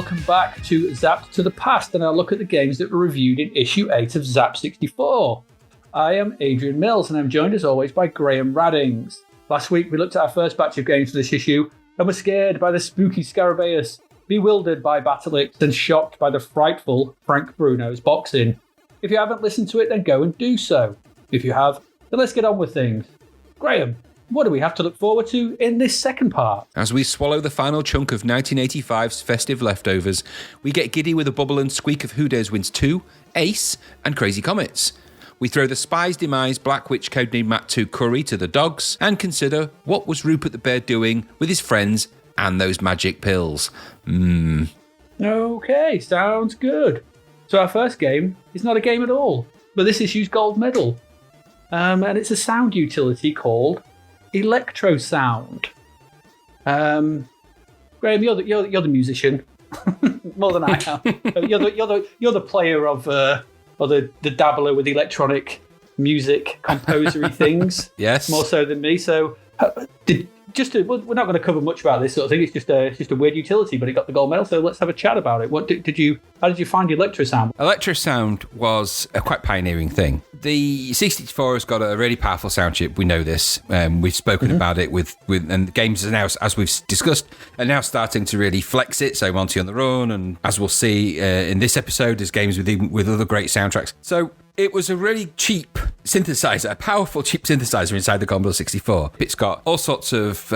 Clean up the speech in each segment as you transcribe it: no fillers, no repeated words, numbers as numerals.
welcome back to Zapped to the Past, and I'll look at the games that were reviewed in issue 8 of Zap 64. I am Adrian Mills, and I'm joined as always by Graham Raddings. Last week we looked at our first batch of games for this issue, and were scared by the spooky Scarabaeus, bewildered by Battleix, and shocked by the frightful Frank Bruno's boxing. If you haven't listened to it, then go and do so. If you have, then let's get on with things. Graham, what do we have to look forward to in this second part? As we swallow the final chunk of 1985's festive leftovers, we get giddy with a bubble and squeak of Who Dares Wins 2, Ace, and Crazy Comets. We throw the Spies, Demise, Blackwyche, Codename Mat II curry to the dogs and consider what was Rupert the Bear doing with his friends and those magic pills. Okay, sounds good. So our first game is not a game at all, but this issue's gold medal. And it's a sound utility called Electro Sound. Graham, you're the musician more than I am. You're the player of or the dabbler with electronic music composery things. Yes, more so than me. So we're not going to cover much about this sort of thing. It's just a weird utility, but it got the gold medal. So let's have a chat about it. How did you find Electro Sound? Electro Sound was a quite pioneering thing. The C64 has got a really powerful sound chip. We know this. We've spoken about it with and the games are now, as we've discussed, are now starting to really flex it. So Monty on the Run, and as we'll see in this episode, there's games with other great soundtracks. So it was a really cheap synthesizer, a powerful cheap synthesizer inside the Commodore 64. It's got all sorts of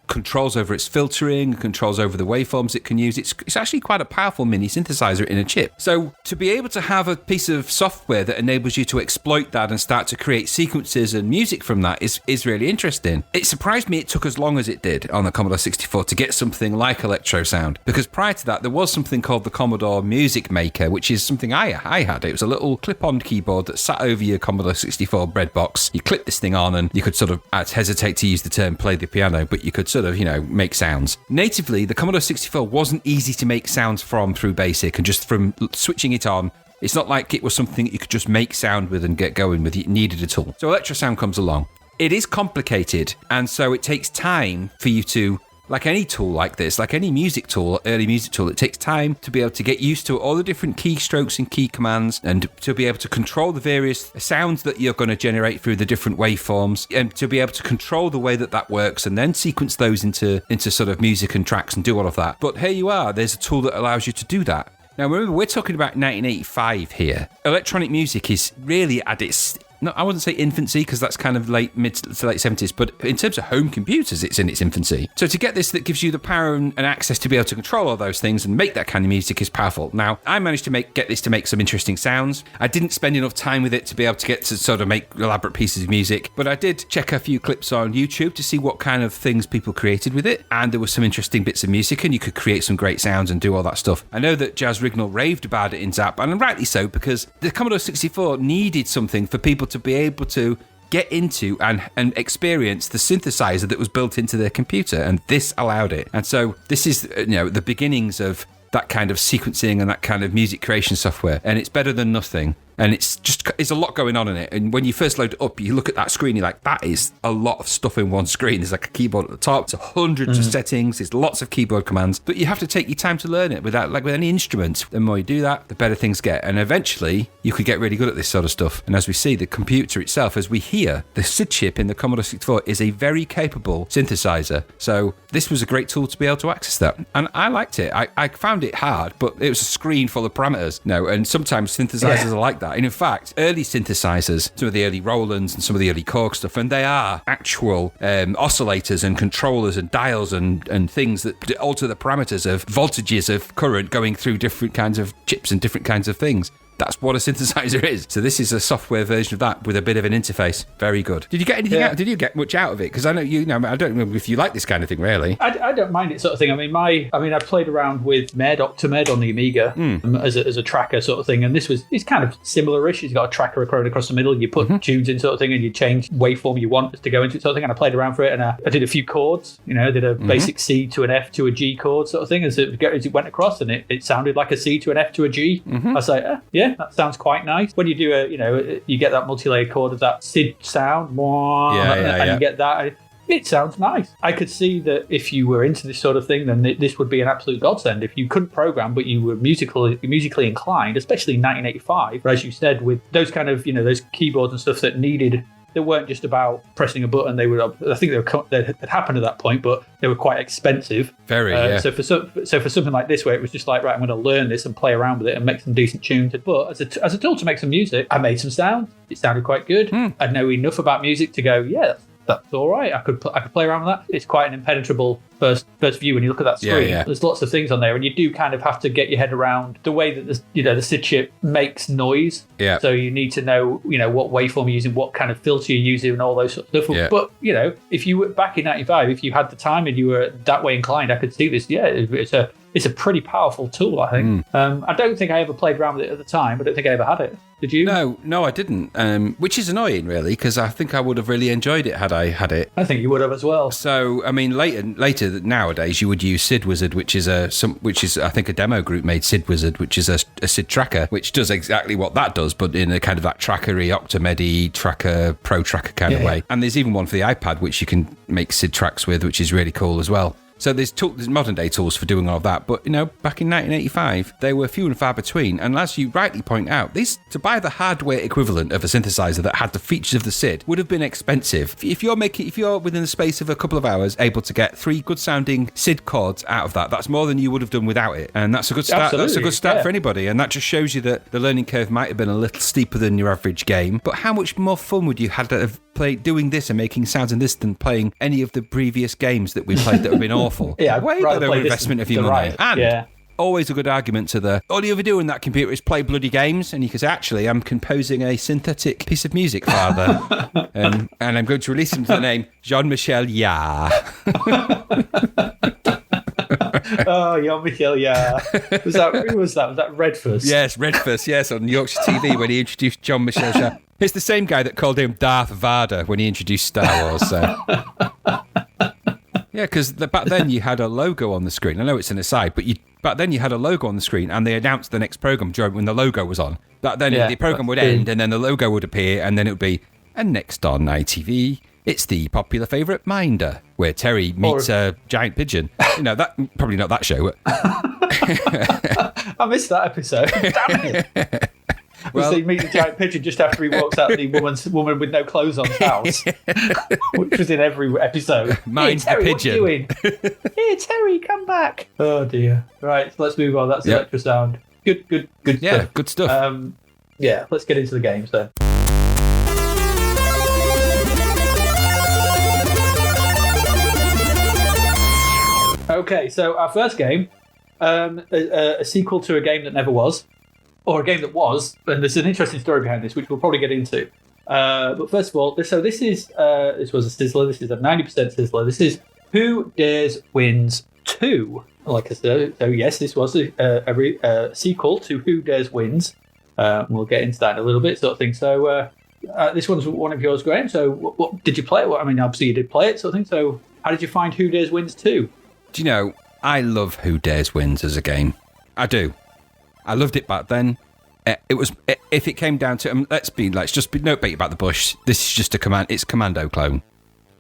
controls over its filtering, controls over the waveforms it can use. It's actually quite a powerful mini synthesizer in a chip. So to be able to have a piece of software that enables you to exploit that and start to create sequences and music from that is really interesting. It surprised me it took as long as it did on the Commodore 64 to get something like Electro Sound, because prior to that there was something called the Commodore Music Maker, which is something I had. It was a little clip-on keyboard that sat over your Commodore 64 bread box. You clip this thing on and you could sort of, I'd hesitate to use the term play the piano, but you could sort of, make sounds. Natively, the Commodore 64 wasn't easy to make sounds from through BASIC, and just from switching it on, it's not like it was something that you could just make sound with and get going with. You needed a tool. So Electro Sound comes along. It is complicated, and so it takes time for you to, like any tool like this, like any music tool, early music tool, it takes time to be able to get used to all the different keystrokes and key commands, and to be able to control the various sounds that you're going to generate through the different waveforms, and to be able to control the way that works, and then sequence those into sort of music and tracks and do all of that. But here you are, there's a tool that allows you to do that. Now remember, we're talking about 1985 here. Electronic music is really at its, no, I wouldn't say infancy, because that's kind of mid to late 70s, but in terms of home computers, it's in its infancy. So to get this that gives you the power and access to be able to control all those things and make that kind of music is powerful. Now, I managed to get this to make some interesting sounds. I didn't spend enough time with it to be able to get to sort of make elaborate pieces of music, but I did check a few clips on YouTube to see what kind of things people created with it, and there were some interesting bits of music, and you could create some great sounds and do all that stuff. I know that Jazz Rignall raved about it in Zap, and rightly so, because the Commodore 64 needed something for people to be able to get into and experience the synthesizer that was built into their computer, and this allowed it. And so this is the beginnings of that kind of sequencing and that kind of music creation software, and it's better than nothing. And it's a lot going on in it. And when you first load it up, you look at that screen, you're like, that is a lot of stuff in one screen. There's like a keyboard at the top, it's hundreds of settings, there's lots of keyboard commands, but you have to take your time to learn it with any instrument. The more you do that, the better things get. And eventually, you could get really good at this sort of stuff. And as we see, the computer itself, as we hear, the SID chip in the Commodore 64 is a very capable synthesizer. So this was a great tool to be able to access that. And I liked it. I found it hard, but it was a screen full of parameters. And sometimes synthesizers are like that. And in fact, early synthesizers, some of the early Rolands and some of the early Korg stuff, and they are actual oscillators and controllers and dials and things that alter the parameters of voltages of current going through different kinds of chips and different kinds of things. That's what a synthesizer is. So this is a software version of that with a bit of an interface. Very good. Did you get anything out? Did you get much out of it? Because I know I don't know if you like this kind of thing, really. I don't mind it sort of thing. I played around with Med, Octamed on the Amiga as a tracker sort of thing, and it's kind of similar-ish. It's got a tracker across the middle. You put tunes in sort of thing, and you change waveform you want to go into it sort of thing. And I played around for it, and I did a few chords. I did a basic C to an F to a G chord sort of thing as it went across, and it sounded like a C to an F to a G. I was like, yeah, that sounds quite nice. When you do you get that multi-layer chord of that SID sound, and you get that. It sounds nice. I could see that if you were into this sort of thing, then this would be an absolute godsend. If you couldn't program, but you were musically inclined, especially in 1985, as you said, with those kind of, those keyboards and stuff they weren't just about pressing a button. I think they had happened at that point, but they were quite expensive. Very, yeah. So for something like this, where it was just like, right, I'm going to learn this and play around with it and make some decent tunes. But as a tool to make some music, I made some sound. It sounded quite good. I know enough about music to go, yeah, that's all right. I could play around with that. It's quite an impenetrable first view when you look at that screen. Yeah. There's lots of things on there, and you do kind of have to get your head around the way that the SID chip makes noise. Yeah. So you need to know, what waveform you're using, what kind of filter you're using, and all those sort of stuff. Yeah. But if you were back in '95, if you had the time and you were that way inclined, I could see this. Yeah, it's a pretty powerful tool, I think. I don't think I ever played around with it at the time. I don't think I ever had it. Did you? No, I didn't. Which is annoying, really, because I think I would have really enjoyed it had I had it. I think you would have as well. So, I mean, later nowadays, you would use SID Wizard, which is I think a demo group made SID Wizard, which is a SID tracker, which does exactly what that does, but in a kind of that trackery, Octomedi tracker, pro tracker kind of way. And there's even one for the iPad, which you can make SID tracks with, which is really cool as well. So there's modern day tools for doing all of that, but back in 1985, they were few and far between. And as you rightly point out, to buy the hardware equivalent of a synthesizer that had the features of the SID would have been expensive. If you're within the space of a couple of hours able to get 3 good sounding SID chords out of that, that's more than you would have done without it. And that's a good start. Absolutely. That's a good start for anybody. And that just shows you that the learning curve might have been a little steeper than your average game. But how much more fun would you have doing this and making sounds in this than playing any of the previous games that we played that have been awful? Yeah, way better investment of your money. And always a good argument to all you ever do in that computer is play bloody games, and you can say, actually, I'm composing a synthetic piece of music, Father, and I'm going to release it under the name Jean-Michel Jarre. Oh, Jean-Michel Jarre. Was that Redfuss? Yes, Redfuss, yes, on Yorkshire TV when he introduced Jean-Michel Jarre. It's the same guy that called him Darth Vader when he introduced Star Wars, so... Yeah, because back then you had a logo on the screen. I know it's an aside, but back then you had a logo on the screen, and they announced the next program when the logo was on. Back then the program would end, and then the logo would appear, and then it would be, and next on ITV, it's the popular favourite Minder, where Terry meets a giant pigeon. That probably not that show. I missed that episode. Damn it. Well, they meet the giant pigeon just after he walks out the woman with no clothes on's house, which was in every episode. Mind the pigeon. What are you doing? Here, Terry, come back. Oh dear. Right, so let's move on. That's Electro Sound. Good stuff. Yeah, good stuff. Let's get into the games then. Okay, so our first game, a sequel to a game that never was. Or a game that was, and there's an interesting story behind this, which we'll probably get into. But first of all, this was a sizzler. This is a 90% sizzler. This is Who Dares Wins 2. Like I said, so yes, this was a sequel to Who Dares Wins. We'll get into that in a little bit, sort of thing. So this one's one of yours, Graham. So what did you play it? Well, I mean, obviously you did play it, sort of thing. So how did you find Who Dares Wins 2? Do you know, I love Who Dares Wins as a game. I do. I loved it back then. If it came down to, let's just be no beat about the bush. This is just it's a Commando clone.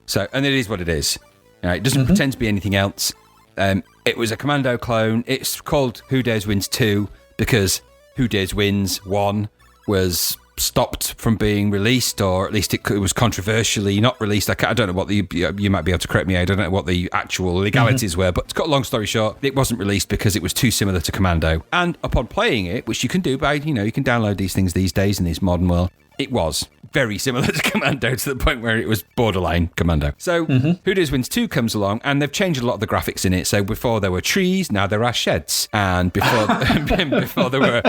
So, and it is what it is. It doesn't pretend to be anything else. It was a Commando clone. It's called Who Dares Wins 2 because Who Dares Wins 1 was stopped from being released, or at least it was controversially not released. I don't know what you might be able to correct me. I don't know what the actual legalities were, but to cut a long story short, it wasn't released because it was too similar to Commando. And upon playing it, which you can do by, you can download these things these days in this modern world, it was very similar to Commando to the point where it was borderline Commando. So Who Dares Wins 2 comes along, and they've changed a lot of the graphics in it. So before there were trees, now there are sheds, and before before there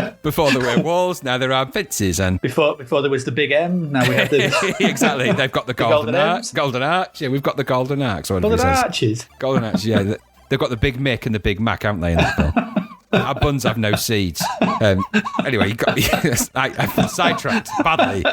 were walls, now there are fences, and before there was the big M, now we have the exactly. They've got the golden arch. Golden arch. Yeah, we've got the golden arch. Golden arches. Golden arch. Yeah, they've got the Big Mick and the Big Mac, haven't they? In that film? Our buns have no seeds. Anyway, you got me. I sidetracked badly.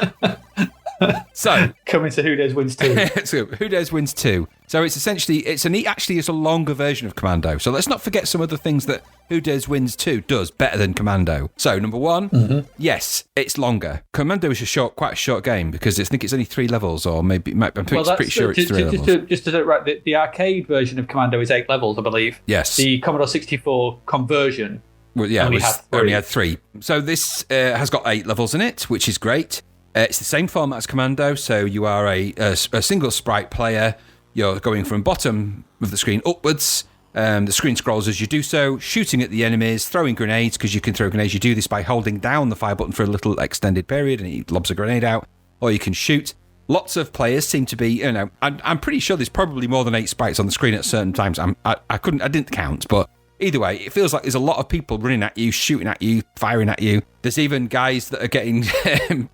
So coming to Who Dares Wins 2. So Who Dares Wins 2. So it's essentially it's a longer version of Commando. So let's not forget some of the things that Who Dares Wins 2 does better than Commando. So number one, yes, it's longer. Commando is quite a short game because I think it's only 3 levels, or maybe I'm pretty sure it's 3 levels. Just to right, the arcade version of Commando is 8 levels, I believe. Yes. The Commodore 64 conversion. Well, yeah, only had 3. So this has got 8 levels in it, which is great. It's the same format as Commando, so you are a single sprite player. You're going from bottom of the screen upwards. The screen scrolls as you do so, shooting at the enemies, throwing grenades, because you can throw grenades. You do this by holding down the fire button for a little extended period, and he lobs a grenade out, or you can shoot. Lots of players seem to be, I'm pretty sure there's probably more than 8 sprites on the screen at certain times. I didn't count, but either way, it feels like there's a lot of people running at you, shooting at you, firing at you. There's even guys that are getting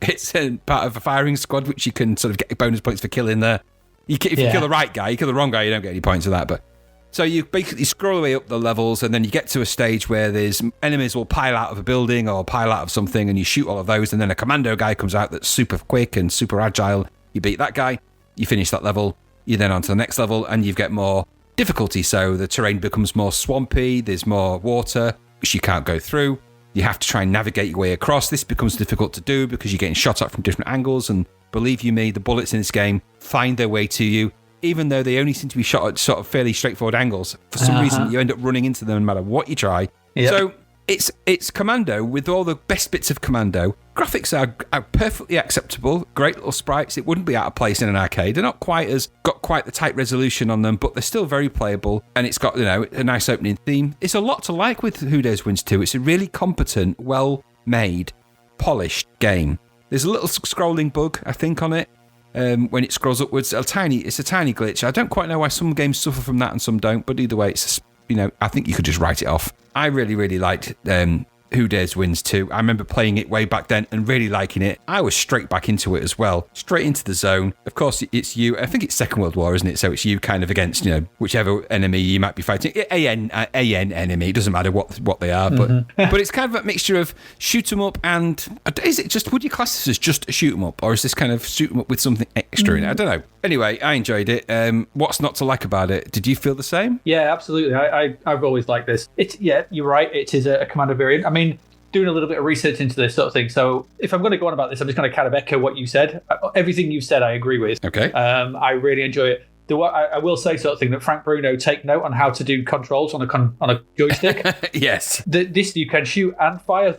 it's part of a firing squad, which you can sort of get bonus points for killing there. If you kill the right guy, you kill the wrong guy, you don't get any points for that. But so you basically scroll away up the levels, and then you get to a stage where there's enemies will pile out of a building or pile out of something, and you shoot all of those, and then a commando guy comes out that's super quick and super agile. You beat that guy, you finish that level, you're then on to the next level, and you get more difficulty. So the terrain becomes more swampy, there's more water, which you can't go through. You have to try and navigate your way across. This becomes difficult to do because you're getting shot at from different angles, and believe you me, the bullets in this game find their way to you, even though they only seem to be shot at sort of fairly straightforward angles. For some reason, you end up running into them no matter what you try. Yep. So it's Commando with all the best bits of Commando. Graphics are perfectly acceptable, great little sprites. It wouldn't be out of place in an arcade. They're not got quite the tight resolution on them, but they're still very playable. And it's got a nice opening theme. It's a lot to like with Who Dares Wins 2. It's a really competent, well-made, polished game. There's a little scrolling bug, I think, on it. When it scrolls upwards, it's a tiny glitch. I don't quite know why some games suffer from that and some don't, but either way, I think you could just write it off. I really, really liked Who Dares Wins 2. I remember playing it way back then and really liking it. I was straight back into it as well, straight into the zone. Of course, it's you. I think it's Second World War, isn't it? So it's you kind of against, whichever enemy you might be fighting. AN enemy. It doesn't matter what they are, but it's kind of a mixture of shoot 'em up and is it just? Would you class this as just a shoot 'em up, or is this kind of shoot 'em up with something extra in it? I don't know. Anyway, I enjoyed it. What's not to like about it? Did you feel the same? Yeah, absolutely. I've always liked this. You're right. It is a Commando variant. I mean, doing a little bit of research into this sort of thing. So if I'm going to go on about this, I'm just going to kind of echo what you said. Everything you've said, I agree with. Okay. I really enjoy it. I will say sort of thing that Frank Bruno take note on how to do controls on a joystick. Yes. This you can shoot and fire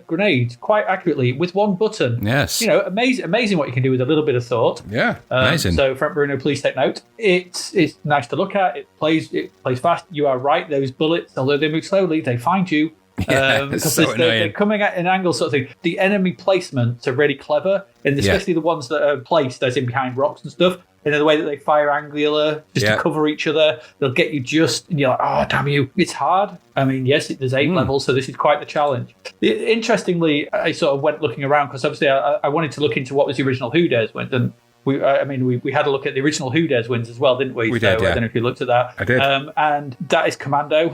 grenades quite accurately with one button. Yes. Amazing what you can do with a little bit of thought. Yeah. Amazing. So Frank Bruno, please take note. It's nice to look at. It plays fast. You are right. Those bullets, although they move slowly, they find you. Because they're coming at an angle sort of thing. The enemy placements are really clever, and especially the ones that are placed as in behind rocks and stuff. And the way that they fire angular just to cover each other, they'll get you and you're like, oh, damn you. It's hard. I mean, yes, there's 8 levels, so this is quite the challenge. Interestingly, I sort of went looking around because obviously I wanted to look into what was the original Who Dares Wins, and we had a look at the original Who Dares Wins as well, didn't we? We did, yeah. I don't know if you looked at that. I did. And that is Commando.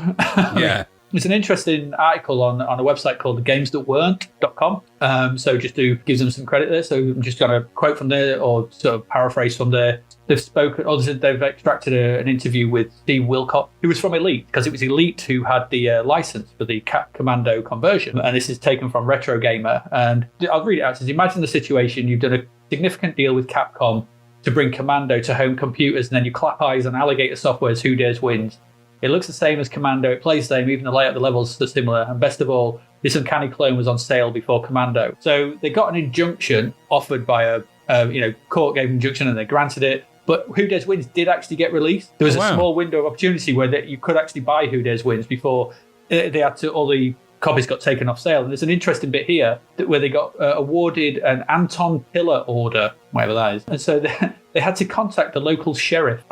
Yeah. There's an interesting article on a website called thegamesthatweren't.com. So just to give them some credit there. So I'm just going to quote from there or sort of paraphrase from there. They've extracted an interview with Steve Wilcott, who was from Elite, because it was Elite who had the license for the Cat Commando conversion. And this is taken from Retro Gamer. And I'll read it out. It says, imagine the situation. You've done a significant deal with Capcom to bring Commando to home computers, and then you clap eyes on Alligator Software's Who Dares Wins. It looks the same as Commando. It plays the same. Even the layout of the levels are similar. And best of all, this uncanny clone was on sale before Commando. So they got an injunction offered by a court gave an injunction and they granted it. But Who Dares Wins did actually get released. There was a small window of opportunity where you could actually buy Who Dares Wins before all the copies got taken off sale. And there's an interesting bit here where they got awarded an Anton Pillar order, whatever that is. And so they had to contact the local sheriff,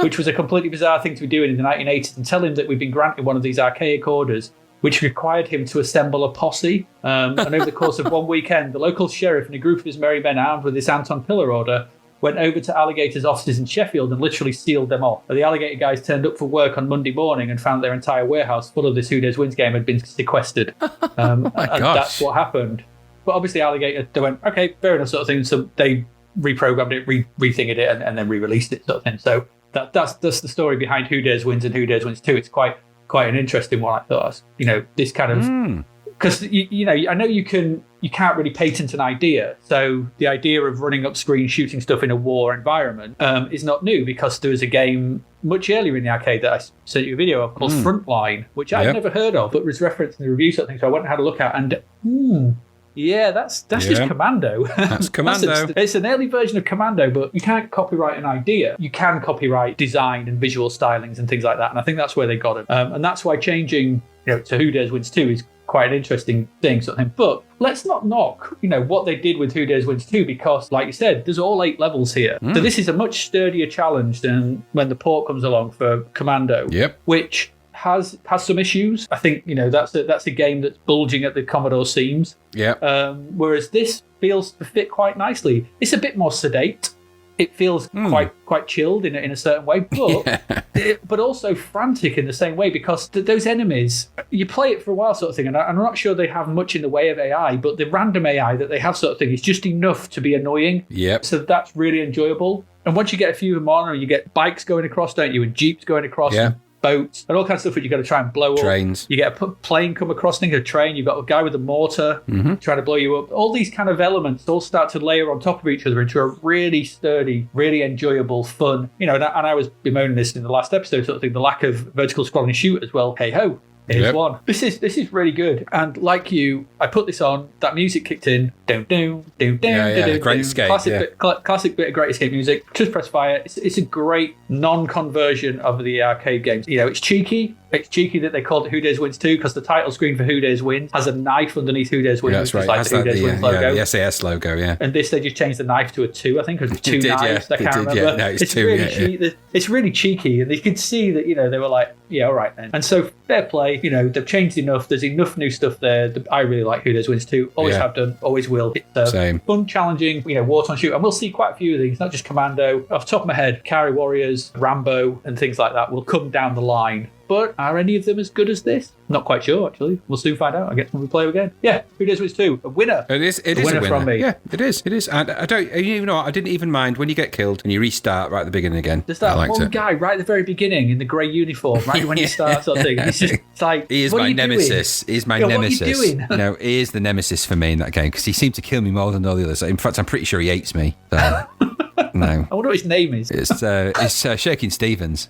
which was a completely bizarre thing to be doing in the 1980s, and tell him that we've been granted one of these archaic orders, which required him to assemble a posse. And over the course of one weekend, the local sheriff and a group of his merry men armed with this Anton Pillar order went over to Alligator's offices in Sheffield and literally sealed them off. The Alligator guys turned up for work on Monday morning and found their entire warehouse full of this Who Dares Wins game had been sequestered. And that's what happened. But obviously Alligator, they went, okay, fair enough sort of thing. So they reprogrammed it, rethingered it, and then re-released it sort of thing. So that's the story behind Who Dares Wins and Who Dares Wins 2. It's quite an interesting one, I thought. This kind of... Because, I know you can't really patent an idea. So the idea of running up screen, shooting stuff in a war environment is not new, because there was a game much earlier in the arcade that I sent you a video of called Frontline, which I'd never heard of, but was referenced in the review something. So I went and had a look at, and that's just Commando. That's Commando. It's an early version of Commando, but you can't copyright an idea. You can copyright design and visual stylings and things like that. And I think that's where they got it. And that's why changing to Who Dares Wins 2 is quite an interesting thing, sort of thing. But let's not knock, what they did with Who Dares Wins 2, because, like you said, there's all 8 levels here. So this is a much sturdier challenge than when the port comes along for Commando, which has some issues. I think, that's a game that's bulging at the Commodore seams. Whereas this feels to fit quite nicely. It's a bit more sedate. It feels quite chilled in a certain way, but but also frantic in the same way, because those enemies, you play it for a while sort of thing, and I'm not sure they have much in the way of AI, but the random AI that they have sort of thing is just enough to be annoying. So that's really enjoyable. And once you get a few of them on, you get bikes going across, don't you, and jeeps going across, and boats, and all kinds of stuff that you've got to try and blow up. Trains. You get a plane come across, think a train, you've got a guy with a mortar trying to blow you up. All these kind of elements all start to layer on top of each other into a really sturdy, really enjoyable, fun, and I was bemoaning this in the last episode, sort of thing, the lack of vertical scrolling shoot as well. Hey ho. Here's one. This is really good. And like you, I put this on, that music kicked in. Great Escape. Classic bit of Great Escape music. Just press fire. It's a great non-conversion of the arcade games. It's cheeky. It's cheeky that they called it Who Dares Wins 2, because the title screen for Who Dares Wins has a knife underneath Who Dares Wins. That's right. Like the Who Dares Wins logo. The SAS logo, And this, they just changed the knife to a 2, I think, because it's 2 knives. I can't remember. No, it's 2, It's really cheeky, and you could see that, they were like, yeah, all right then. And so, fair play, they've changed enough. There's enough new stuff there. I really like Who Dares Wins 2. Always have done, always will. It's fun, challenging, war-torn shoot. And we'll see quite a few of these, not just Commando. Off the top of my head, Carry Warriors, Rambo, and things like that will come down the line. But are any of them as good as this? Not quite sure, actually. We'll soon find out, I guess, when we play again. Yeah, Who Dares Wins 2? A winner. It is a winner from me. Yeah, it is. And I didn't even mind when you get killed and you restart right at the beginning again. There's that one guy right at the very beginning in the grey uniform, right when you start, sort of thing. It's like, he is my nemesis. He's my nemesis. What are you doing? No, he is the nemesis for me in that game, because he seemed to kill me more than all the others. In fact, I'm pretty sure he hates me. So, no. I wonder what his name is. It's Shaking Stevens.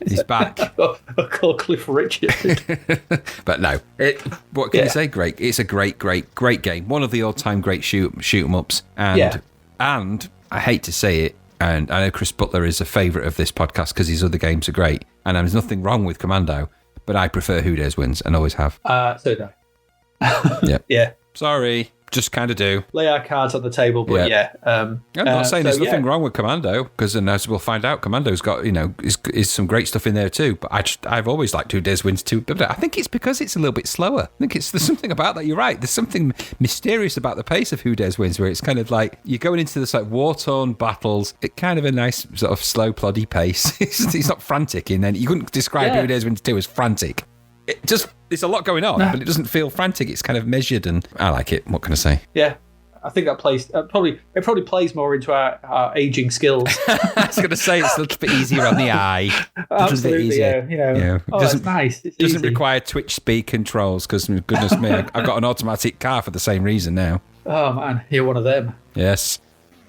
He's back. I'll call Cliff Richard. But no, what can you say? Great. It's a great game. One of the all-time great shoot 'em ups. And I hate to say it, and I know Chris Butler is a favourite of this podcast because his other games are great, and there's nothing wrong with Commando, but I prefer Who Dares Wins and always have. So do I. Yeah. Sorry. Just kind of do. Lay our cards on the table, but I'm not saying there's nothing wrong with Commando, because as we'll find out, Commando's got, is some great stuff in there too. But I've always liked Who Dares Wins 2. But I think it's because it's a little bit slower. I think there's something about that. You're right. There's something mysterious about the pace of Who Dares Wins, where it's kind of like you're going into this like war-torn battles. It's kind of a nice sort of slow, ploddy pace. It's not frantic, and then you couldn't describe Who Dares Wins 2 as frantic. There's a lot going on, but it doesn't feel frantic. It's kind of measured, and I like it. What can I say? Yeah, I think that plays probably plays more into our aging skills. I was going to say it's a little bit easier on the eye. Absolutely, yeah. It's nice. It doesn't require Twitch speed controls, because goodness me, I've got an automatic car for the same reason now. Oh man, you're one of them. Yes.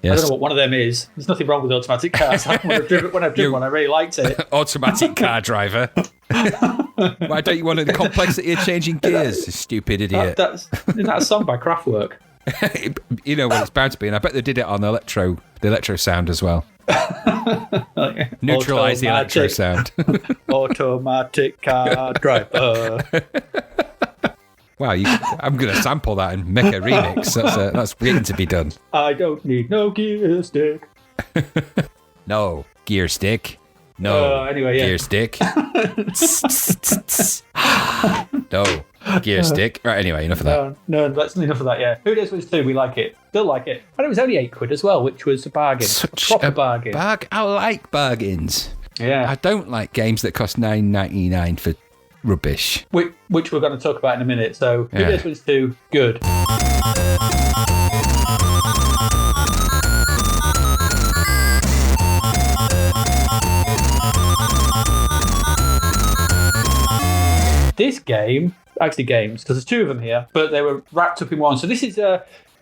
I don't know what one of them is. There's nothing wrong with automatic cars. When I've driven one, I really liked it. Automatic car driver. Why don't you want the complexity of changing gears, you stupid idiot? Isn't that a song by Kraftwerk? Well, it's bound to be, and I bet they did it on the electro sound as well. Neutralise the electro sound. Automatic car driver. Wow, I'm going to sample that and make a remix. That's waiting to be done. I don't need no gear stick. No, gear stick. No, gear stick. No, gear stick. Right, anyway, enough of that. No, that's enough of that, yeah. Who Dares Wins 2, we like it. Still like it. And it was only £8 as well, which was a bargain. Such a proper bargain. I like bargains. Yeah. I don't like games that cost $9.99 for rubbish. Which we're going to talk about in a minute. So, Who Dares Wins 2, good. This game, actually games, because there's two of them here, but they were wrapped up in one. So this is,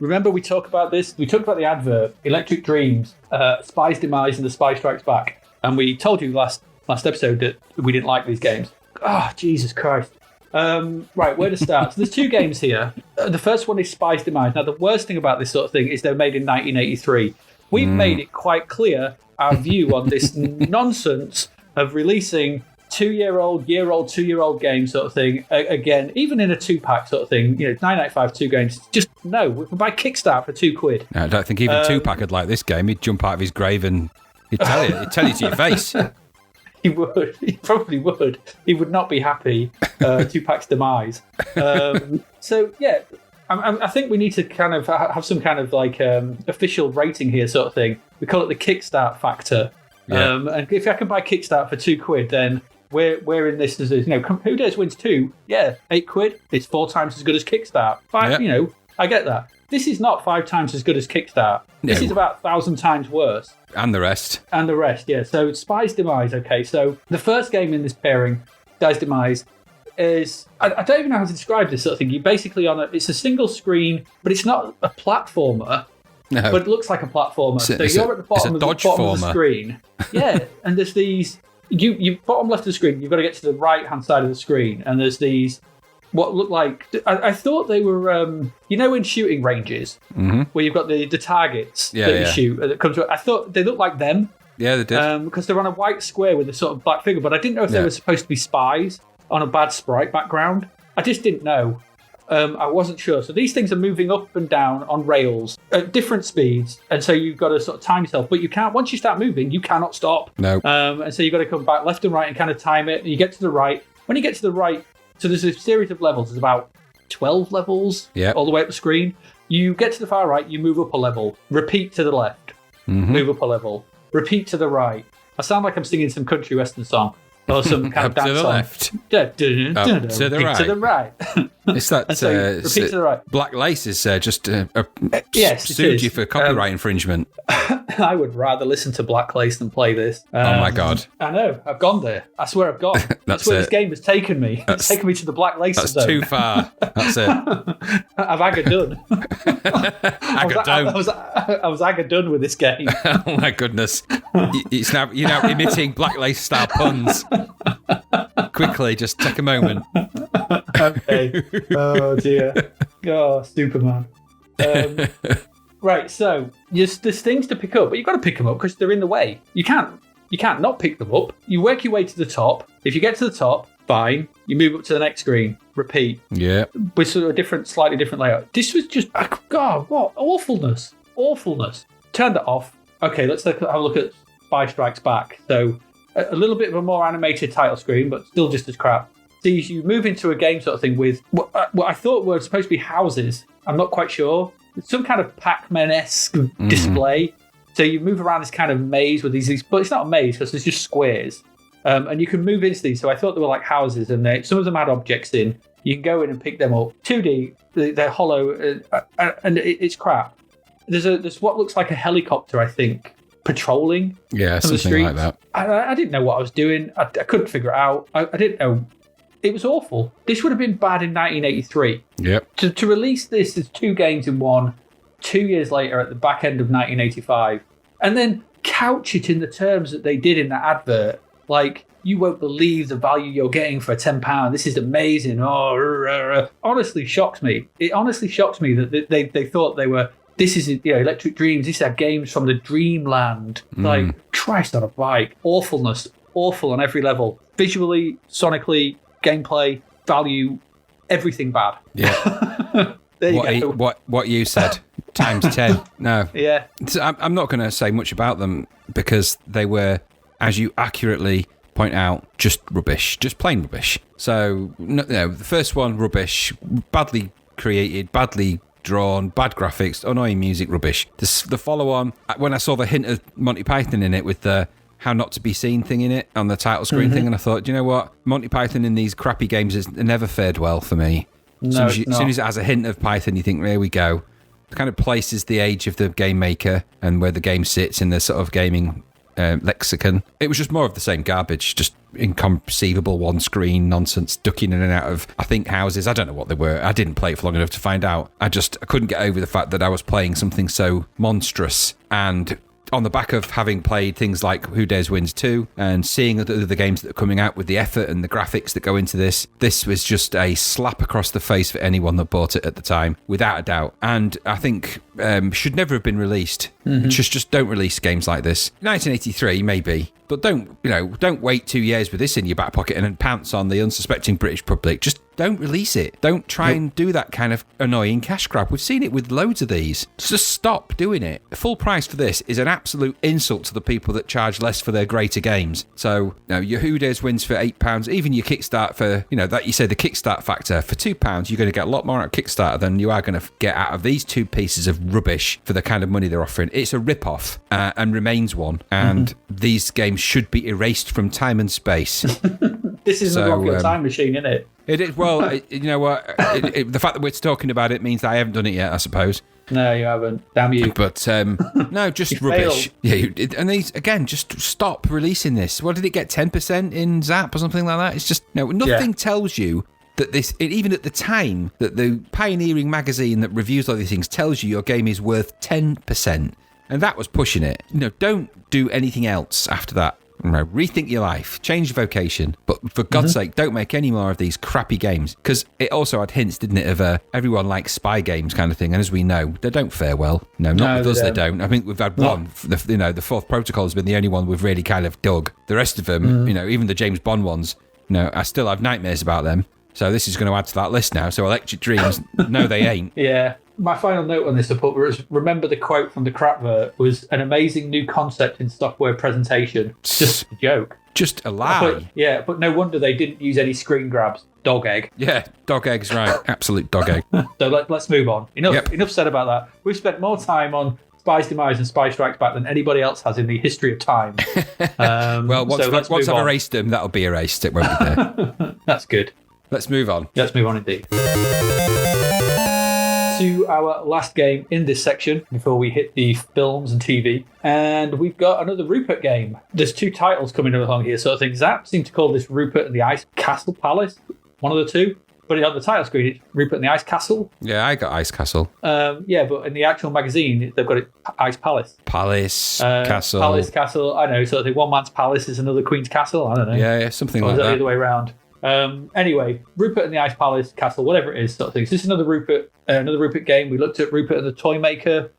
remember we talked about this? We talked about the advert, Electric Dreams, Spy's Demise and The Spy Strikes Back. And we told you last episode that we didn't like these games. Oh, Jesus Christ. Right, where to start? So there's two games here. The first one is Spy's Demise. Now, the worst thing about this sort of thing is they're made in 1983. We've made it quite clear our view on this nonsense of releasing two-year-old game sort of thing. Again, even in a two-pack sort of thing, 995 2 games. Just no, we can buy Kickstart for £2. No, I don't think even Tupac would like this game. He'd jump out of his grave and he'd tell you to your face. He would. He probably would. He would not be happy. Tupac's demise. So yeah, I think we need to kind of have some kind of like official rating here, sort of thing. We call it the Kickstart factor. Yeah. And if I can buy Kickstart for £2, then we're in this. Who Dares Wins 2? Yeah, £8. It's 4 times as good as Kickstart. I get that. This is not 5 times as good as Kickstart. This is about 1,000 times worse. And the rest. Yeah. So Spy's Demise, okay. So the first game in this pairing, Spy's Demise, is... I don't even know how to describe this sort of thing. You're basically it's a single screen, but it's not a platformer. No. But it looks like a platformer. You're at the bottom of the screen. Yeah, and there's these... You bottom left of the screen, you've got to get to the right-hand side of the screen, and there's these... What look like... I thought they were... in shooting ranges, where you've got the targets that you shoot. That comes. I thought they looked like them. Yeah, they did. Because they're on a white square with a sort of black figure, but I didn't know if they were supposed to be spies on a bad sprite background. I just didn't know. I wasn't sure. So these things are moving up and down on rails at different speeds, and so you've got to sort of time yourself. But you can't. Once you start moving, you cannot stop. No. And so you've got to come back left and right and kind of time it. And you get to the right. When you get to the right... So there's a series of levels. There's about 12 levels all the way up the screen. You get to the far right, you move up a level. Repeat to the left. Move up a level. Repeat to the right. I sound like I'm singing some country western song. Or some kind of dance to the song. Left. Up to the right. To the right. It's that repeat to the right. Black Lace is just yes, sued you for copyright infringement. I would rather listen to Black Lace than play this. Oh my God. I know. I've gone there. I swear I've gone. That's where this game has taken me. It's taken me to the Black Lace zone. That's too far. That's it. I've agga-done. I was agga-done with this game. Oh my goodness. You're now emitting Black Lace style puns. Quickly, just take a moment. Okay. Oh dear. Oh, Superman. Right, so there's things to pick up, but you've got to pick them up because they're in the way. You can't not pick them up. You work your way to the top. If you get to the top, fine. You move up to the next screen. Repeat. Yeah. With sort of slightly different layout. This was just, God, what awfulness. Turned it off. Okay, let's have a look at Spy Strikes Back. So a little bit of a more animated title screen, but still just as crap. Sees you move into a game sort of thing with what I thought were supposed to be houses. I'm not quite sure. It's some kind of Pac-Man-esque display. So you move around this kind of maze with these, but it's not a maze because there's just squares. And you can move into these. So I thought they were like houses, and some of them had objects in. You can go in and pick them up. 2D, they're hollow, and it's crap. There's what looks like a helicopter, I think, patrolling. Yeah, something like that. I didn't know what I was doing. I couldn't figure it out. I didn't know. It was awful. This would have been bad in 1983. Yep. To release this as 2 games in one, 2 years later at the back end of 1985, and then couch it in the terms that they did in that advert, like, you won't believe the value you're getting for £10. This is amazing. Honestly shocks me. It honestly shocks me that they thought they were... This is, Electric Dreams. These are games from the dreamland. Like, Christ on a bike. Awfulness. Awful on every level. Visually, sonically, gameplay, value, everything bad. Yeah. There you go. What you said, times 10. No. Yeah. So I'm not going to say much about them because they were, as you accurately point out, just rubbish. Just plain rubbish. So, the first one, rubbish. Badly created, badly drawn, bad graphics, annoying music, rubbish. The follow-on, when I saw the hint of Monty Python in it with the how not to be seen thing in it on the title screen thing, and I thought, you know what, Monty Python in these crappy games has never fared well for me. No, as soon as it has a hint of Python, you think, there we go. It kind of places the age of the game maker and where the game sits in the sort of gaming lexicon. It was just more of the same garbage, just inconceivable one-screen nonsense, ducking in and out of, I think, houses. I don't know what they were. I didn't play it for long enough to find out. I couldn't get over the fact that I was playing something so monstrous, and on the back of having played things like Who Dares Wins 2 and seeing the games that are coming out with the effort and the graphics that go into this was just a slap across the face for anyone that bought it at the time, without a doubt. And I think should never have been released. Just don't release games like this. 1983, maybe. But don't wait 2 years with this in your back pocket and then pounce on the unsuspecting British public. Just don't release it. Don't try and do that kind of annoying cash grab. We've seen it with loads of these. Just stop doing it. Full price for this is an absolute insult to the people that charge less for their greater games. So, your Who Dares Wins for £8, even your Kickstart for, that you say the Kickstart factor, for £2, you're going to get a lot more out of Kickstarter than you are going to get out of these two pieces of rubbish for the kind of money they're offering. It's a rip-off and remains one. And these games should be erased from time and space. This is a rock your time machine, isn't it? It is. Well, you know what? The fact that we're talking about it means that I haven't done it yet, I suppose. No, you haven't. Damn you. But, no, just rubbish. Yeah, and these, again, just stop releasing this. What did it get, 10% in Zap or something like that? It's just, nothing tells you that this, even at the time, that the pioneering magazine that reviews all these things tells you your game is worth 10%. And that was pushing it. Don't do anything else after that. Rethink your life, change your vocation, but for God's sake, don't make any more of these crappy games, because it also had hints, didn't it, of everyone likes spy games kind of thing, and as we know, they don't fare well. Not with us, they don't. I think we've had one. The Fourth Protocol has been the only one we've really kind of dug. The rest of them, even the James Bond ones, I still have nightmares about them. So this is going to add to that list now. So Electric Dreams, no, they ain't. Yeah. My final note on this to put was, remember the quote from the Crapvert was an amazing new concept in software presentation. Just a joke. Just a lie. But no wonder they didn't use any screen grabs. Dog egg. Yeah, dog egg's right. Absolute dog egg. So let's move on. Enough said about that. We've spent more time on Spy's Demise and Spy Strikes Back than anybody else has in the history of time. Well, once I've erased them, that'll be erased. It won't be there. That's good. Let's move on. Let's move on indeed. To our last game in this section before we hit the films and TV, and we've got another Rupert game. There's two titles coming along here, sort of thing. Zap seem to call this Rupert and the Ice Castle Palace, one of the two. But on the title screen, it's Rupert and the Ice Castle. Yeah, I got Ice Castle. But in the actual magazine, they've got it Ice Palace. Castle. Palace, Castle. I know. So I think one man's palace is another queen's castle. I don't know. Yeah, something like that. Or is that the other way around? Anyway, Rupert and the Ice Palace, Castle, whatever it is, sort of thing. So this is another Rupert game. We looked at Rupert and the Toy Maker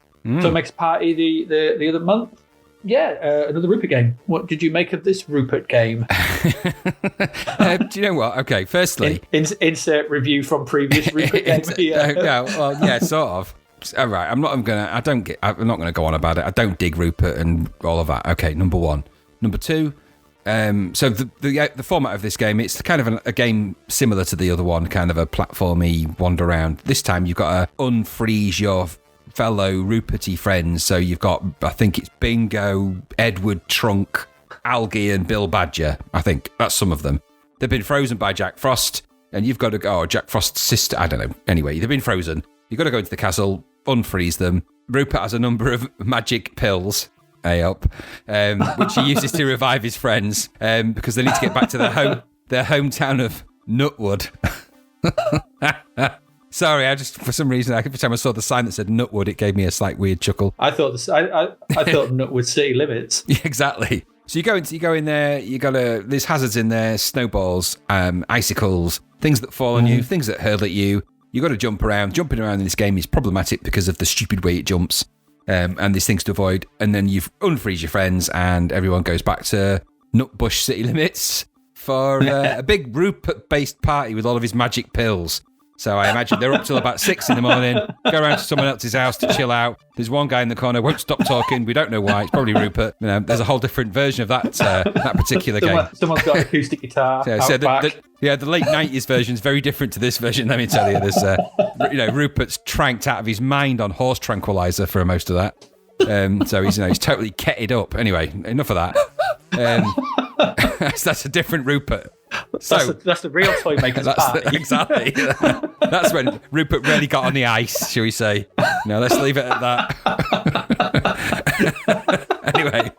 Party the other month. Yeah, another Rupert game. What did you make of this Rupert game? Do you know what? Okay, firstly, insert review from previous Rupert games. Sort of. All right, I'm not going to go on about it. I don't dig Rupert and all of that. Okay, number one. Number two. So the format of this game, it's kind of a game similar to the other one, kind of a platformy wander around. This time you've got to unfreeze your fellow Ruperty friends. So you've got, I think it's Bingo, Edward Trunk, Algie and Bill Badger. I think that's some of them. They've been frozen by Jack Frost, and you've got to go, Jack Frost's sister, I don't know. Anyway, they've been frozen. You've got to go into the castle, unfreeze them. Rupert has a number of magic pills. Which he uses to revive his friends because they need to get back to their hometown of Nutwood. Sorry, I just, for some reason, every time I saw the sign that said Nutwood, it gave me a slight weird chuckle. I thought Nutwood city limits. Yeah, exactly. So you go in there, there's hazards in there, snowballs, icicles, things that fall on you, things that hurl at you. You got to jump around. Jumping around in this game is problematic because of the stupid way it jumps. And there's things to avoid, and then you unfreeze your friends, and everyone goes back to Nutbush city limits for a big Rupert-based party with all of his magic pills. So I imagine they're up till about 6 in the morning, go around to someone else's house to chill out. There's one guy in the corner, won't stop talking. We don't know why. It's probably Rupert. There's a whole different version of that particular game. Someone's got an acoustic guitar. So the late 90s version is very different to this version, let me tell you. There's, Rupert's tranked out of his mind on horse tranquilizer for most of that. So he's totally ketted up. Anyway, enough of that. That's a different Rupert. So that's the real toy maker's party. Exactly. That's when Rupert really got on the ice, shall we say. No, let's leave it at that. Anyway.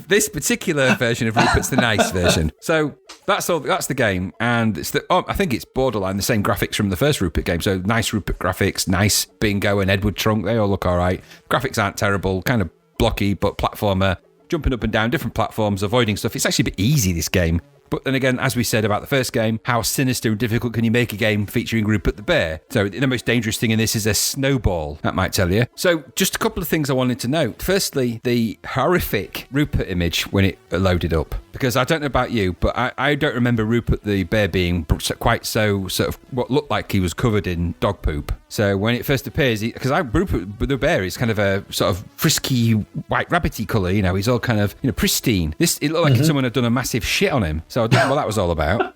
This particular version of Rupert's the nice version. So that's all. That's the game, and it's I think it's borderline the same graphics from the first Rupert game. So nice Rupert graphics, nice Bingo and Edward Trunk. They all look all right. Graphics aren't terrible. Kind of blocky, but platformer, jumping up and down different platforms, avoiding stuff. It's actually a bit easy, this game. But then again, as we said about the first game, how sinister and difficult can you make a game featuring Rupert the Bear? So the most dangerous thing in this is a snowball, that might tell you. So just a couple of things I wanted to note. Firstly, the horrific Rupert image when it loaded up. Because I don't know about you, but I don't remember Rupert the Bear being quite so sort of what looked like he was covered in dog poop. So when it first appears, because Rupert the Bear is kind of a sort of frisky, white rabbity colour, he's all kind of, pristine. It looked like someone had done a massive shit on him. So I don't know what that was all about.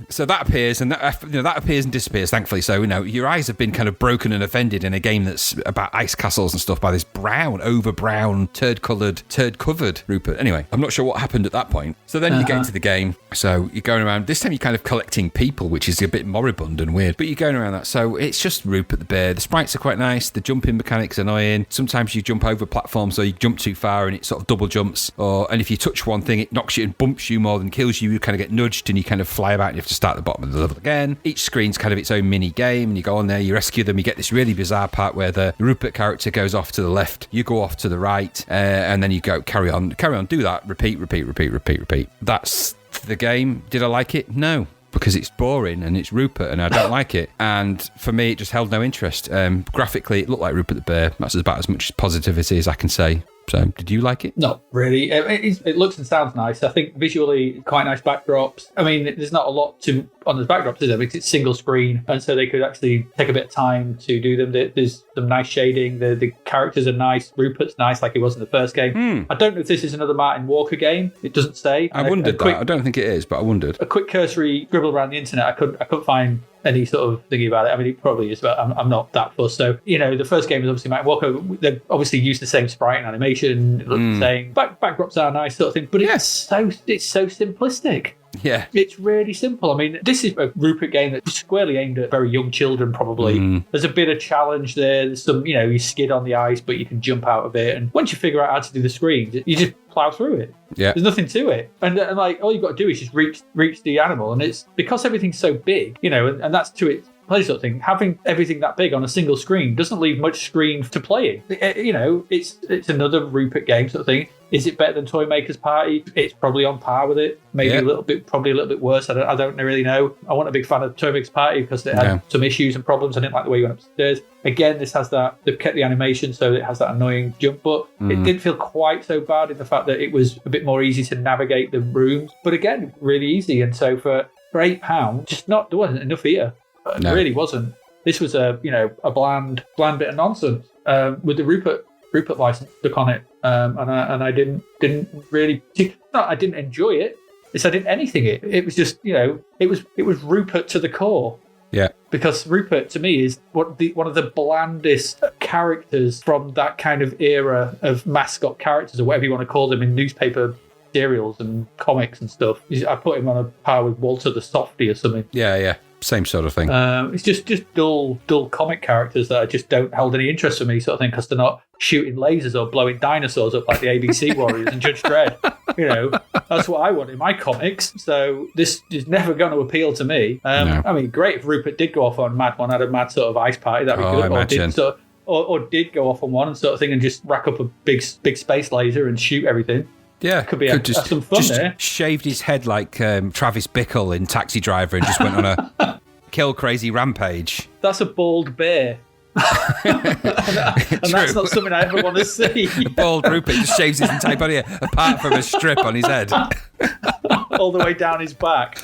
So that appears and that appears and disappears, thankfully. So, your eyes have been kind of broken and offended in a game that's about ice castles and stuff by this over brown, turd-covered Rupert. Anyway, I'm not sure what happened at that point. So then you get into the game. So you're going around. This time you're kind of collecting people, which is a bit moribund and weird. But you're going around that. So it's just Rupert the Bear. The sprites are quite nice. The jumping mechanic's annoying. Sometimes you jump over platforms, so you jump too far and it sort of double jumps. And if you touch one thing, it knocks you and bumps you more than kills you. You kind of get nudged and you kind of fly about and you have to start at the bottom of the level again. Each screen's kind of its own mini game, and you go on there, you rescue them, you get this really bizarre part where the Rupert character goes off to the left, you go off to the right, and then you go carry on, do that, repeat. That's the game. Did I like it? No, because it's boring and it's Rupert and I don't like it. And for me, it just held no interest. Graphically, it looked like Rupert the Bear. That's about as much positivity as I can say. So, did you like it? Not really. It looks and sounds nice. I think visually, quite nice backdrops. I mean, there's not a lot on those backdrops, is there? Because it's single screen, and so they could actually take a bit of time to do them. There's some nice shading. The characters are nice. Rupert's nice, like he was in the first game. I don't know if this is another Martin Walker game. It doesn't say. I wondered that. I don't think it is, but I wondered. A quick cursory scribble around the internet. I couldn't find any sort of thingy about it. I mean, it probably is, but I'm not that fussed. So, the first game was obviously Martin Walker. They obviously used the same sprite and animation. It looked the same. Backdrops are nice sort of thing, but it's so simplistic. Yeah. It's really simple. I mean, this is a Rupert game that's squarely aimed at very young children, probably. There's a bit of challenge there. There's some, you skid on the ice, but you can jump out of it. And once you figure out how to do the screens, you just plow through it. Yeah. There's nothing to it. And like, all you've got to do is just reach the animal. And it's because everything's so big, and that's to its pleasure sort of thing. Having everything that big on a single screen doesn't leave much screen to play in. It's another Rupert game sort of thing. Is it better than Toy Maker's Party? It's probably on par with it. Maybe a little bit worse. I don't really know. I wasn't a big fan of Toy Maker's Party because it had some issues and problems. I didn't like the way you went upstairs. Again, this has that. They've kept the animation, so it has that annoying jump, but it didn't feel quite so bad in the fact that it was a bit more easy to navigate the rooms. But again, really easy. And so for £8, there wasn't enough here. It really wasn't. This was a bland bit of nonsense with the Rupert license stuck on it, and I didn't really. I didn't enjoy it. I didn't anything. It was just it was Rupert to the core. Yeah. Because Rupert to me is one of the blandest characters from that kind of era of mascot characters or whatever you want to call them in newspaper serials and comics and stuff. I put him on a par with Walter the Softy or something. Yeah. Same sort of thing. It's just dull comic characters that I just don't hold any interest for me, sort of thing, because they're not shooting lasers or blowing dinosaurs up like the ABC Warriors and Judge Dredd. That's what I want in my comics. So this is never going to appeal to me. No. I mean, great if Rupert did go off on Mad One, had a mad sort of ice party, that'd be good. Or did go off on one and sort of thing and just rack up a big space laser and shoot everything. Yeah, could be some fun there. Shaved his head like Travis Bickle in Taxi Driver and just went on a kill crazy rampage. That's a bald bear. and that's not something I ever want to see. Bald Rupert just shaves his entire body apart from a strip on his head. All the way down his back.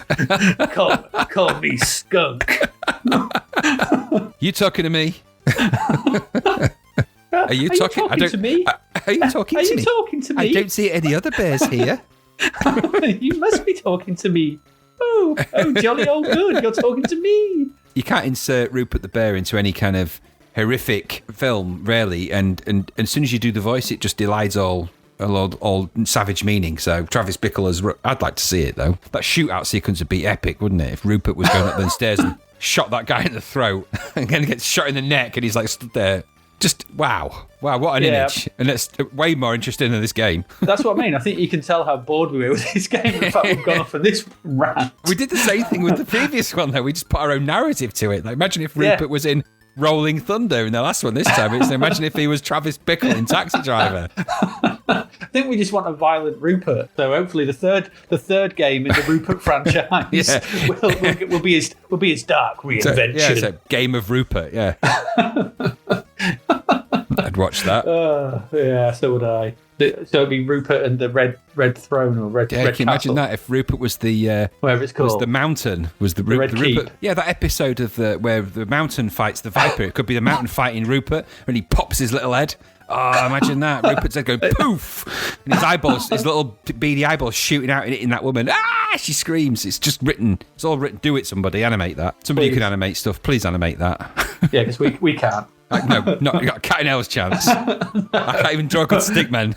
Call me skunk. You talking to me? Are you talking to me? Are you talking to me? Are you talking to me? I don't see any other bears here. You must be talking to me. Oh, jolly old good. You're talking to me. You can't insert Rupert the Bear into any kind of horrific film, really. And as soon as you do the voice, it just elides all savage meaning. So Travis Bickle I'd like to see it though. That shootout sequence would be epic, wouldn't it? If Rupert was going up the stairs and shot that guy in the throat and then gets shot in the neck and he's like stood there. Just wow, what an image. And it's way more interesting than this game. That's what I mean. I think you can tell how bored we were with this game. In fact, we've gone off on this rant. We did the same thing with the previous one, though. We just put our own narrative to it. Like, imagine if Rupert was in Rolling Thunder in the last one this time. Imagine if he was Travis Bickle in Taxi Driver. I think we just want a violent Rupert. So hopefully the third game in the Rupert franchise will be his dark reinvention. So Game of Rupert, yeah. I'd watch that. Yeah, so would I. So it'd be Rupert and the Red Throne or Red Red Castle. Imagine that if Rupert was the whatever it's called, was the mountain, was the Red Keep. Rupert. Yeah, that episode of where the mountain fights the Viper. It could be the mountain fighting Rupert, and he pops his little head. Oh, imagine that. Rupert's head going poof, and his eyeballs, his little beady eyeballs shooting out and hitting that woman. Ah, she screams. It's just written. It's all written. Do it, somebody. Animate that. Somebody who can animate stuff. Please animate that. Yeah, because we can't. No, not you got a cat and hell's chance. I can't even draw a good stick man.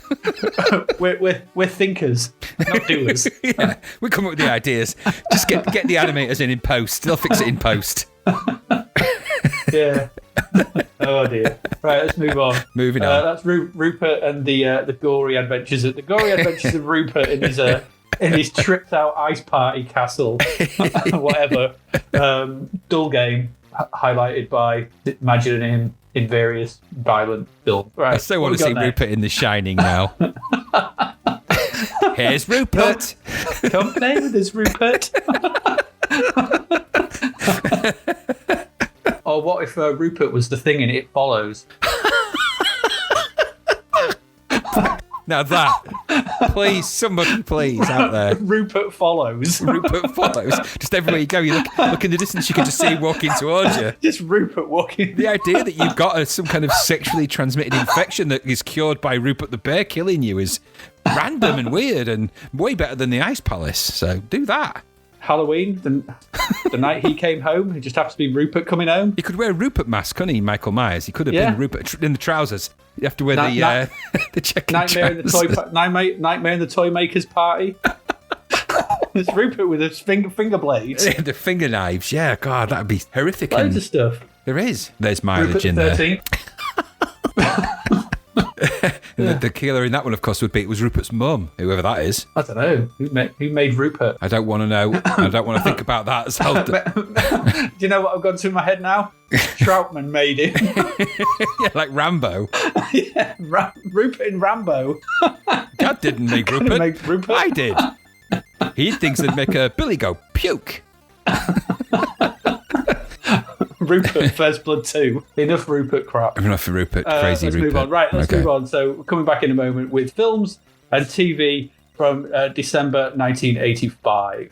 We're thinkers, not doers. Yeah, we come up with the ideas. Just get the animators in post. They'll fix it in post. Yeah. Oh dear. Right, let's move on. Moving on. That's Rupert and the gory adventures of Rupert in his tripped out ice party castle, whatever. Dull game highlighted by imagining him in various violent films. Right, I so want to see Rupert in The Shining now. Here's Rupert. Come play with us, Rupert. Or what if Rupert was the thing in It Follows? Now that, please, somebody, please, out there. Rupert follows. Rupert follows. Just everywhere you go, you look in the distance, you can just see him walking towards you. Just Rupert walking. The idea that you've got some kind of sexually transmitted infection that is cured by Rupert the Bear killing you is random and weird and way better than the Ice Palace. So do that. Halloween, the night he came home, it just happens to be Rupert coming home. He could wear a Rupert mask, couldn't he, Michael Myers? He could have been Rupert in the trousers. You have to wear the checkered Nightmare in the Toy Maker's Party. It's Rupert with his finger blades. The finger knives, yeah. God, that'd be horrific. Loads of stuff. There is. There's mileage Rupert in the there. The killer in that one, of course, it was Rupert's mum, whoever that is. I don't know. Who made Rupert? I don't want to know. I don't want to think about that as well. Do you know what I've gone to in my head now? Troutman made him. Yeah, like Rambo. Yeah, Rupert in Rambo. God didn't make Rupert. I did. He did things that make a Billy go puke. Rupert, First Blood 2. Enough Rupert crap. Enough for Rupert. Crazy let's Rupert. Move on. Right, let's move on. So we're coming back in a moment with films and TV from December 1985.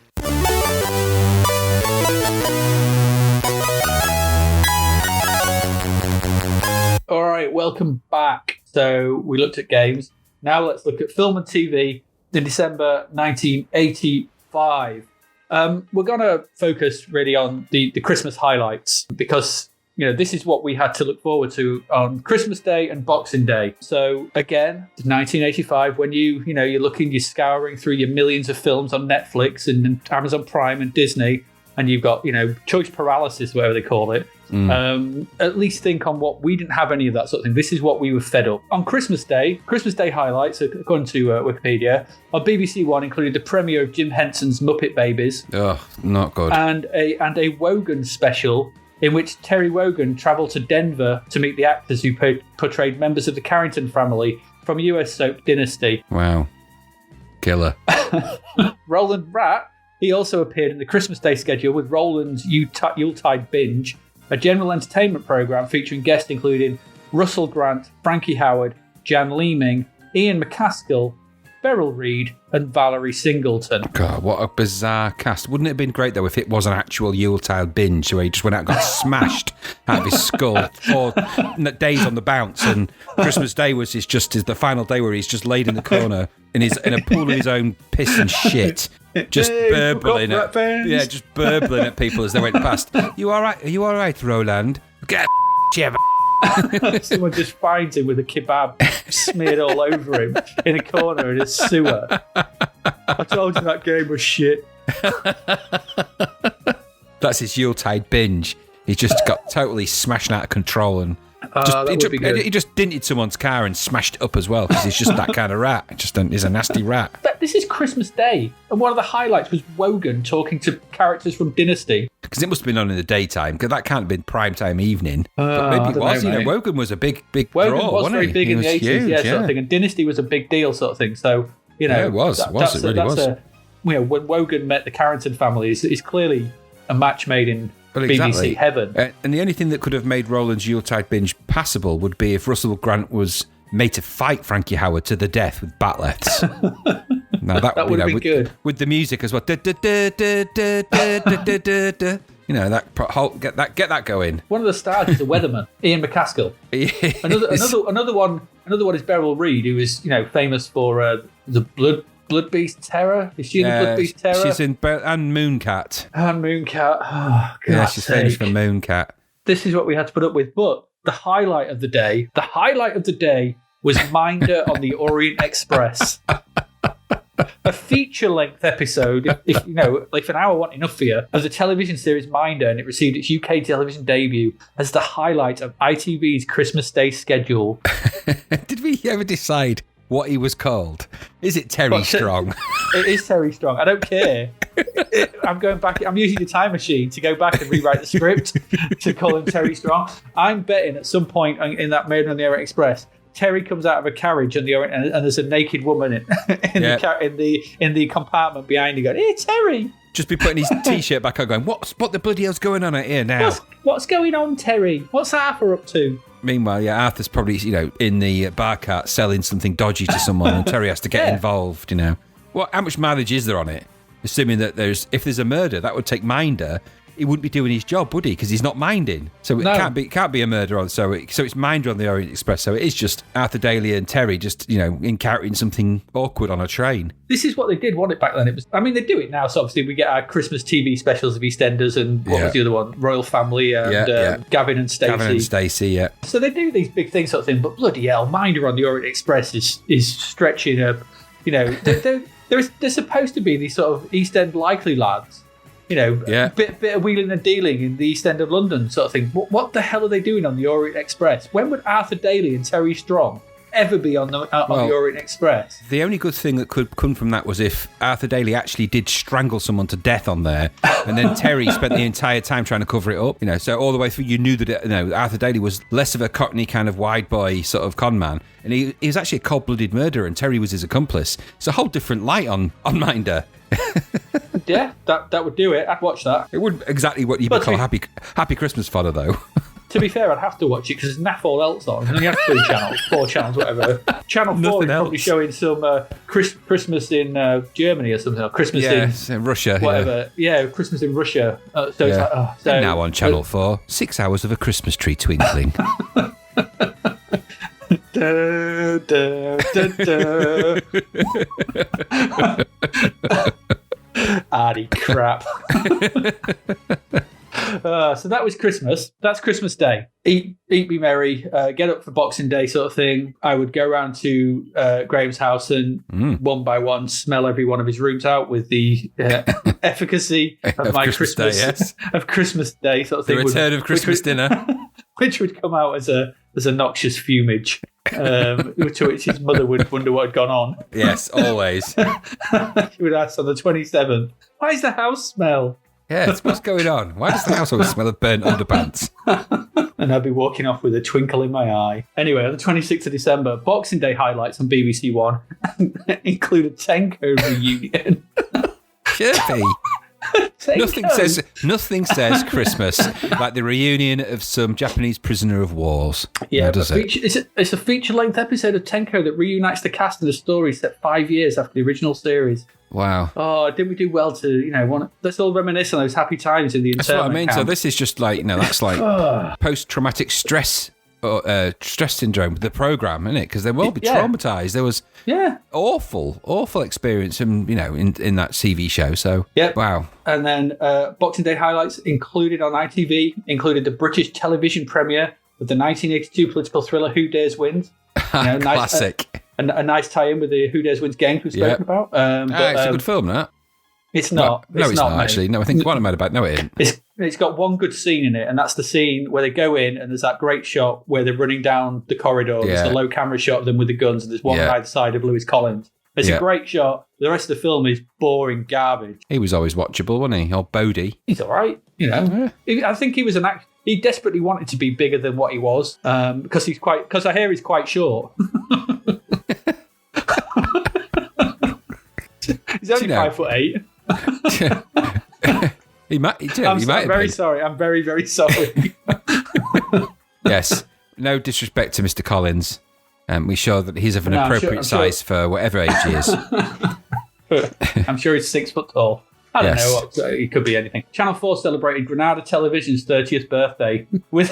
All right, welcome back. So we looked at games. Now let's look at film and TV in December 1985. We're going to focus really on the Christmas highlights because, this is what we had to look forward to on Christmas Day and Boxing Day. So again, 1985, when you're scouring through your millions of films on Netflix and Amazon Prime and Disney, and you've got, choice paralysis, whatever they call it. At least think on what we didn't have any of that sort of thing. This is what we were fed up on Christmas Day highlights, according to Wikipedia, on BBC One included the premiere of Jim Henson's Muppet Babies. Oh, not good. And a Wogan special in which Terry Wogan travelled to Denver to meet the actors who portrayed members of the Carrington family from US soap Dynasty. Wow. Killer. Roland Rat, he also appeared in the Christmas Day schedule with Roland's Yuletide Binge, a general entertainment programme featuring guests including Russell Grant, Frankie Howard, Jan Leeming, Ian McCaskill, Beryl Reid, and Valerie Singleton. God, what a bizarre cast. Wouldn't it have been great, though, if it was an actual Yuletide binge where he just went out and got smashed out of his skull 4 days on the bounce, and Christmas Day was the final day where he's just laid in the corner in a pool of his own piss and shit, just burbling at people as they went past. You all right? Are you all right, Roland? Get Someone just finds him with a kebab smeared all over him in a corner in a sewer. I told you that game was shit. That's his Yuletide binge. He just got totally smashed out of control and he just dented someone's car and smashed it up as well because he's just that kind of rat. He's a nasty rat. This is Christmas Day, and one of the highlights was Wogan talking to characters from Dynasty. Because it must have been on in the daytime, because that can't have been primetime evening. But maybe it was. Wogan was a big Wogan draw, was very big in the 80s, huge, sort of thing. And Dynasty was a big deal, sort of thing. So, it was. It really was. When Wogan met the Carrington family, it's clearly a match made in BBC heaven. And the only thing that could have made Roland's Yuletide binge passable would be if Russell Grant was made to fight Frankie Howerd to the death with batleths. Now that would have been good. With the music as well. Get that going. One of the stars is a weatherman, Ian McCaskill. Another one is Beryl Reid, who is famous for the Blood Beast Terror. Is she in the Blood Beast Terror? She's in and Mooncat. And Mooncat. Oh, yeah, she's famous for Mooncat. This is what we had to put up with. But the highlight of the day was Minder on the Orient Express. A feature-length episode, if an hour wasn't enough for you, of the television series Minder, and it received its UK television debut as the highlight of ITV's Christmas Day schedule. Did we ever decide what he was called? Is it Terry Strong? It is Terry Strong. I don't care. I'm going back. I'm using the time machine to go back and rewrite the script to call him Terry Strong. I'm betting at some point in that Maiden on the Orient Express, Terry comes out of a carriage on the Orient, and there's a naked woman in the compartment behind you going, "Hey, Terry!" Just be putting his t-shirt back on, going, "What the bloody hell's going on out here now? What's going on, Terry? What's Arthur up to?" Meanwhile, Arthur's probably in the bar cart selling something dodgy to someone, and Terry has to get involved. How much mileage is there on it? Assuming that if there's a murder, that would take Minder. He wouldn't be doing his job, would he? Because he's not minding. So it can't be a murder on. So it's Minder on the Orient Express. So it is just Arthur Daly and Terry just encountering something awkward on a train. This is what they did, wasn't it, back then? They do it now. So obviously we get our Christmas TV specials of EastEnders and what was the other one? Royal Family and Gavin and Stacey. Yeah. So they do these big things, sort of thing. But bloody hell, Minder on the Orient Express is stretching up. They're supposed to be these sort of East End likely lads. Bit of wheeling and dealing in the East End of London sort of thing. What the hell are they doing on the Orient Express? When would Arthur Daly and Terry Strong ever be on the Orient Express? The only good thing that could come from that was if Arthur Daly actually did strangle someone to death on there, and then Terry spent the entire time trying to cover it up. So all the way through, you knew that Arthur Daly was less of a Cockney kind of wide boy sort of con man, and he was actually a cold-blooded murderer, and Terry was his accomplice. It's a whole different light on Minder. Yeah, that would do it. I'd watch that. It wouldn't exactly what you'd call happy Christmas fodder, though. To be fair, I'd have to watch it because there's naff all else on. And you have 3 channels, 4 channels, whatever. Channel 4 is probably showing some Christmas in Germany or something, or Christmas in Russia, whatever. Yeah, Christmas in Russia. It's like, and now on Channel 4, 6 hours of a Christmas tree twinkling. Da, da, da, da. Arty crap. So that was Christmas. That's Christmas Day. Eat, be merry, get up for Boxing Day sort of thing. I would go round to Graham's house and one by one smell every one of his rooms out with the efficacy of my Christmas Day, yes. Of Christmas Day sort of thing. The return of Christmas dinner. Which would come out as a noxious fumage, to which his mother would wonder what had gone on. Yes, always. She would ask on the 27th, why does the house smell? Yes, what's going on? Why does the house always smell of burnt underpants? And I'd be walking off with a twinkle in my eye. Anyway, on the 26th of December, Boxing Day highlights on BBC One include a Tenko reunion. Chirpy. Nothing says Christmas like the reunion of some Japanese prisoner of wars. Yeah, does it? It's a feature-length episode of Tenko that reunites the cast of the story set 5 years after the original series. Wow. Oh, did we do well to, let's all reminisce on those happy times in the internment That's what I mean. camp. So this is just like, that's like post-traumatic stress syndrome, the program, isn't it? Because they will be traumatized. There was awful experience in that TV show. So wow. And then Boxing Day highlights included on ITV included the British television premiere with the 1982 political thriller Who Dares Wins. Classic. A nice tie-in with the Who Dares Wins games we've spoken about. It's a good film, that. It's not. No, it's not actually. No, I think what I'm mad about. No, it isn't. It's got one good scene in it, and that's the scene where they go in and there's that great shot where they're running down the corridor. There's the low camera shot of them with the guns, and there's one on either side of Lewis Collins. It's a great shot. The rest of the film is boring garbage. He was always watchable, wasn't he? Old Bodie. He's all right. I think he was an actor. He desperately wanted to be bigger than what he was because I hear he's quite short. He's only 5'8". He might. I'm very sorry. I'm very, very sorry. Yes. No disrespect to Mr. Collins. We show that he's of an appropriate size for whatever age he is. I'm sure he's 6 foot tall. I don't know. He could be anything. Channel 4 celebrated Granada Television's 30th birthday with.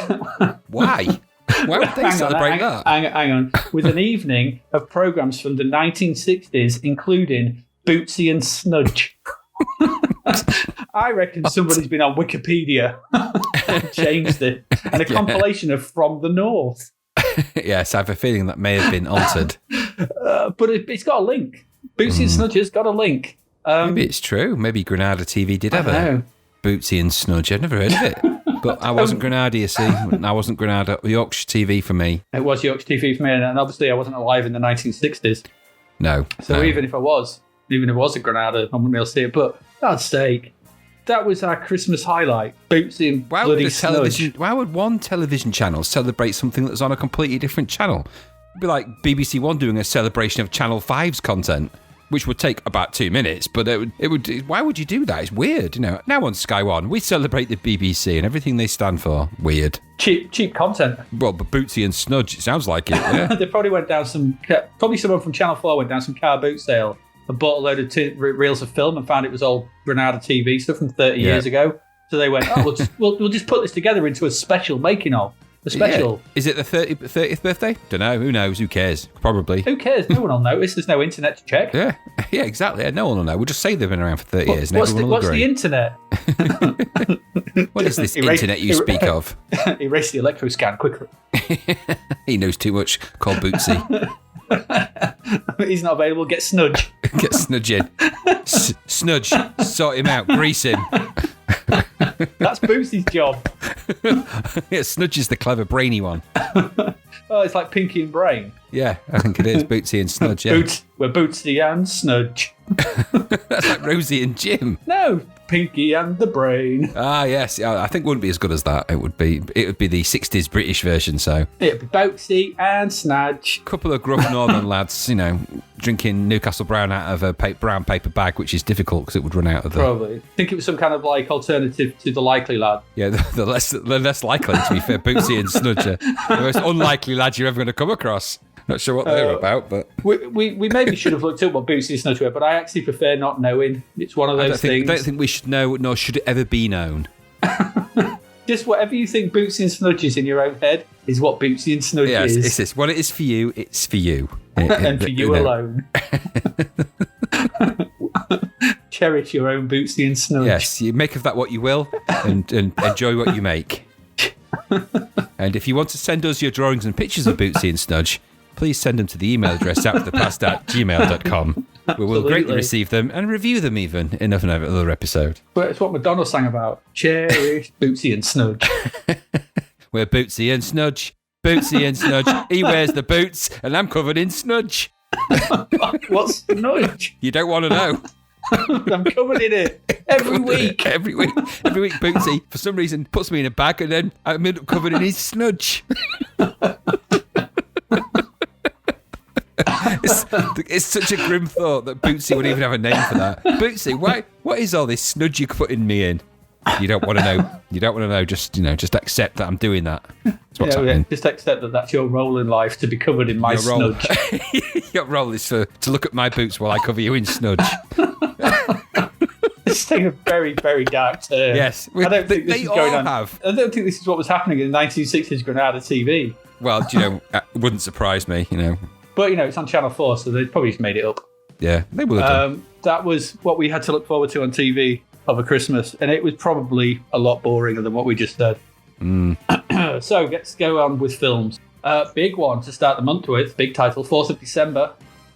Why? Why would they celebrate that? Hang on. With an evening of programs from the 1960s, including Bootsy and Snudge. I reckon somebody's been on Wikipedia and changed it. And a compilation of From the North. Yes, I have a feeling that may have been altered. But it's got a link. Bootsy and Snudge has got a link. Maybe it's true. Maybe Granada TV did have a Bootsy and Snudge. I've never heard of it. But I wasn't Granada, you see. I wasn't Granada. Yorkshire TV for me. It was Yorkshire TV for me. And obviously I wasn't alive in the 1960s. No. So even if it was a Granada, I wouldn't be able to see it. But God's sake, that was our Christmas highlight. Bootsy and bloody Snudge. Why would one television channel celebrate something that's on a completely different channel? It'd be like BBC One doing a celebration of Channel 5's content, which would take about 2 minutes. But it would. Why would you do that? It's weird. Now on Sky One, we celebrate the BBC and everything they stand for. Weird. Cheap content. Well, but Bootsy and Snudge, it sounds like it. Yeah. They probably went down probably someone from Channel 4 went down some car boot sale and bought a load of reels of film and found it was all Granada TV stuff from 30 years ago. So they went, we'll just put this together into a special making of. A special. Yeah. Is it the 30th birthday? Don't know. Who knows? Who cares? Probably. Who cares? No one will notice. There's no internet to check. Yeah, exactly. No one will know. We'll just say they've been around for 30 years. And what's the internet? What is this internet you speak of? Erase the electro-scan quickly. He knows too much. Call Bootsy. He's not available. Get Snudge. Get Snudge in. Snudge. Sort him out. Grease him. That's Bootsy's job. Yeah, Snudge is the clever, brainy one. Oh, it's like Pinky and Brain. Yeah, I think it is. Bootsy and Snudge, yeah. We're Bootsy and Snudge. That's like Rosie and Jim. No, Pinky and the Brain. Ah, yes. I think it wouldn't be as good as that. It would be the 60s British version, so. It'd be Bootsy and Snudge. Couple of gruff northern lads, drinking Newcastle Brown out of a brown paper bag, which is difficult because it would run out of the... Probably. I think it was some kind of alternative to the Likely Lad. Yeah, the less likely, to be fair. Bootsy and Snudge are the most unlikely lads you're ever going to come across. Not sure what they're about, but... We maybe should have looked up what Bootsy and Snudge were, but I actually prefer not knowing. It's one of those things... I don't think we should know, nor should it ever be known. Just whatever you think Bootsy and Snudge is in your own head is what Bootsy and Snudge is. It's this. What it is for you, it's for you. And for you alone. Cherish your own Bootsy and Snudge. Yes, you make of that what you will and enjoy what you make. And if you want to send us your drawings and pictures of Bootsy and Snudge, please send them to the email address outofthepast@gmail.com. We will greatly receive them and review them even in another episode. But it's what Madonna sang about. Cherish Bootsy and Snudge. We're Bootsy and Snudge. Bootsy and Snudge. He wears the boots and I'm covered in snudge. What's Snudge? You don't want to know. I'm covered in it every week. Every week, Bootsy, for some reason, puts me in a bag and then I'm covered in his snudge. It's such a grim thought that Bootsy would even have a name for that. Bootsy, what is all this snudge you're putting me in? You don't want to know. You don't want to know. Just accept that I'm doing that. That's what's happening. Just accept that that's your role in life, to be covered in my snudge. Your role is to look at my boots while I cover you in snudge. This is taking a very, very dark turn. Yes, I don't think this is going on. I don't think this is what was happening in the 1960s Granada TV. Well, it wouldn't surprise me, But, it's on Channel 4, so they probably just made it up. Yeah, they would have done. That was what we had to look forward to on TV over Christmas, and it was probably a lot boringer than what we just said. So let's go on with films. Big one to start the month with, big title, 4th of December,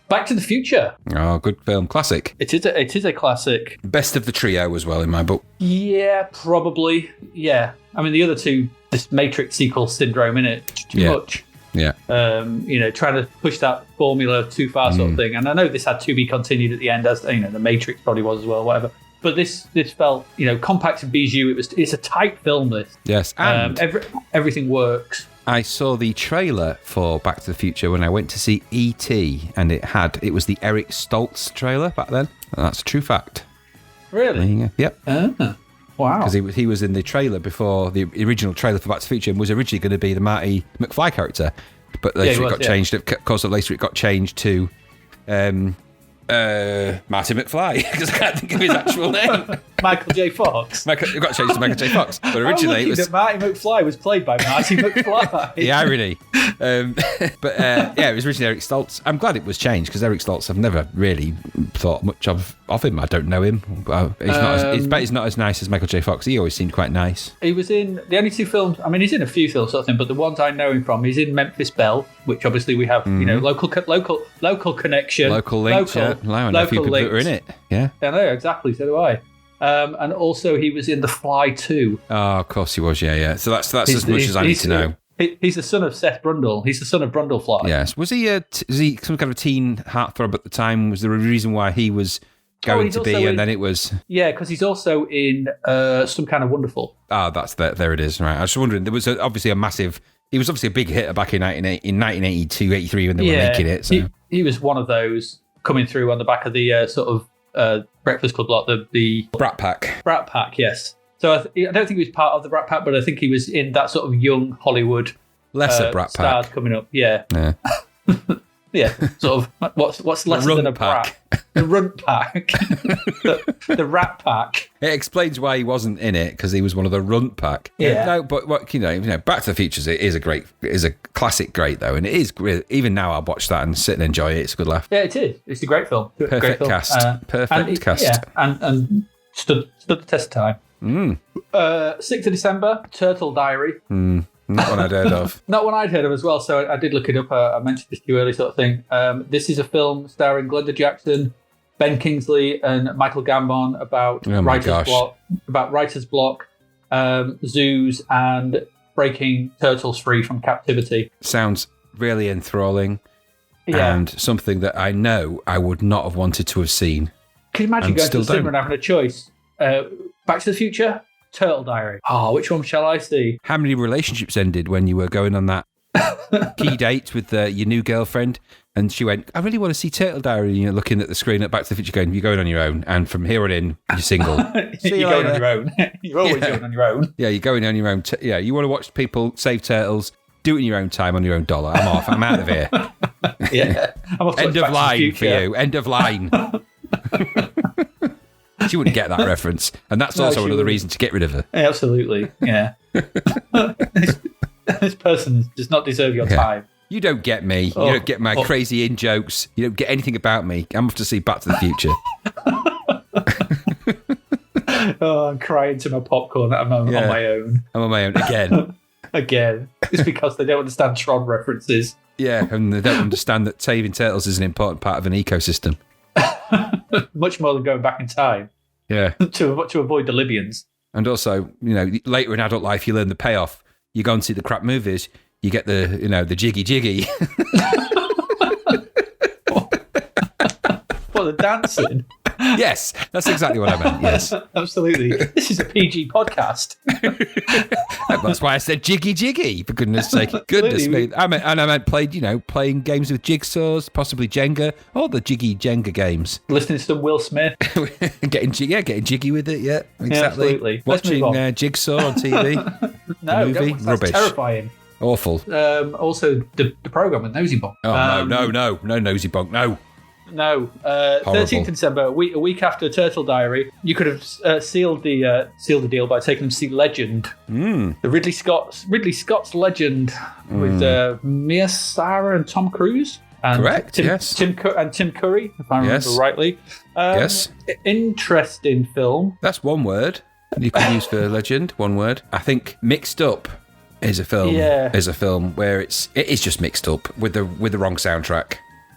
Back to the Future. Oh, good film. Classic. It is a classic. Best of the trio as well in my book. Yeah, probably. Yeah. I mean, the other two, this Matrix sequel syndrome, innit? Too much. Yeah. Trying to push that formula too far sort of thing. And I know this had to be continued at the end, as the Matrix probably was as well, whatever. But this felt, compact and bijou. It's a tight film, this. Yes. And everything works. I saw the trailer for Back to the Future when I went to see E.T. and it was the Eric Stoltz trailer back then. And that's a true fact. Really? Yep. Wow. Because he was in the trailer before the original trailer for Back to the Future and was originally going to be the Marty McFly character. But later it got changed. Of course, later it got changed to Marty McFly, because I can't think of his actual name. Michael J. Fox. It got changed to Michael J. Fox. But originally it was... that Marty McFly was played by Marty McFly. The irony. It was originally Eric Stoltz. I'm glad it was changed, because Eric Stoltz, I've never really thought much of him. I don't know him. He's not as nice as Michael J. Fox. He always seemed quite nice. He was in the only two films. I mean, he's in a few films, sort of thing, but the ones I know him from, he's in Memphis Belle, which obviously we have, local connection. Local links, I know a few people that were in it. Yeah. I know, exactly. So do I. And also he was in The Fly 2. Oh, of course he was, yeah. So that's as much as I need to know. He's the son of Seth Brundle. He's the son of Brundlefly. Yes. Was he some kind of teen heartthrob at the time? Was there a reason why he was going to be, and then it was... Yeah, because he's also in Some Kind of Wonderful. That's there it is, right. I was just wondering, there was obviously a massive... He was obviously a big hitter back in 1982, 83 when they were making it. So. He was one of those coming through on the back of the sort of Breakfast Club lot, the Brat Pack. Brat Pack, yes. So I don't think he was part of the Brat Pack, but I think he was in that sort of young Hollywood lesser Brat Pack stars coming up. Yeah. Yeah, sort of. What's lesser than a brat? The Runt Pack, the Rat Pack. It explains why he wasn't in it, because he was one of the Runt Pack. Yeah. No, but Back to the Future is a classic, great though, and it is even now. I'll watch that and sit and enjoy it. It's a good laugh. Yeah, it is. It's a great film. Perfect cast. Perfect cast. Yeah, and stood the test of time. 6th of December, Turtle Diary. Not one I'd heard of. Not one I'd heard of as well, so I did look it up. I mentioned this to you earlier, sort of thing. This is a film starring Glenda Jackson, Ben Kingsley, and Michael Gambon about writer's block, zoos, and breaking turtles free from captivity. Sounds really enthralling, and something that I know I would not have wanted to have seen. Can you imagine going to the cinema and having a choice? Back to the Future? Turtle Diary. Oh, which one shall I see? How many relationships ended when you were going on that key date with your new girlfriend, and she went, I really want to see Turtle Diary, and you're looking at the screen at Back to the Future going, you're going on your own, and from here on in, you're single. You're going on your own. You're always going on your own. Yeah, you're going on your own. You want to watch people save turtles, do it in your own time on your own dollar. I'm off. I'm out of here. Yeah. End of line for you. End of line. She wouldn't get that reference, and that's also another reason to get rid of her. Absolutely, yeah. This person does not deserve your time. You don't get me. You don't get my crazy in jokes. You don't get anything about me. I'm off to see Back to the Future. I'm crying to my popcorn at a moment on my own. I'm on my own again. Again. It's because they don't understand Tron references. Yeah, and they don't understand that saving turtles is an important part of an ecosystem. Much more than going back in time. Yeah. to avoid the Libyans. And also, later in adult life, you learn the payoff. You go and see the crap movies, you get the jiggy. What, the dancing? Yes, that's exactly what I meant, yes. Absolutely. This is a PG podcast. That's why I said jiggy, for goodness sake. Goodness me. I meant playing games with jigsaws, possibly Jenga, all the jiggy Jenga games. Listening to some Will Smith. getting jiggy with it, yeah, exactly. Yeah, absolutely. Watching Jigsaw on TV. No, movie. that's Rubbish. terrifying. Awful. Also, the programme with Nosy Bonk. Oh, no, Nosy Bonk, no. No, 13th of December, a week after Turtle Diary, you could have sealed the deal by taking them to see Legend, the Ridley Scott's Legend with Mia Sara and Tom Cruise. And correct. Yes. Tim Curry, if I remember rightly. Yes. Interesting film. That's one word you could use for Legend. One word. I think mixed up. is a film where it is just mixed up with the wrong soundtrack.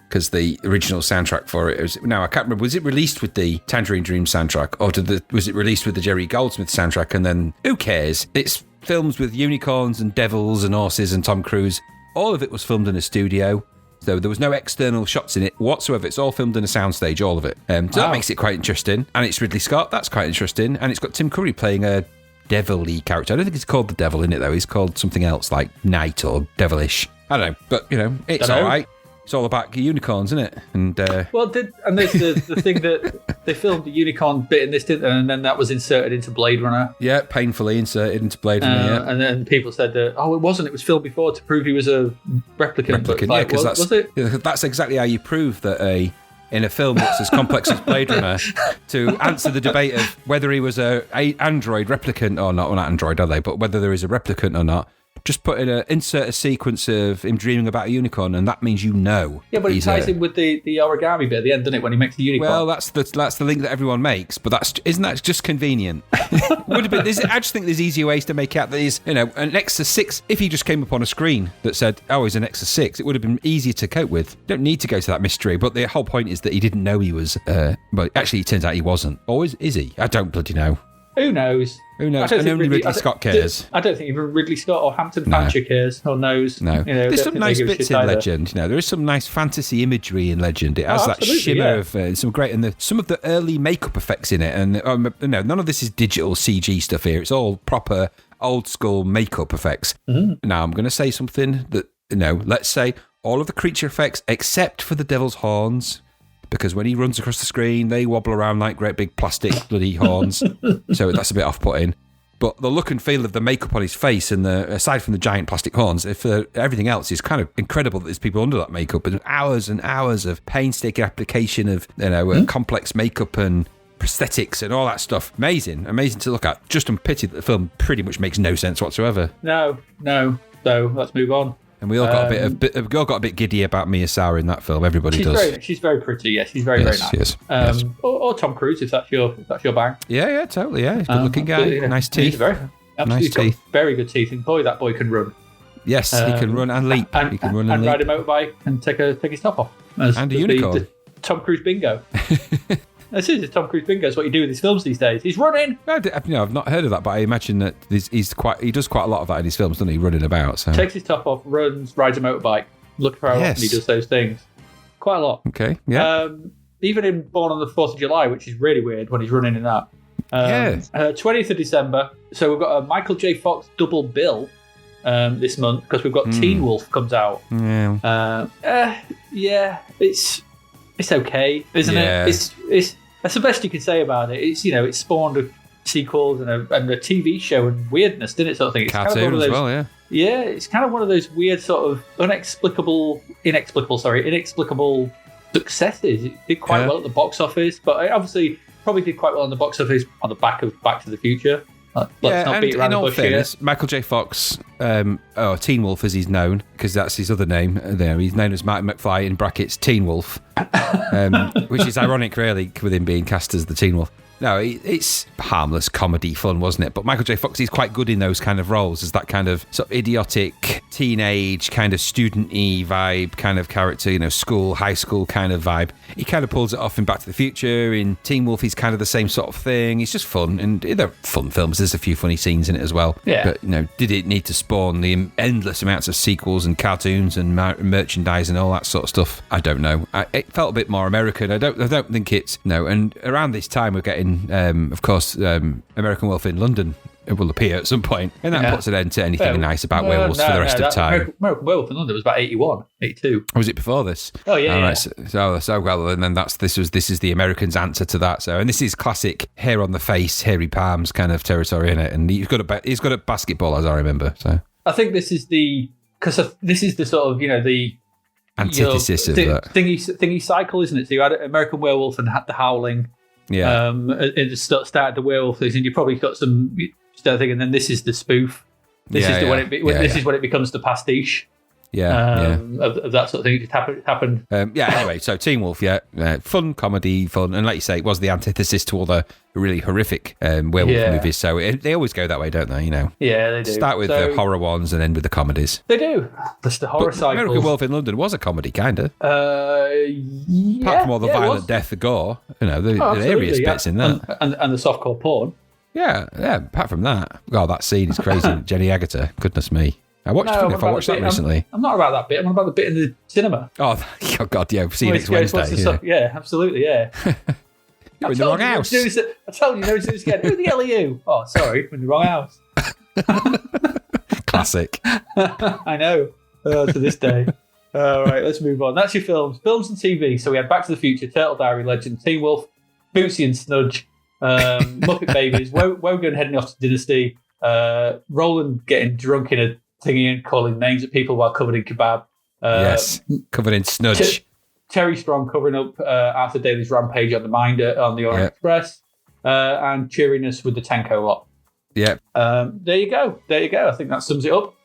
Because the original soundtrack for it was, now I can't remember, was it released with the Tangerine Dream soundtrack, or was it released with the Jerry Goldsmith soundtrack? And then who cares? It's films with unicorns and devils and horses and Tom Cruise. All of it was filmed in a studio, so there was no external shots in it whatsoever. It's all filmed in a soundstage, all of it. So that makes it quite interesting. And it's Ridley Scott. That's quite interesting. And it's got Tim Curry playing a devil-y character. I don't think he's called the devil in it though. He's called something else like Knight or Devilish. I don't know, but it's all right. It's all about unicorns, isn't it? And there's the thing that they filmed the unicorn bit in this, didn't they? And then that was inserted into Blade Runner. Yeah, painfully inserted into Blade Runner. Yeah. And then people said that, it wasn't. It was filmed before to prove he was a replicant. Yeah, because that's exactly how you prove that in a film that's as complex as Blade Runner, to answer the debate of whether he was a android replicant or not. Well, not android, are they? But whether there is a replicant or not. Just insert a sequence of him dreaming about a unicorn, and that means Yeah, but it ties in with the origami bit at the end, doesn't it? When he makes the unicorn. Well, that's the link that everyone makes, but isn't that just convenient? Would have been. I just think there's easier ways to make out that he's an Nexus 6. If he just came up on a screen that said, "Oh, he's a Nexus 6," it would have been easier to cope with. You don't need to go to that mystery. But the whole point is that he didn't know he was. But actually, it turns out he wasn't. Or is he? I don't bloody know. Who knows? And only Ridley Scott cares. I don't think even Ridley Scott or Hampton Fancher cares or knows. No. There's some nice bits in Legend. There is some nice fantasy imagery in Legend. It has that shimmer of some great, and some of the early makeup effects in it. And none of this is digital CG stuff here. It's all proper old school makeup effects. Mm-hmm. Now I'm going to say something that let's say all of the creature effects except for the devil's horns. Because when he runs across the screen, they wobble around like great big plastic bloody horns. So that's a bit off-putting. But the look and feel of the makeup on his face, and aside from the giant plastic horns, everything else is kind of incredible that there's people under that makeup. And hours and hours of painstaking application of complex makeup and prosthetics and all that stuff. Amazing to look at. Just on pity that the film pretty much makes no sense whatsoever. No. So let's move on. And we all got a bit giddy about Mia Sauer in that film. Everybody does. She's very pretty. Yeah, she's very nice. Yes, yes. Or Tom Cruise, if that's your bang. Yeah, totally. Yeah, he's a good-looking guy. Nice teeth. Nice teeth. Very good teeth. And boy, that boy can run. Yes, he can run and leap. He can run and leap. Ride a motorbike and take his top off. And a unicorn. The Tom Cruise bingo. This is Tom Cruise bingo. It's what you do with his films these days. He's running. I've not heard of that, but I imagine that he does quite a lot of that in his films, doesn't he? Running about. So. Takes his top off, runs, rides a motorbike. Look for how often he does those things. Quite a lot. Okay, yeah. Even in Born on the 4th of July, which is really weird when he's running in that. 20th of December. So we've got a Michael J. Fox double bill this month because we've got Teen Wolf comes out. Yeah. It's okay, isn't it? It's that's the best you can say about it. It's it spawned a sequels and a TV show and weirdness, didn't it? Sort of thing. It's cartoon kind of as well, yeah. Yeah, it's kind of one of those weird sort of inexplicable successes. It did quite well at the box office, but it obviously probably did quite well on the box office on the back of Back to the Future. Let's not beat around the bush here. Michael J. Fox, Teen Wolf as he's known, because that's his other name. He's known as Martin McFly in brackets Teen Wolf, which is ironic, really, with him being cast as the Teen Wolf. No, it's harmless comedy fun, wasn't it? But Michael J. Fox is quite good in those kind of roles, as that kind of sort of idiotic, teenage, kind of student-y vibe kind of character, high school kind of vibe. He kind of pulls it off in Back to the Future. In Teen Wolf, he's kind of the same sort of thing. He's just fun, and they're fun films. There's a few funny scenes in it as well. Yeah. But, did it need to spawn the endless amounts of sequels and cartoons and merchandise and all that sort of stuff? I don't know. It felt a bit more American. I don't think it's... No, and around this time, we're getting... of course, American Werewolf in London will appear at some point, and that puts an end to anything nice about werewolves for the rest of time. American Werewolf in London was about 81, 82. Was it before this? Oh yeah. All right. So well, and then this is the Americans' answer to that. So, and this is classic hair on the face, hairy palms kind of territory in it, and he's got a basketball, as I remember. So I think this is the sort of the antithesis of that thingy cycle, isn't it? So you had American Werewolf and had The Howling. Yeah. It started the werewolf things, and you probably got some stuff, and then this is the spoof. This is when it becomes the pastiche. of that sort of thing. It just happened. Anyway, so Teen Wolf, fun comedy, fun, and like you say, it was the antithesis to all the really horrific werewolf movies. So they always go that way, don't they? Yeah, they do. Start with the horror ones and end with the comedies. They do. That's the horror cycle. American Wolf in London was a comedy, kind of. Yeah. Apart from all the violent death, the gore, the hilarious bits in that, and the softcore porn. Yeah. Apart from that, that scene is crazy. Jenny Agutter, goodness me. I watched that recently. I'm not about that bit. I'm about the bit in the cinema. Oh God, yeah. See you next Wednesday. Yeah, absolutely, yeah. You're in the wrong house. I told you, never do this again. Who the hell are you? Oh, sorry, I'm in the wrong house. Classic. I know. To this day. All right, let's move on. That's your films and TV. So we had Back to the Future, Turtle Diary Legend, Teen Wolf, Bootsy and Snudge, Muppet Babies, Wogan heading off to Dynasty, Roland getting drunk in a thingy and calling names at people while covered in kebab. Yes, covered in snudge. Terry Strong covering up Arthur Daly's rampage on the Minder on the Orient Express, and cheeriness with the Tenko lot. Yeah. There you go. I think that sums it up.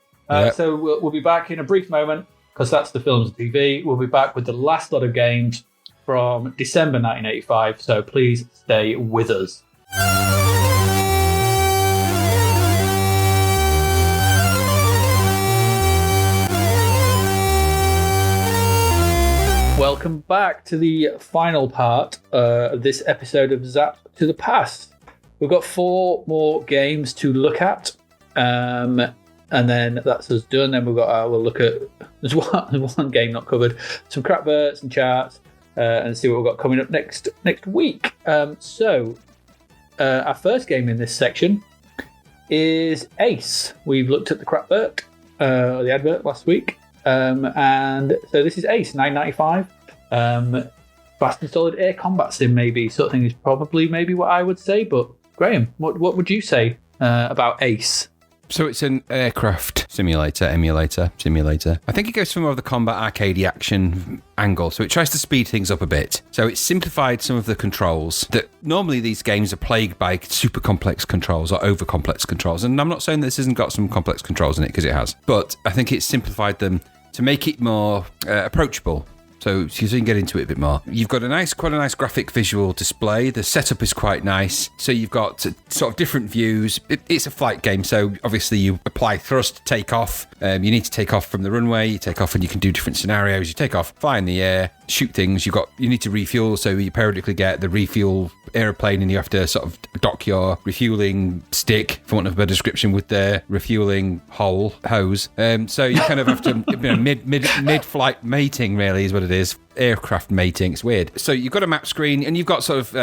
So we'll be back in a brief moment because that's the films and TV. We'll be back with the last lot of games from December 1985. So please stay with us. Welcome back to the final part of this episode of Zap to the Past. We've got 4 more games to look at, and then that's us done. Then we'll look at there's one game not covered, some Crapverts and charts, and see what we've got coming up next week. So our first game in this section is Ace. We've looked at the Crapvert, the advert last week. And so this is Ace, $9.95. Fast and solid air combat sim, maybe sort of thing is probably maybe what I would say. But Graham, what would you say about Ace? So it's an aircraft emulator. I think it goes for more of the combat arcadey action angle. So it tries to speed things up a bit. So it's simplified some of the controls that normally these games are plagued by super complex controls or over complex controls. And I'm not saying this hasn't got some complex controls in it, because it has. But I think it's simplified them to make it more approachable. So you can get into it a bit more. You've got quite a nice graphic visual display. The setup is quite nice. So you've got sort of different views. It's a flight game, so obviously you apply thrust, take off. You need to take off from the runway. You take off and you can do different scenarios. You take off, fly in the air, shoot things. You need to refuel, so you periodically get the refuel aeroplane, and you have to sort of dock your refueling stick, for want of a better description, with the refueling hose. So you kind of have to mid-flight mating, really, is what it is. Aircraft mating. It's weird. So you've got a map screen, and you've got sort of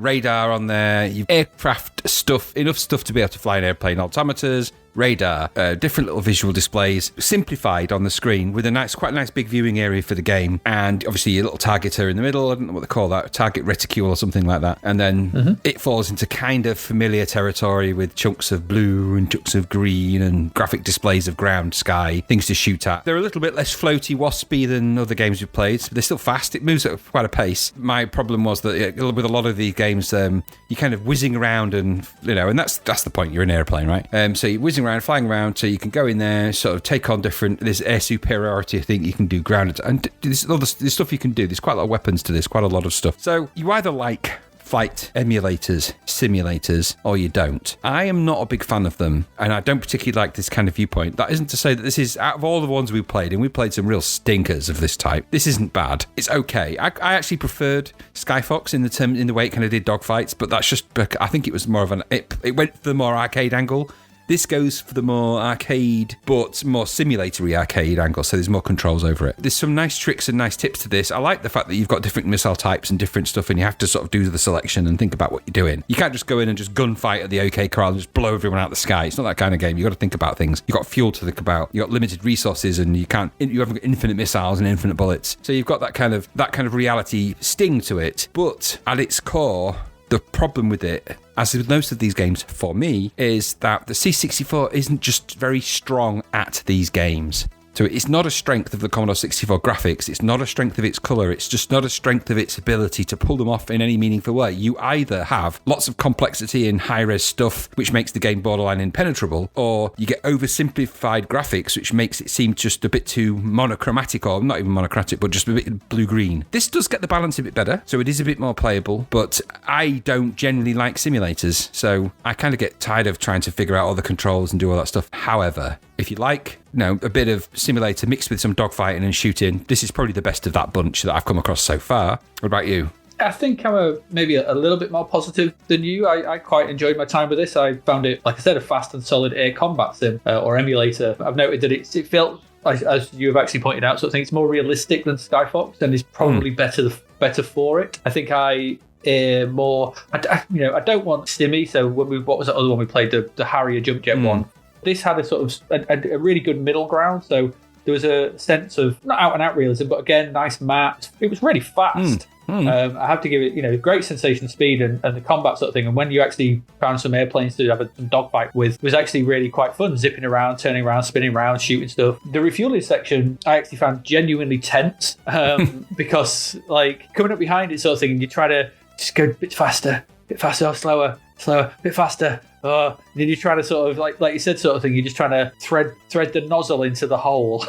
radar on there. You've aircraft stuff, enough stuff to be able to fly an airplane, altimeters, radar, different little visual displays, simplified on the screen with quite a nice big viewing area for the game, and obviously your little targeter in the middle. I don't know what they call that, target reticule or something like that. And then it falls into kind of familiar territory with chunks of blue and chunks of green and graphic displays of ground, sky, things to shoot at. They're a little bit less floaty, waspy than other games we've played. They're still fast. It moves at quite a pace. My problem was that with a lot of these games, you're kind of whizzing around, and that's the point. You're in an airplane, right? So you're whizzing around, flying around, so you can go in there, sort of take on there's air superiority. I think you can do ground, and there's stuff you can do. There's quite a lot of weapons to this, quite a lot of stuff. So you either like flight simulators, or you don't. I am not a big fan of them, and I don't particularly like this kind of viewpoint. That isn't to say that this is, out of all the ones we've played, and we played some real stinkers of this type, this isn't bad. It's okay. I actually preferred Skyfox in the way it kind of did dogfights, but that's just, I think it was more of it went for the more arcade angle. This goes for the more arcade, but more simulatory arcade angle, so there's more controls over it. There's some nice tricks and nice tips to this. I like the fact that you've got different missile types and different stuff, and you have to sort of do the selection and think about what you're doing. You can't just go in and just gunfight at the OK Corral and just blow everyone out of the sky. It's not that kind of game. You've got to think about things. You've got fuel to think about. You've got limited resources, and you haven't got infinite missiles and infinite bullets. So you've got that kind of reality sting to it. But at its core, the problem with it, as with most of these games for me, is that the C64 isn't just very strong at these games. So it's not a strength of the Commodore 64 graphics. It's not a strength of its colour. It's just not a strength of its ability to pull them off in any meaningful way. You either have lots of complexity and high-res stuff, which makes the game borderline impenetrable, or you get oversimplified graphics, which makes it seem just a bit too monochromatic, or not even monochromatic, but just a bit blue-green. This does get the balance a bit better, so it is a bit more playable, but I don't generally like simulators, so I kind of get tired of trying to figure out all the controls and do all that stuff. However, if you like, a bit of simulator mixed with some dogfighting and shooting, this is probably the best of that bunch that I've come across so far. What about you? I think I'm maybe a little bit more positive than you. I quite enjoyed my time with this. I found it, like I said, a fast and solid air combat sim or emulator. I've noted that it felt, as you have actually pointed out, sort of thing, it's more realistic than Skyfox and is probably better for it. I think I don't want Stimmy. So what was the other one we played? The Harrier Jump Jet one. This had a sort of a really good middle ground. So there was a sense of not out and out realism, but again, nice maps. It was really fast. I have to give it, great sensation of speed and the combat sort of thing. And when you actually found some airplanes to have some dogfight with, it was actually really quite fun, zipping around, turning around, spinning around, shooting stuff. The refueling section I actually found genuinely tense because like coming up behind it sort of thing, and you try to just go a bit faster, or slower, a bit faster. And then you try to sort of like you said, sort of thing. You're just trying to thread the nozzle into the hole.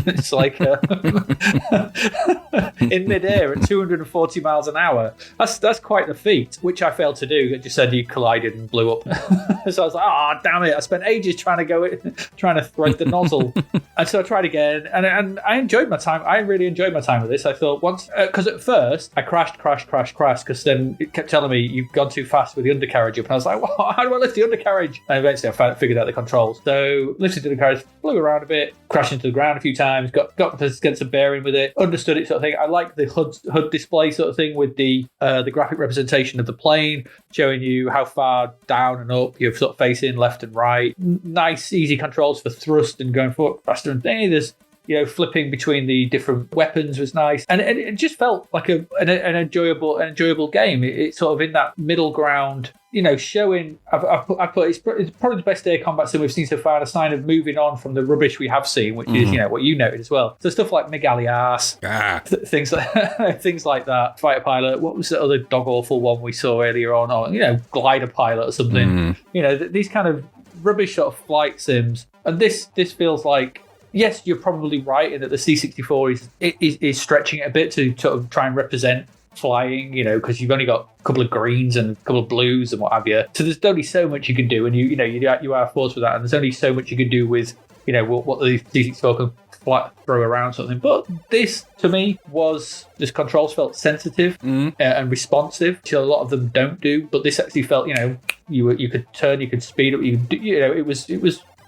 It's like in midair at 240 miles an hour. That's quite the feat, which I failed to do. It just said you collided and blew up. So I was like, damn it! I spent ages trying to thread the nozzle, and so I tried again, and I enjoyed my time. I really enjoyed my time with this. I thought once because at first I crashed because then it kept telling me you've gone too fast with the undercarriage up, and I was like, well, how do I lift the undercarriage? And eventually I figured out the controls. So lifted the undercarriage, flew around a bit, crashed into the ground a few times, got to get some bearing with it, understood it sort of thing. I like the HUD display sort of thing with the graphic representation of the plane, showing you how far down and up you're sort of facing left and right. Nice, easy controls for thrust and going forward faster. And there's flipping between the different weapons was nice, and it just felt like an enjoyable game. It's sort of in that middle ground, showing. I've put it's probably the best air combat sim we've seen so far. A sign of moving on from the rubbish we have seen, which is what you noted as well. So stuff like Megalias, things like that. Fighter pilot. What was the other dog awful one we saw earlier on? Or glider pilot or something. These kind of rubbish sort of flight sims, and this feels like. Yes, you're probably right in that the C64 is stretching it a bit to sort of try and represent flying, because you've only got a couple of greens and a couple of blues and what have you. So there's only so much you can do, and you are forced with that, and there's only so much you can do with what the C64 can throw around something. But this, to me, the controls felt sensitive and responsive, which a lot of them don't do. But this actually felt, you could turn, you could speed up,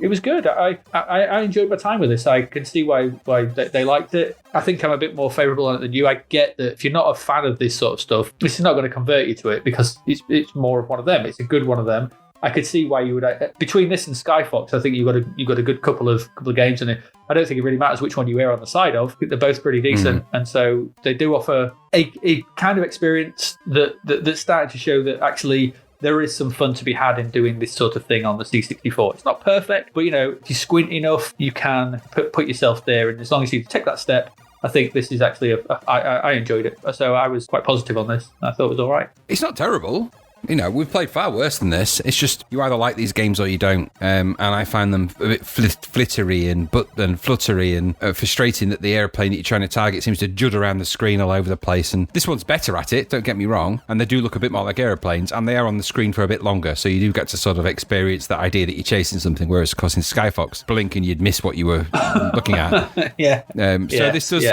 it was good. I enjoyed my time with this. I can see why they liked it. I think I'm a bit more favourable on it than you. I get that if you're not a fan of this sort of stuff, this is not going to convert you to it because it's more of one of them. It's a good one of them. I could see why you would. Between this and Skyfox, I think you got a good couple of games in it. I don't think it really matters which one you err on the side of. I think they're both pretty decent, and so they do offer a kind of experience that's starting to show that actually. There is some fun to be had in doing this sort of thing on the C64. It's not perfect, but if you squint enough, you can put yourself there. And as long as you take that step, I think this is actually I enjoyed it. So I was quite positive on this. I thought it was all right. It's not terrible. We've played far worse than this. It's just you either like these games or you don't. And I find them a bit flittery and fluttery and frustrating that the airplane that you're trying to target seems to jud around the screen all over the place. And this one's better at it, don't get me wrong. And they do look a bit more like airplanes, and they are on the screen for a bit longer. So you do get to sort of experience that idea that you're chasing something, whereas, of course, in Skyfox, blink and you'd miss what you were looking at. So this does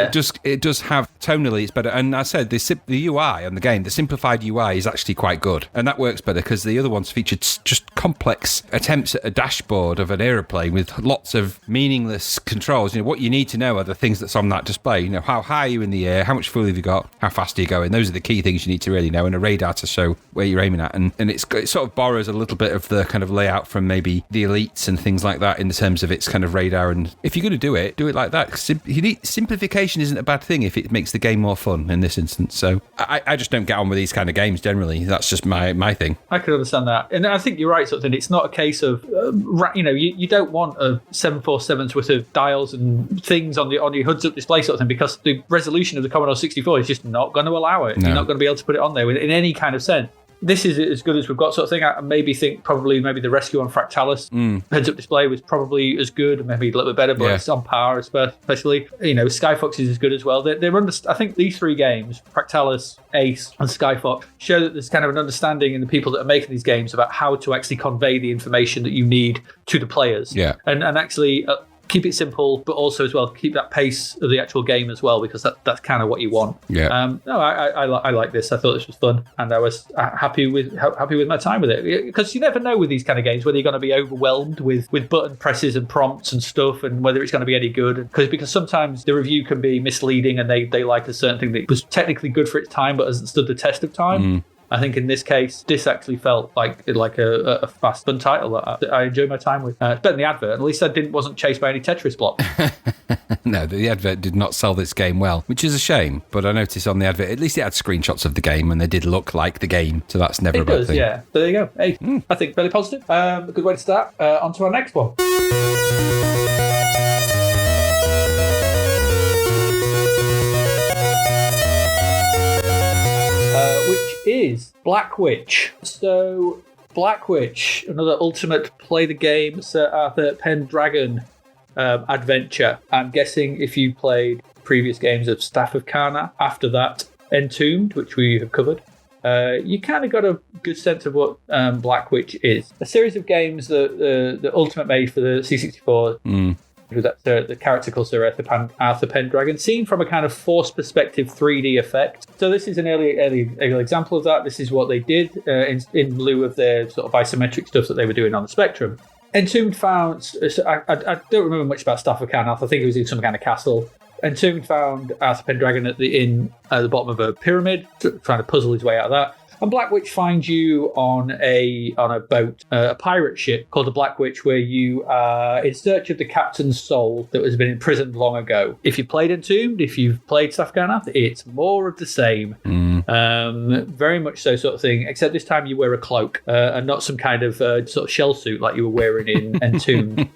have, tonally, it's better. And I said, the UI on the game, the simplified UI is actually quite good. And that works better because the other ones featured just complex attempts at a dashboard of an aeroplane with lots of meaningless controls. What you need to know are the things that's on that display. How high are you in the air? How much fuel have you got? How fast are you going? Those are the key things you need to really know, and a radar to show where you're aiming at. And it sort of borrows a little bit of the kind of layout from maybe the Elites and things like that in terms of its kind of radar. And if you're going to do it like that. Simplification isn't a bad thing if it makes the game more fun in this instance. So I just don't get on with these kind of games generally. That's just my my thing. I could understand that. And I think you're right, sort of thing. It's not a case of, you don't want a 747's worth of dials and things on your heads-up display sort of thing, because the resolution of the Commodore 64 is just not going to allow it. No. You're not going to be able to put it on there in any kind of sense. This is as good as we've got, sort of thing. I maybe the Rescue on Fractalis heads-up display was probably as good, maybe a little bit better, but it's on par, especially. Skyfox is as good as well. I think these three games, Fractalis, Ace, and Skyfox, show that there's kind of an understanding in the people that are making these games about how to actually convey the information that you need to the players. Yeah. And actually... keep it simple, but also as well keep that pace of the actual game as well, because that's kind of what you want. Yeah. I like this. I thought this was fun, and I was happy with my time with it, because you never know with these kind of games whether you're going to be overwhelmed with button presses and prompts and stuff, and whether it's going to be any good. Because sometimes the review can be misleading, and they like a certain thing that was technically good for its time but hasn't stood the test of time. I think in this case, this actually felt like a fast, fun title that I enjoyed my time with. It's better than the advert. At least I wasn't chased by any Tetris blocks. No, the advert did not sell this game well, which is a shame. But I noticed on the advert, at least it had screenshots of the game, and they did look like the game. So that's never a bad thing. Yeah. So there you go. Hey, I think fairly positive. A good way to start. On to our next one. Is Blackwyche. So Blackwyche, another ultimate play the game Sir Arthur Pendragon adventure. I'm guessing if you played previous games of Staff of Karna, after that Entombed, which we have covered, you kind of got a good sense of what Blackwyche is. A series of games that the Ultimate made for the C64. With the character called Sir Arthur Pendragon, seen from a kind of forced perspective 3D effect. So this is an early example of that. This is what they did in lieu of their sort of isometric stuff that they were doing on the Spectrum. Entombed found... I don't remember much about Staff of Karna. I think it was in some kind of castle. Entombed found Arthur Pendragon at the bottom of a pyramid, trying to puzzle his way out of that. And Blackwyche finds you on a boat, a pirate ship called the Blackwyche, where you are in search of the captain's soul that has been imprisoned long ago. If you played Entombed, if you've played Staff of Karna, it's more of the same. Very much so, sort of thing, except this time you wear a cloak and not some kind of sort of shell suit like you were wearing in Entombed.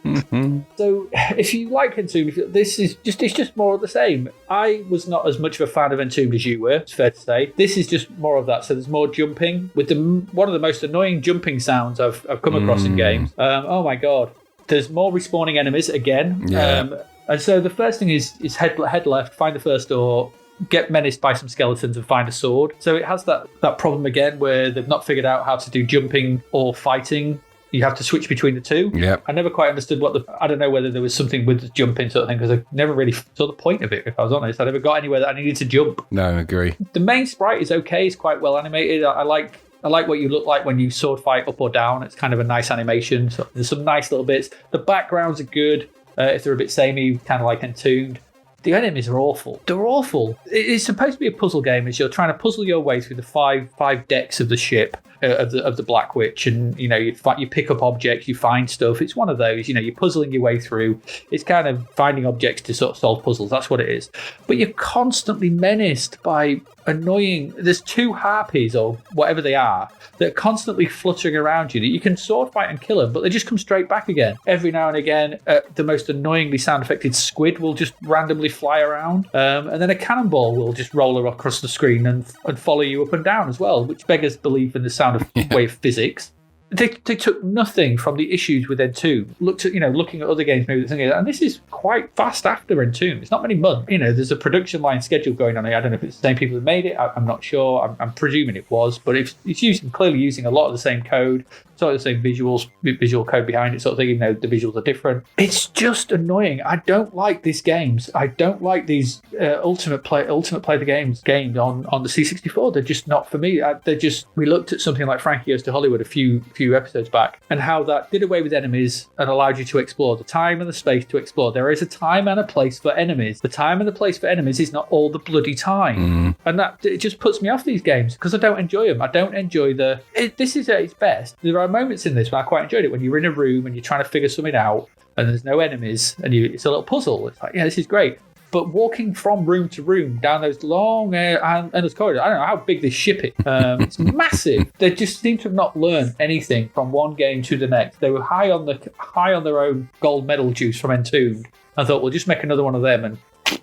So if you like Entombed, it's just more of the same. I was not as much of a fan of Entombed as you were, it's fair to say. This is just more of that. So there's more jumping, with one of the most annoying jumping sounds I've come across in games. Oh my god. There's more respawning enemies again. Yeah. And so the first thing is head left, find the first door, get menaced by some skeletons and find a sword. So it has that problem again where they've not figured out how to do jumping or fighting. You have to switch between the two. Yep. I never quite understood I don't know whether there was something with the jumping sort of thing, because I never really saw the point of it, if I was honest. I never got anywhere that I needed to jump. No, I agree. The main sprite is okay. It's quite well animated. I like what you look like when you sword fight up or down. It's kind of a nice animation. So there's some nice little bits. The backgrounds are good. If they're a bit samey, kind of like Entombed. The enemies are awful. They're awful. It's supposed to be a puzzle game, as you're trying to puzzle your way through the five decks of the ship. Of the Blackwyche, and you pick up objects, you find stuff. It's one of those, you're puzzling your way through. It's kind of finding objects to sort of solve puzzles. That's what it is. But you're constantly menaced by annoying. There's two harpies or whatever they are that are constantly fluttering around you that you can sword fight and kill them, but they just come straight back again. Every now and again, the most annoyingly sound affected squid will just randomly fly around, and then a cannonball will just roll across the screen and follow you up and down as well, which beggars belief in the sound of wave physics. They took nothing from the issues with Entombed. Looking at other games, maybe thinking, and this is quite fast after Entombed. It's not many months. There's a production line schedule going on here. I don't know if it's the same people who made it. I'm not sure. I'm presuming it was, but it's clearly using a lot of the same code, sort of the same visual code behind it, sort of thing. Even though the visuals are different, it's just annoying. I don't like these games. I don't like these ultimate play the games on the C64. They're just not for me. We looked at something like Frankie Goes to Hollywood a few episodes back, and how that did away with enemies and allowed you to explore the time and the space to explore. There is a time and a place for enemies. The time and the place for enemies is not all the bloody time, and that it just puts me off these games because I don't enjoy them. I don't enjoy this is at its best. There are moments in this where I quite enjoyed it, when you're in a room and you're trying to figure something out and there's no enemies and it's a little puzzle. It's like, yeah, this is great. But walking from room to room down those long endless corridors, I don't know how big this ship is. It's massive. They just seem to have not learned anything from one game to the next. They were high on their own gold medal juice from Entombed. I thought, we'll just make another one of them, and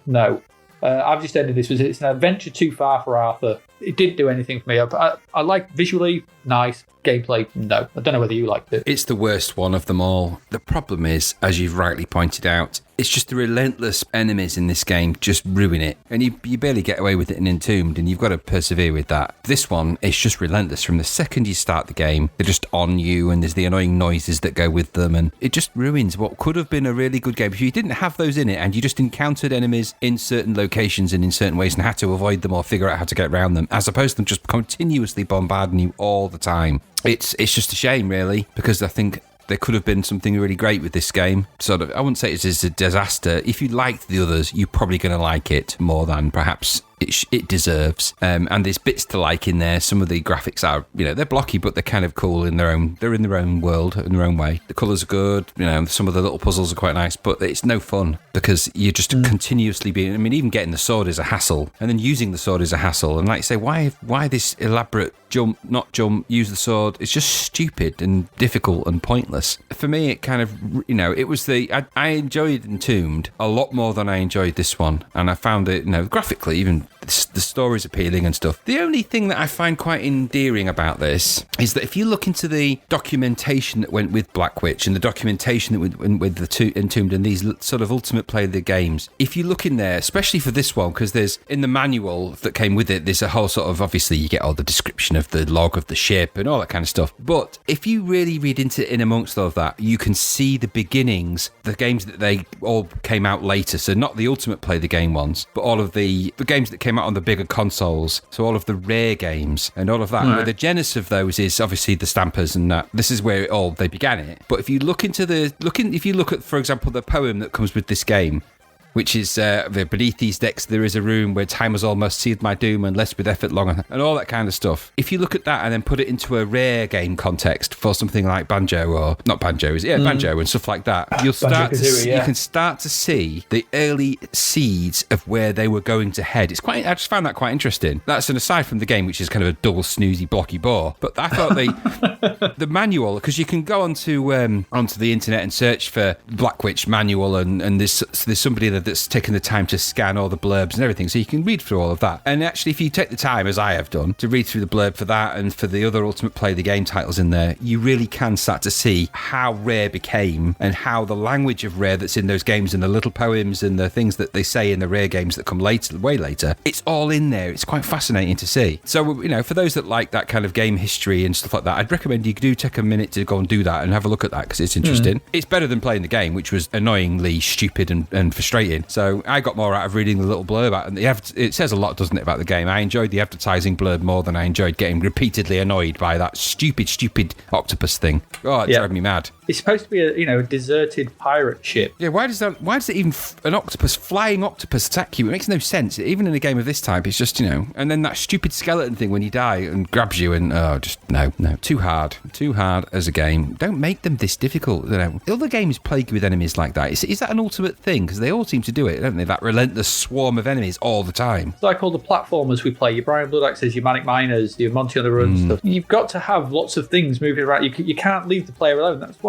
no. I've just ended this. It's an adventure too far for Arthur. It didn't do anything for me. I like visually nice. Gameplay, no. I don't know whether you liked it. It's the worst one of them all. The problem is, as you've rightly pointed out, it's just the relentless enemies in this game just ruin it. And you barely get away with it in Entombed, and you've got to persevere with that. This one, it's just relentless. From the second you start the game, they're just on you, and there's the annoying noises that go with them, and it just ruins what could have been a really good game. If you didn't have those in it, and you just encountered enemies in certain locations and in certain ways and had to avoid them or figure out how to get around them, as opposed to them just continuously bombarding you all the time. It's just a shame, really, because I think there could have been something really great with this game. Sort of, I wouldn't say it's a disaster. If you liked the others, you're probably going to like it more than perhaps it deserves. And there's bits to like in there. Some of the graphics are, they're blocky, but they're kind of cool in their own. They're in their own world, in their own way. The colours are good. Some of the little puzzles are quite nice, but it's no fun because you're just continuously being. I mean, even getting the sword is a hassle, and then using the sword is a hassle. And like you say, why this elaborate jump, not jump, use the sword? It's just stupid and difficult and pointless. For me, it kind of, it was I enjoyed Entombed a lot more than I enjoyed this one, and I found it, graphically, even the story's appealing and stuff. The only thing that I find quite endearing about this is that if you look into the documentation that went with Blackwyche and the documentation that went with the two Entombed and these sort of ultimate play of the games, if you look in there, especially for this one, because there's in the manual that came with it, there's a whole sort of, obviously you get all the description of the log of the ship and all that kind of stuff. But if you really read into in amongst all of that, you can see the beginnings, the games that they all came out later. So not the ultimate play the game ones, but all of the games that came out on the bigger consoles. So all of the rare games and all of that. Right. The genesis of those is obviously the Stampers, and that this is where they began it. But if you look into if you look at, for example, the poem that comes with this game, which is beneath these decks there is a room where time has almost sealed my doom and less with effort long, and all that kind of stuff. If you look at that and then put it into a rare game context for something like Banjo, or not Banjo, Banjo and stuff like that, you can start to see the early seeds of where they were going to head. I just found that quite interesting. That's an aside from the game, which is kind of a dull, snoozy, blocky bore. But I thought the manual, because you can go onto the internet and search for Blackwyche manual, and there's somebody that's taken the time to scan all the blurbs and everything, so you can read through all of that. And actually, if you take the time, as I have done, to read through the blurb for that and for the other Ultimate Play the Game titles in there, you really can start to see how Rare became and how the language of Rare that's in those games and the little poems and the things that they say in the Rare games that come later, way later, it's all in there. It's quite fascinating to see. So, for those that like that kind of game history and stuff like that, I'd recommend you do take a minute to go and do that and have a look at that, because it's interesting. It's better than playing the game, which was annoyingly stupid and frustrating. So I got more out of reading the little blurb out, and it says a lot, doesn't it, about the game. I enjoyed the advertising blurb more than I enjoyed getting repeatedly annoyed by that stupid octopus thing. Oh, it drove me mad. It's supposed to be a deserted pirate ship. Yeah, why does it even flying octopus attack you? It makes no sense. Even in a game of this type, it's just, and then that stupid skeleton thing when you die and grabs you, and just no. Too hard as a game. Don't make them this difficult. Other games plague you with enemies like that. Is that an ultimate thing? Because they all seem to do it, don't they? That relentless swarm of enemies all the time. It's like all the platformers we play, your Brian Bloodaxes, your Manic Miners, your Monty on the Run stuff. You've got to have lots of things moving around. You can't leave the player alone. That's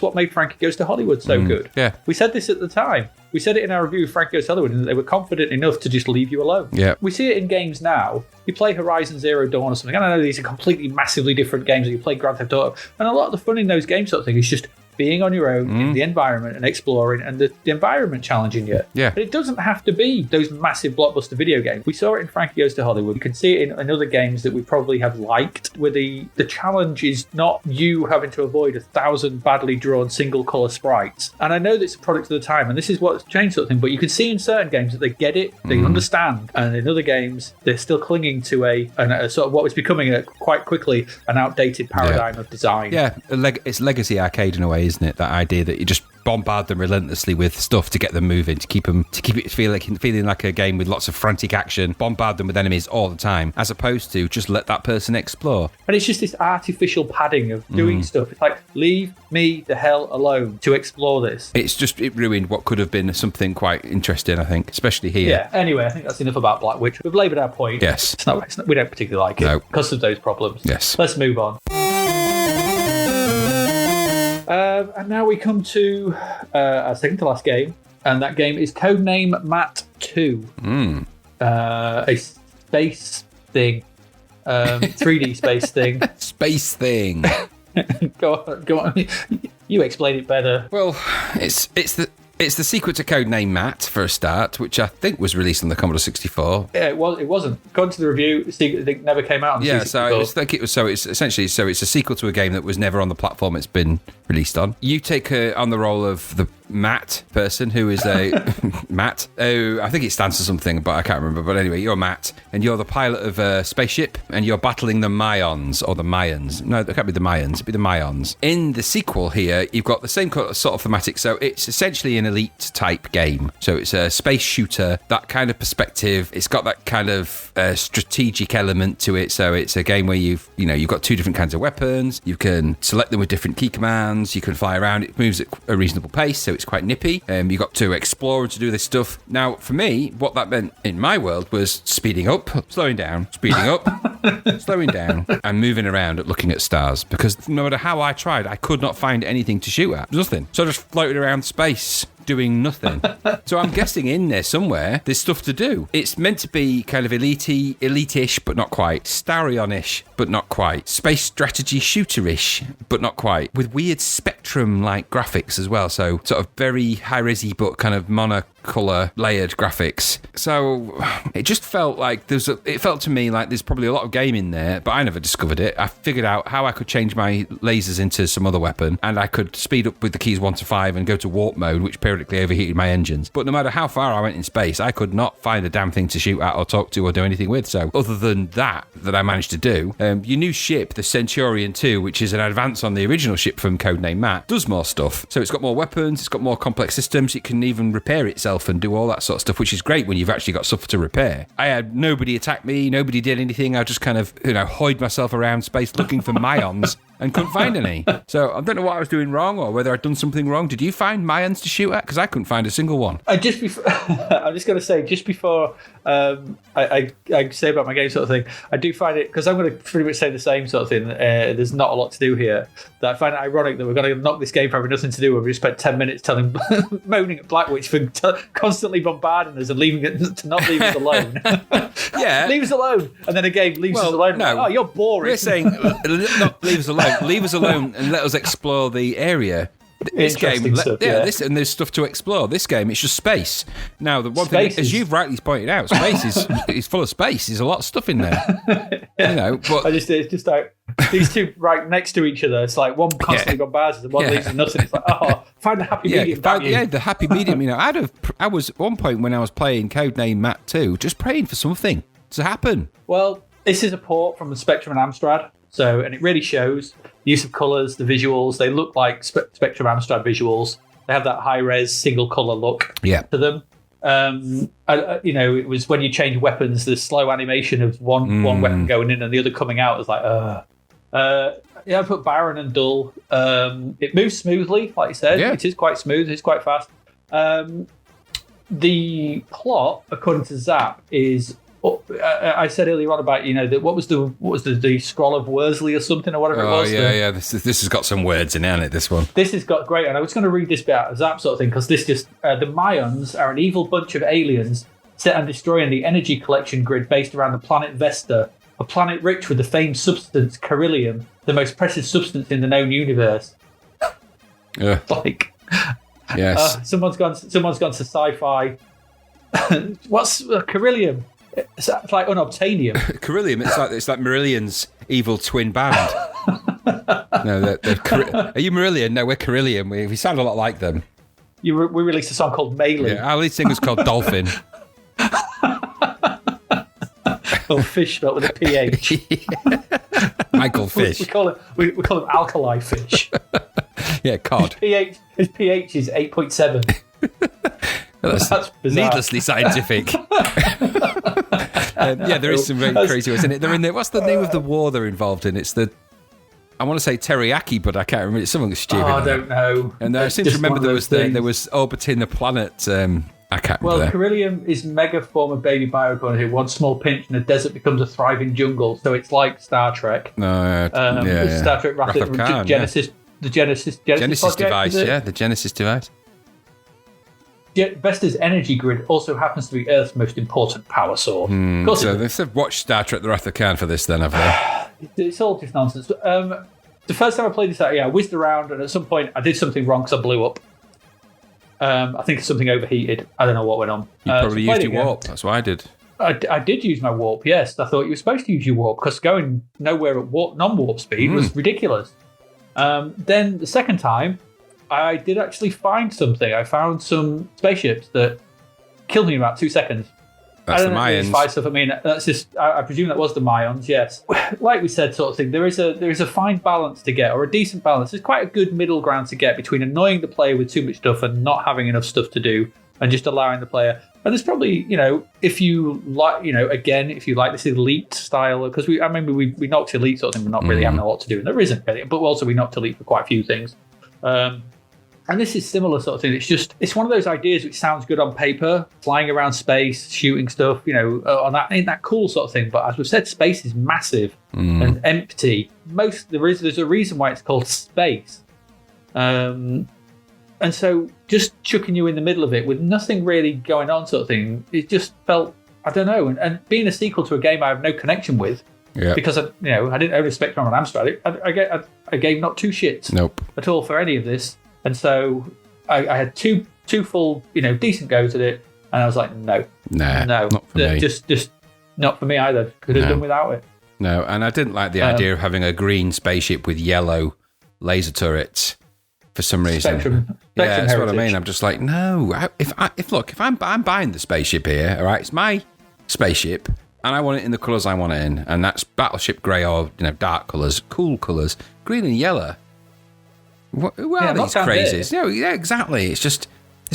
what made Frankie Goes to Hollywood so good. Yeah. We said this at the time. We said it in our review of Frankie Goes to Hollywood, and they were confident enough to just leave you alone. Yeah. We see it in games now. You play Horizon Zero Dawn or something. I know these are completely massively different games. You play Grand Theft Auto. And a lot of the fun in those games sort of thing is just being on your own in the environment and exploring, and the environment challenging you. Yeah. But it doesn't have to be those massive blockbuster video games. We saw it in Frankie Goes to Hollywood. You can see it in other games that we probably have liked, where the challenge is not you having to avoid 1,000 badly drawn single colour sprites. And I know that it's a product of the time, and this is what's changed sort of thing, but you can see in certain games that they get it, they understand, and in other games they're still clinging to a sort of what was becoming quite quickly an outdated paradigm of design. Yeah, it's legacy arcade in a way, isn't it? That idea that you just bombard them relentlessly with stuff to get them moving, to keep it feeling like a game with lots of frantic action, bombard them with enemies all the time, as opposed to just let that person explore. And it's just this artificial padding of doing stuff. It's like, leave me the hell alone to explore this. It ruined what could have been something quite interesting, I think, especially here. Yeah, anyway, I think that's enough about Blackwyche. We've laboured our point. Yes. We don't particularly like it because of those problems. Yes. Let's move on. And now we come to our second to last game, and that game is Codename Mat II. A space thing. 3D space thing. Space thing. Go on. You explain it better. Well, it's the sequel to Codename Mat for a start, which I think was released on the Commodore 64. Yeah, it wasn't. According to the review, it never came out on the 64. It's a sequel to a game that was never on the platform it's been released on. You take on the role of the Matt person, who is a Matt. Oh, I think it stands for something, but I can't remember. But anyway, you're Matt, and you're the pilot of a spaceship, and you're battling the Mayans, or the Mayans. No, it can't be the Mayans, it'd be the Mayans. In the sequel here, you've got the same sort of thematic, so it's essentially an elite type game. So it's a space shooter, that kind of perspective. It's got that kind of strategic element to it. So it's a game where you've got two different kinds of weapons. You can select them with different key commands. You can fly around. It moves at a reasonable pace, so it's quite nippy. You've got to explore and to do this stuff. Now, for me, what that meant in my world was speeding up, slowing down, speeding up, slowing down, and moving around looking at stars. Because no matter how I tried, I could not find anything to shoot at. Nothing. So I just floated around space, doing nothing. So I'm guessing in there somewhere there's stuff to do. It's meant to be kind of elite-ish, but not quite. Starion-ish, but not quite. Space strategy shooter-ish, but not quite. With weird Spectrum-like graphics as well. So sort of very high-resi, but kind of monocolor layered graphics. So it just felt like it felt to me like there's probably a lot of game in there, but I never discovered it. I figured out how I could change my lasers into some other weapon, and I could speed up with the keys 1 to 5 and go to warp mode, which periodically overheated my engines. But no matter how far I went in space, I could not find a damn thing to shoot at or talk to or do anything with. So other than that I managed to do, your new ship, the Centurion 2, which is an advance on the original ship from Codename Mat, does more stuff. So it's got more weapons, it's got more complex systems, it can even repair itself and do all that sort of stuff, which is great when you've actually got stuff to repair. I had nobody attack me, nobody did anything. I just kind of, hoid myself around space looking for Mayans and couldn't find any. So I don't know what I was doing wrong or whether I'd done something wrong. Did you find Mayans to shoot at? Because I couldn't find a single one. I'm just going to say, just before I say about my game sort of thing, I do find it, because I'm going to pretty much say the same sort of thing, there's not a lot to do here, that I find it ironic that we're going to knock this game for having nothing to do, when we just spent 10 minutes moaning at Blackwyche for constantly bombarding us and to not leave us alone. Yeah. Leave us alone. And then again, leave us alone. No. Oh, you're boring. We're saying, not leave us alone. Leave us alone and let us explore the area. This game, stuff, and there's stuff to explore. This game, it's just space. Now, the one thing, as you've rightly pointed out, space is full of space. There's a lot of stuff in there. But it's just like these two right next to each other. It's like one constantly bombards us and one leaves us nothing. It's like, find the happy medium. The happy medium. I was at one point when I was playing Codename Mat II, just praying for something to happen. Well, this is a port from the Spectrum and Amstrad. And it really shows the use of colours, the visuals. They look like Spectrum Amstrad visuals. They have that high-res, single-colour look to them. It was when you change weapons, the slow animation of one weapon going in and the other coming out. It's like, I put Baron and Dull. It moves smoothly, like you said. Yeah. It is quite smooth. It's quite fast. The plot, according to Zap, is... I said earlier on about what was the scroll of Worsley or something or whatever it was. This has got some words in it, hasn't it? This one. This has got great, and I was going to read this bit out of Zap sort of thing, because this just the Mayans are an evil bunch of aliens set on destroying the energy collection grid based around the planet Vesta, a planet rich with the famed substance Carillium, the most precious substance in the known universe. Yes. Someone's gone to sci-fi. What's Carillium? It's like unobtainium. Carillium, it's like Marillion's evil twin band. No, are you Marillion? No, we're Carillium. We sound a lot like them. We released a song called Melee. Yeah, our lead singer's called Dolphin. Or fish, but with a PH. Michael Fish. We call him alkali fish. Yeah, COD. His pH is 8.7. That's bizarre. Needlessly scientific. There is some very crazy ways in it. They're in there. What's the name of the war they're involved in? It's I want to say teriyaki, but I can't remember. It's something stupid. I don't know. And I seem to remember there was orbiting the planet. I can't remember. Well, Carillium is mega form of baby biocorn who one small pinch and the desert becomes a thriving jungle. So it's like Star Trek. Star Trek Wrath of Khan, Genesis. The Genesis project, device, the Genesis device. Vesta's energy grid also happens to be Earth's most important power source. So they've watched Star Trek The Wrath of Khan for this then, have they? It's all just nonsense. The first time I played this out, I whizzed around, and at some point I did something wrong because I blew up. I think something overheated. I don't know what went on. You probably used your warp. That's what I did. I did use my warp, yes. I thought you were supposed to use your warp because going nowhere at non-warp speed was ridiculous. Then the second time, I did actually find something. I found some spaceships that killed me in about 2 seconds. That's the Mayans. Stuff. I mean, that's just. I presume that was the Mayans. Yes, like we said, sort of thing. There is a fine balance to get, or a decent balance. There's quite a good middle ground to get between annoying the player with too much stuff and not having enough stuff to do, and just allowing the player. And there's probably, if you like, again, if you like this elite style, because I remember we knocked elite sort of thing, we're not really having a lot to do, and there isn't really. But also we knocked elite for quite a few things. And this is similar sort of thing. It's one of those ideas which sounds good on paper, flying around ain't that cool sort of thing. But as we've said, space is massive and empty. There's a reason why it's called space. And so just chucking you in the middle of it with nothing really going on sort of thing, it just felt, I don't know. And being a sequel to a game I have no connection with, because I didn't own a Spectrum on Amstrad, I gave not two shits at all for any of this. And so I had two full, decent goes at it, and I was like, no, not for me. Just not for me either. Could have done without it. No, and I didn't like the idea of having a green spaceship with yellow laser turrets for some reason. Spectrum that's heritage. what I mean. I'm just like, no. If I'm buying the spaceship here, all right, it's my spaceship, and I want it in the colours I want it in, and that's battleship grey or dark colours, cool colours, green and yellow. What are these crazies? Yeah, exactly. It's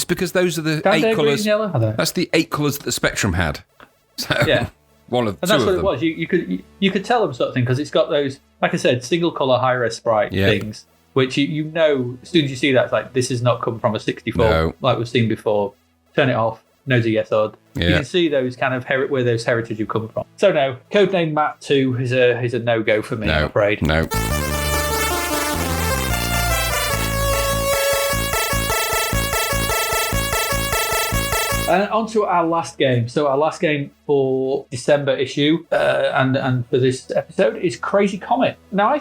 because those are the 8 colours. That's the 8 colours that the Spectrum had. So, one of and two that's what of them. it was. You could tell them sort of thing because it's got those, like I said, single colour high res sprite things, which as soon as you see that, it's like this has not come from a 64 like we've seen before. Turn it off. Nosy yes odd. You can see those kind of where those heritage have come from. So no, Codename Mat II is a no go for me. I'm afraid. No. And on to our last game. So our last game for December issue and for this episode is Crazy Comet. Now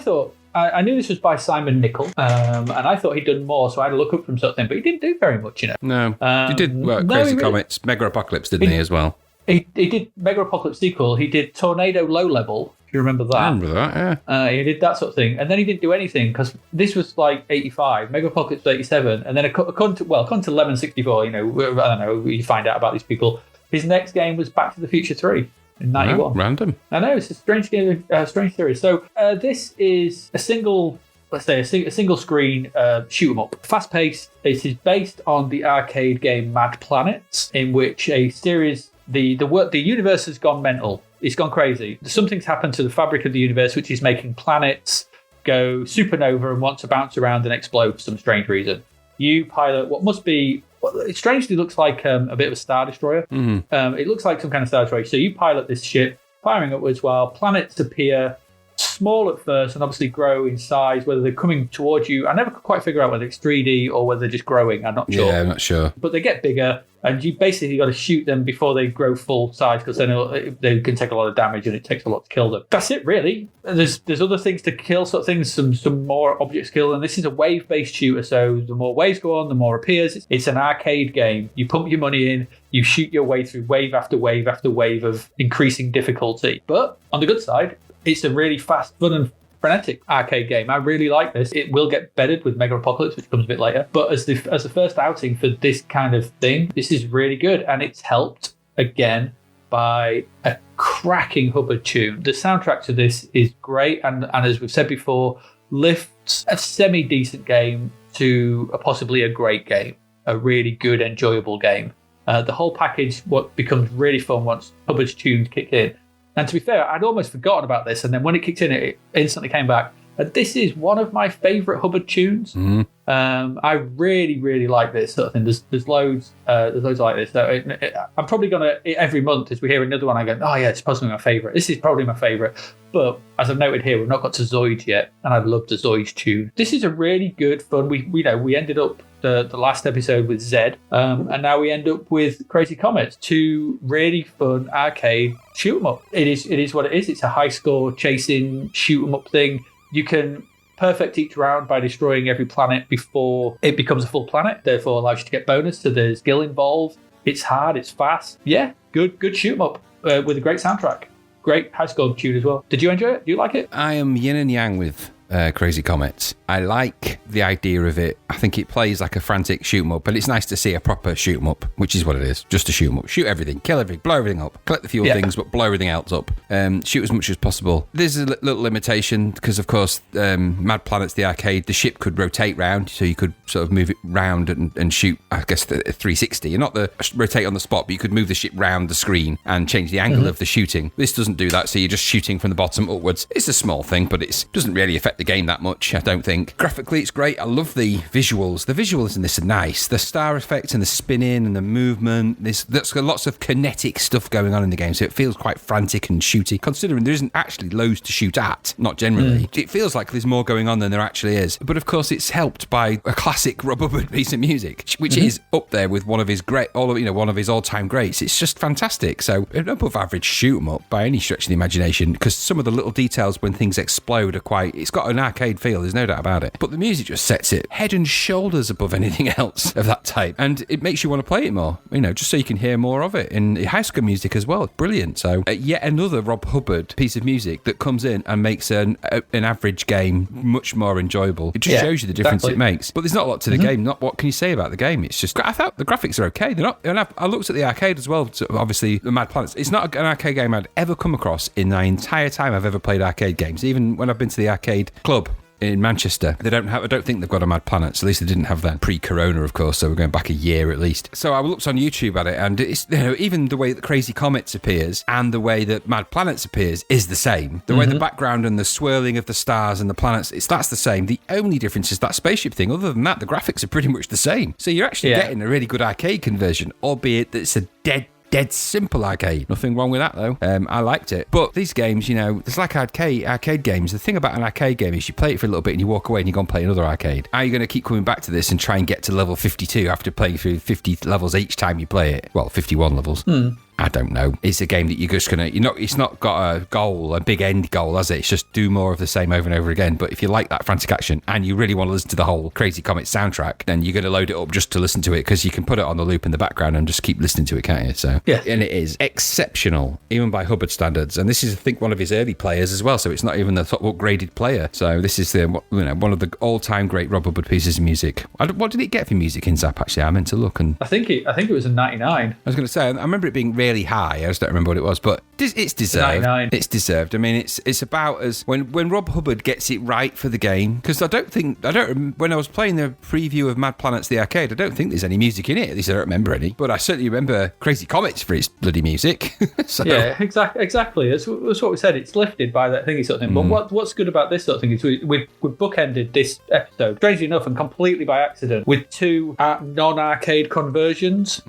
I knew this was by Simon Nicol, and I thought he'd done more, so I had to look up from something, but he didn't do very much, No, he did Crazy Comets, Mega Apocalypse, didn't he, as well? He did Mega Apocalypse sequel. He did Tornado Low Level. If you remember that. I remember that, yeah. He did that sort of thing. And then he didn't do anything because this was like 85, Mega Apocalypse 87. And then according to Lemon 64, I don't know, you find out about these people. His next game was Back to the Future 3 in 91. Oh, random. I know, it's a strange game, strange series. So this is a single screen shoot 'em up. Fast paced. It is based on the arcade game Mad Planets, in which a series, the universe has gone mental. It's gone crazy. Something's happened to the fabric of the universe, which is making planets go supernova and want to bounce around and explode for some strange reason. You pilot what must be, it strangely looks like a bit of a Star Destroyer. It looks like some kind of Star Destroyer. So you pilot this ship, firing upwards while planets appear small at first and obviously grow in size, whether they're coming towards you. I never could quite figure out whether it's 3D or whether they're just growing. I'm not sure. Yeah, I'm not sure. But they get bigger, and you basically got to shoot them before they grow full size, because then they can take a lot of damage and it takes a lot to kill them. That's it, really. There's other things to kill, sort of things, some more objects kill, and this is a wave-based shooter, so the more waves go on, the more appears. It's an arcade game. You pump your money in, you shoot your way through wave after wave after wave of increasing difficulty. But on the good side, it's a really fast, fun and frenetic arcade game. I really like this. It will get bettered with Mega Apocalypse, which comes a bit later. But as the first outing for this kind of thing, this is really good. And it's helped, again, by a cracking Hubbard tune. The soundtrack to this is great. And as we've said before, lifts a semi-decent game to possibly a great game, a really good, enjoyable game. The whole package what becomes really fun once Hubbard's tunes kick in. And to be fair, I'd almost forgotten about this, and then when it kicked in, it instantly came back. This is one of my favourite Hubbard tunes. Mm-hmm. I really, really like this sort of thing. There's loads like this. So I'm probably gonna every month as we hear another one, I go, oh yeah, it's possibly my favourite. This is probably my favourite. But as I've noted here, we've not got to Zoid yet, and I'd love the Zoid tune. This is a really good fun. We ended up the last episode with Zed, and now we end up with Crazy Comets, two really fun arcade shoot 'em up. It is what it is. It's a high score chasing shoot 'em up thing. You can perfect each round by destroying every planet before it becomes a full planet, therefore allows you to get bonus, so there's skill involved. It's hard, it's fast. Yeah, good shoot 'em up with a great soundtrack. Great high score tune as well. Did you enjoy it? Do you like it? I am yin and yang with Crazy Comets. I like the idea of it. I think it plays like a frantic shoot 'em up, but it's nice to see a proper shoot 'em up, which is what it is. Just a shoot 'em up. Shoot everything, kill everything, blow everything up, collect the fuel things, but blow everything else up. Shoot as much as possible. There's a little limitation because, of course, Mad Planets, the arcade, the ship could rotate round, so you could sort of move it round and shoot, I guess, the 360. You're not the rotate on the spot, but you could move the ship round the screen and change the angle of the shooting. This doesn't do that, so you're just shooting from the bottom upwards. It's a small thing, but it doesn't really affect the game that much, I don't think. Graphically, it's great. I love the visuals. The visuals in this are nice. The star effect and the spinning and the movement. There's lots of kinetic stuff going on in the game, so it feels quite frantic and shooty, considering there isn't actually loads to shoot at, not generally. It feels like there's more going on than there actually is. But of course, it's helped by a classic Rob Hubbard piece of music, which is up there with one of his one of his all-time greats. It's just fantastic. So an above average shoot 'em up by any stretch of the imagination, because some of the little details when things explode are it's got an arcade feel, there's no doubt about it. But the music just sets it head and shoulders above anything else of that type. And it makes you want to play it more, just so you can hear more of it. And high school music as well, brilliant. So yet another Rob Hubbard piece of music that comes in and makes an average game much more enjoyable. It just shows you the difference it makes. But there's not a lot to the game. What can you say about the game? It's just, I thought the graphics are okay. They're not, and I looked at the arcade as well, so obviously the Mad Planets. It's not an arcade game I'd ever come across in the entire time I've ever played arcade games. Even when I've been to the arcade club in Manchester, I don't think they've got a Mad Planets. At least they didn't have that pre-corona, of course, so we're going back a year at least. So I looked on YouTube at it, and it's, even the way that Crazy Comets appears and the way that Mad Planets appears is the same. The way the background and the swirling of the stars and the planets, that's the same. The only difference is that spaceship thing. Other than that, the graphics are pretty much the same. So you're actually getting a really good arcade conversion, albeit that it's a dead simple arcade. Nothing wrong with that though. I liked it. But these games, it's like arcade games. The thing about an arcade game is you play it for a little bit and you walk away and you go and play another arcade. Are you going to keep coming back to this and try and get to level 52 after playing through 50 levels each time you play it? Well, 51 levels. I don't know. It's a game that you're just it's not got a goal, a big end goal, has it? It's just do more of the same over and over again. But if you like that frantic action and you really want to listen to the whole Crazy Comet soundtrack, then you're going to load it up just to listen to it, because you can put it on the loop in the background and just keep listening to it, can't you? So, and it is exceptional, even by Hubbard standards. And this is, I think, one of his early players as well. So it's not even the top upgraded player. So this is one of the all-time great Rob Hubbard pieces of music. What did it get for music in Zap? Actually, I meant to look, and I think it was a 99. I was going to say, I remember it being really high. I just don't remember what it was, but it's deserved. 99. It's deserved. I mean, it's about as when Rob Hubbard gets it right for the game, because when I was playing the preview of Mad Planets the arcade, I don't think there's any music in it. At least I don't remember any. But I certainly remember Crazy Comets for its bloody music. So. Yeah, exactly. That's what we said. It's lifted by that thingy sort of thing. But what's good about this sort of thing is we've bookended this episode, strangely enough, and completely by accident, with two non-arcade conversions.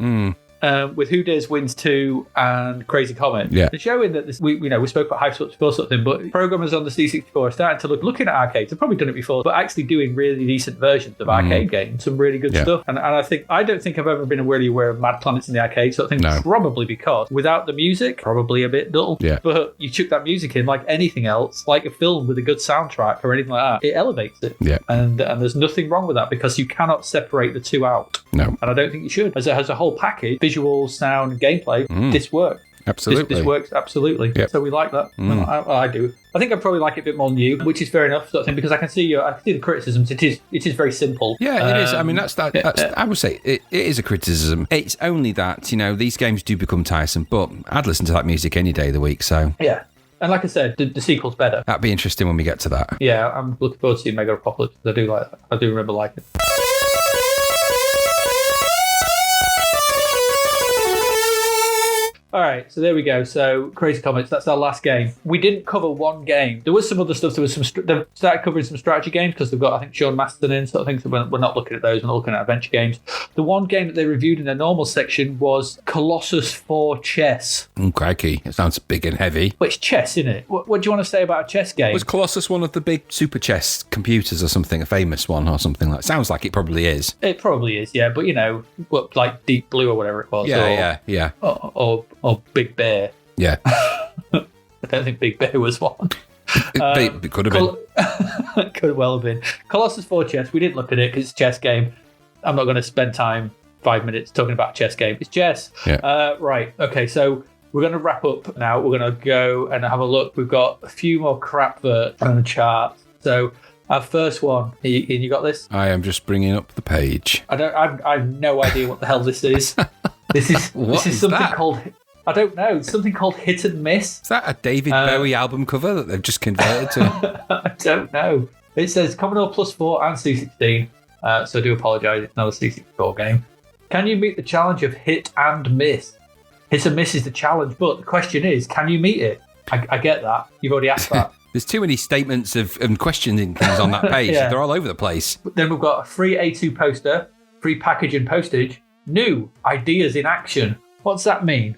With Who Dares Wins 2 and Crazy Comet. Yeah. It's showing that we spoke about Hype Sports before sort of thing, but programmers on the C64 are starting to looking at arcades. They've probably done it before, but actually doing really decent versions of arcade games, some really good stuff. And I don't think I've ever been really aware of Mad Planets in the arcade sort of thing. No. Probably because without the music, probably a bit dull. Yeah. But you chuck that music in like anything else, like a film with a good soundtrack or anything like that, it elevates it. Yeah. And there's nothing wrong with that, because you cannot separate the two out. No. And I don't think you should. As a whole package, visual, sound, gameplay, this works. Absolutely. This works absolutely. Yep. So we like that. I do. I think I probably like it a bit more than you, which is fair enough, sort of thing, because I can see the criticisms. It is very simple. Yeah, it is. I mean, that's I would say it is a criticism. It's only that, these games do become tiresome, but I'd listen to that music any day of the week, so. Yeah. And like I said, the sequel's better. That'd be interesting when we get to that. Yeah, I'm looking forward to seeing Mega Apocalypse. I do like that. I do remember liking it. All right, so there we go. So Crazy Comets, that's our last game. We didn't cover one game. There was some other stuff. There was they started covering some strategy games because they've got, I think, Sean Masterton in sort of things. We're not looking at those. We're looking at adventure games. The one game that they reviewed in their normal section was Colossus 4 Chess. Crikey, it sounds big and heavy. But it's chess, isn't it? What do you want to say about a chess game? Was Colossus one of the big super chess computers or something, a famous one or something like? Sounds like it probably is. It probably is, yeah. But like Deep Blue or whatever it was. Yeah. Or Big Bear. Yeah. I don't think Big Bear was one. It could have been. Could well have been. Colossus 4 Chess, we didn't look at it because it's a chess game. I'm not going to spend 5 minutes talking about a chess game. It's chess. Yeah. Right. Okay, so we're going to wrap up now. We're going to go and have a look. We've got a few more Crapverts on the chart. So our first one, you got this? I am just bringing up the page. I have no idea what the hell this is. This is something that? called, I don't know, it's something called Hit and Miss. Is that a David Bowie album cover that they've just converted to? I don't know. It says Commodore +4 and C16, so I do apologise, it's another C64 game. Can you meet the challenge of hit and miss? Hit and miss is the challenge, but the question is, can you meet it? I get that. You've already asked that. There's too many statements and questioning things on that page. Yeah. They're all over the place. But then we've got a free A2 poster, free package and postage, new ideas in action. What's that mean?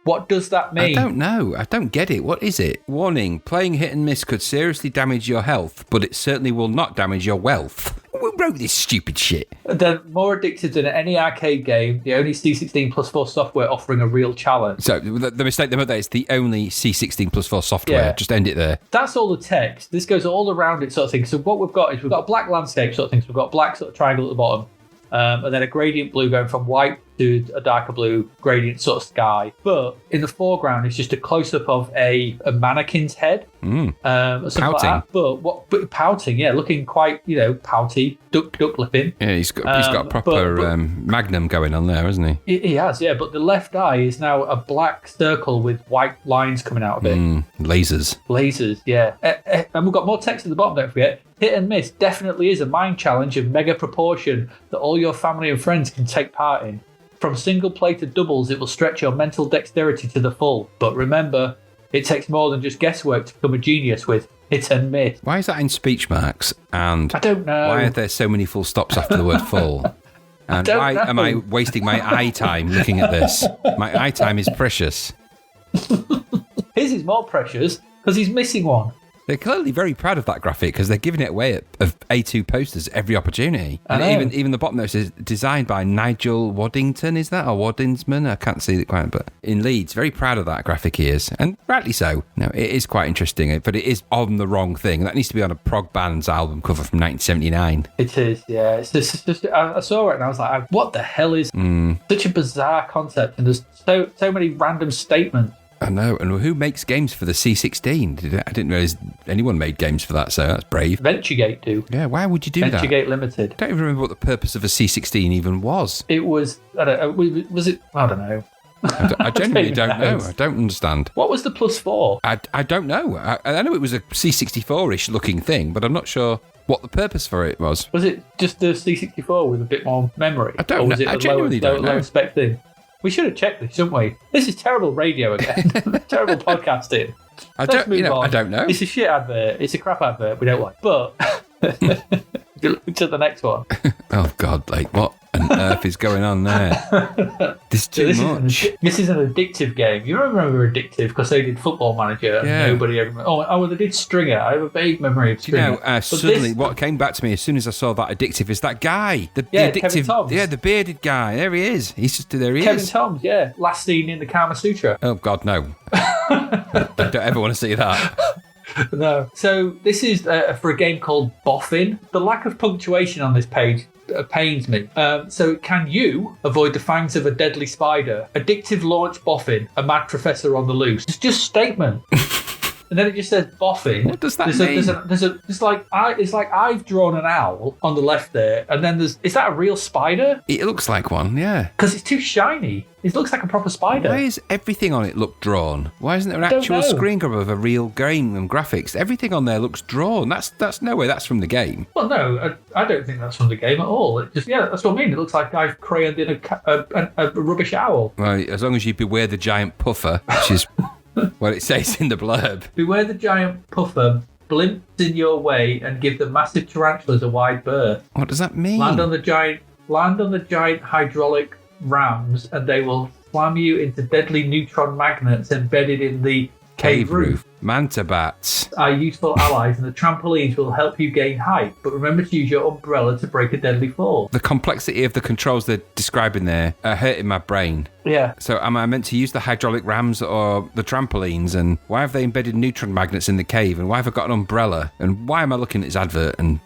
What does that mean? I don't know. I don't get it. What is it? Warning, playing hit and miss could seriously damage your health, but it certainly will not damage your wealth. Who wrote this stupid shit? They're more addictive than any arcade game, the only C16 +4 software offering a real challenge. So the mistake they made there is the only C16 +4 software. Yeah. Just end it there. That's all the text. This goes all around it sort of thing. So what we've got is we've got a black landscape sort of thing. So we've got a black sort of triangle at the bottom. And then a gradient blue going from white to a darker blue gradient sort of sky. But in the foreground, it's just a close-up of a mannequin's head. Something Pouting. like that. But pouting, yeah, looking quite, pouty, duck lipping. Yeah, he's got a proper magnum going on there, hasn't he? He has, yeah. But the left eye is now a black circle with white lines coming out of it. Lasers, yeah. And we've got more text at the bottom, don't forget. Hit and miss definitely is a mind challenge of mega proportion that all your family and friends can take part in. From single play to doubles, it will stretch your mental dexterity to the full. But remember, it takes more than just guesswork to become a genius with hit and miss. Why is that in speech marks? And I don't know. Why are there so many full stops after the word full? And why am I wasting my eye time looking at this? My eye time is precious. His is more precious because he's missing one. They're clearly very proud of that graphic because they're giving it away of A2 posters every opportunity. And even the bottom note says designed by Nigel Waddington, is that? Or Waddingsman? I can't see it quite, but in Leeds, very proud of that graphic he is. And rightly so. No, it is quite interesting, but it is on the wrong thing. That needs to be on a prog band's album cover from 1979. It is, yeah. It's just, I saw it and I was like, what the hell is such a bizarre concept? And there's so many random statements. I know, and who makes games for the C16? I didn't realise anyone made games for that, so that's brave. VentureGate do. Yeah, why would you do that? VentureGate Limited. I don't even remember what the purpose of a C16 even was. It was, I don't know, was it, I don't know. I genuinely don't know. I don't understand. What was the +4? I don't know. I know it was a C64-ish looking thing, but I'm not sure what the purpose for it was. Was it just the C64 with a bit more memory? I don't know. I genuinely don't know. Lower spec thing? We should have checked this, shouldn't we? This is terrible radio again. Terrible podcasting. I don't know. It's a shit advert. It's a crap advert. We don't like. But to the next one. Oh God! Like what on earth is going on there? This is too much. This is an addictive game. You remember Addictive because they did Football Manager. Yeah. And nobody ever. Well, they did Stringer. I have a vague memory of Stringer. Suddenly, what came back to me as soon as I saw that Addictive is that guy, the addictive, Kevin Toms. Yeah, the bearded guy. There he is. He's just there. Kevin Toms. Yeah, last seen in the Kama Sutra. Oh God, no! I don't ever want to see that. No. So this is for a game called Boffin. The lack of punctuation on this page pains me. So can you avoid the fangs of a deadly spider? Addictive launch Boffin, a mad professor on the loose. It's just statement. and then it just says boffin. What does that mean? It's like I've drawn an owl on the left there, and then is that a real spider? It looks like one, yeah. Because it's too shiny. It looks like a proper spider. Why is everything on it look drawn? Why isn't there an actual screen grab of a real game and graphics? Everything on there looks drawn. That's no way that's from the game. Well, no, I don't think that's from the game at all. It just that's what I mean. It looks like I've crayoned in a rubbish owl. Well, as long as you beware the giant puffer, which is what it says in the blurb. Beware the giant puffer blimps in your way and give the massive tarantulas a wide berth. What does that mean? Land on the giant hydraulic rams, and they will slam you into deadly neutron magnets embedded in the cave roof. Manta bats are useful allies, and the trampolines will help you gain height, but remember to use your umbrella to break a deadly fall. The complexity of the controls they're describing there are hurting my brain. Yeah. So am I meant to use the hydraulic rams or the trampolines? And why have they embedded neutron magnets in the cave? And why have I got an umbrella? And why am I looking at this advert? And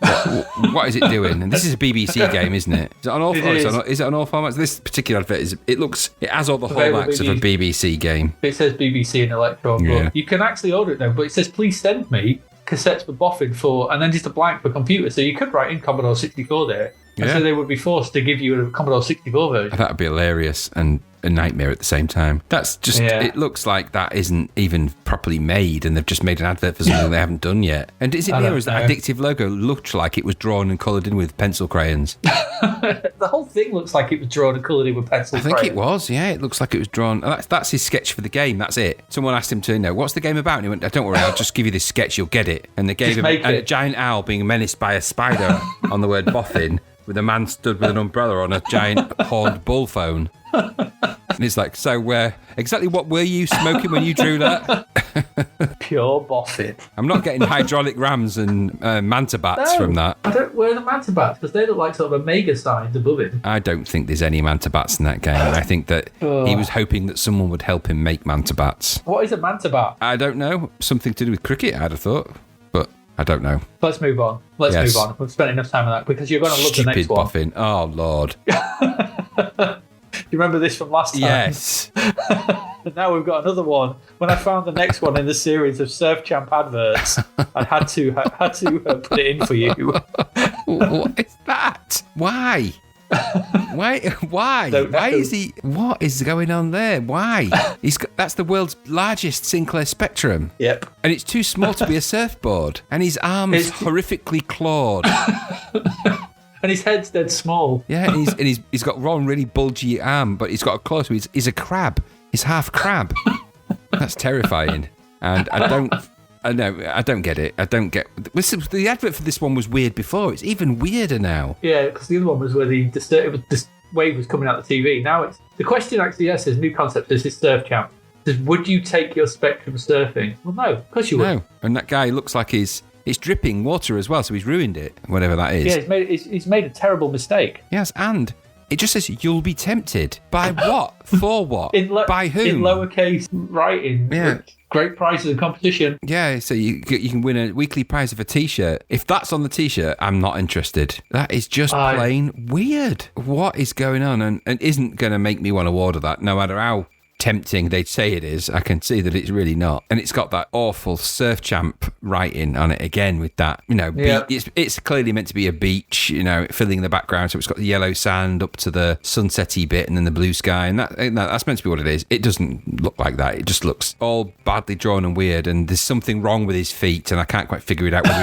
what is it doing? And this is a BBC game, isn't it? Is it on all formats? Is it on all formats? This particular advert it has all the hallmarks of a BBC game. It says BBC and Electron, but you can actually order it now. But it says, please send me cassettes for boffin for, and then just a blank for computer. So you could write in Commodore 64 there. And so they would be forced to give you a Commodore 64 version. That would be hilarious and a nightmare at the same time. That's just, it looks like that isn't even properly made and they've just made an advert for something they haven't done yet. And is it me or is that addictive logo looked like it was drawn and coloured in with pencil crayons? The whole thing looks like it was drawn and coloured in with pencil crayons. I think it was, yeah. It looks like it was drawn. That's his sketch for the game, that's it. Someone asked him to, what's the game about? And he went, don't worry, I'll just give you this sketch, you'll get it. And they gave him a giant owl being menaced by a spider on the word boffin, with a man stood with an umbrella on a giant horned bull phone. And it's like, so exactly what were you smoking when you drew that? Pure boffin. I'm not getting hydraulic rams and manta bats from that. I don't wear the manta bats because they look like sort of omega signs above him. I don't think there's any manta bats in that game. I think that he was hoping that someone would help him make manta bats. What is a manta bat? I don't know. Something to do with cricket, I'd have thought. But I don't know. Let's move on. Move on. We've spent enough time on that because you're going to love the next one. Boffin. Oh, Lord. You remember this from last time? Yes. And now we've got another one. When I found the next one in the series of Surf Champ adverts, I had to put it in for you. What is that? Why? Why? Why is he? What is going on there? Why? That's the world's largest Sinclair Spectrum. Yep. And it's too small to be a surfboard. And his arm's horrifically clawed. And his head's dead small. Yeah, and he's got one really bulgy arm, but he's got a claw, so he's a crab. He's half crab. That's terrifying. And I don't get it. I don't get... The advert for this one was weird before. It's even weirder now. Yeah, because the other one was where this wave was coming out of the TV. Now it's... The question actually says, new concept, this is Surf Champ. It says, would you take your Spectrum surfing? Well, no. Of course you would. No. And that guy looks like it's dripping water as well, so he's ruined it, whatever that is. Yeah, he's made a terrible mistake. Yes, and it just says, you'll be tempted. By what? For what? By whom? In lowercase writing. Yeah. Great prizes and competition. Yeah, so you can win a weekly prize of a T-shirt. If that's on the T-shirt, I'm not interested. That is just plain weird. What is going on? And isn't going to make me want to order that, no matter how tempting they'd say it is. I can see that it's really not. And it's got that awful Surf Champ writing on it again with that, it's clearly meant to be a beach, filling the background. So it's got the yellow sand up to the sunsetty bit and then the blue sky. And that's meant to be what it is. It doesn't look like that. It just looks all badly drawn and weird. And there's something wrong with his feet. And I can't quite figure it out whether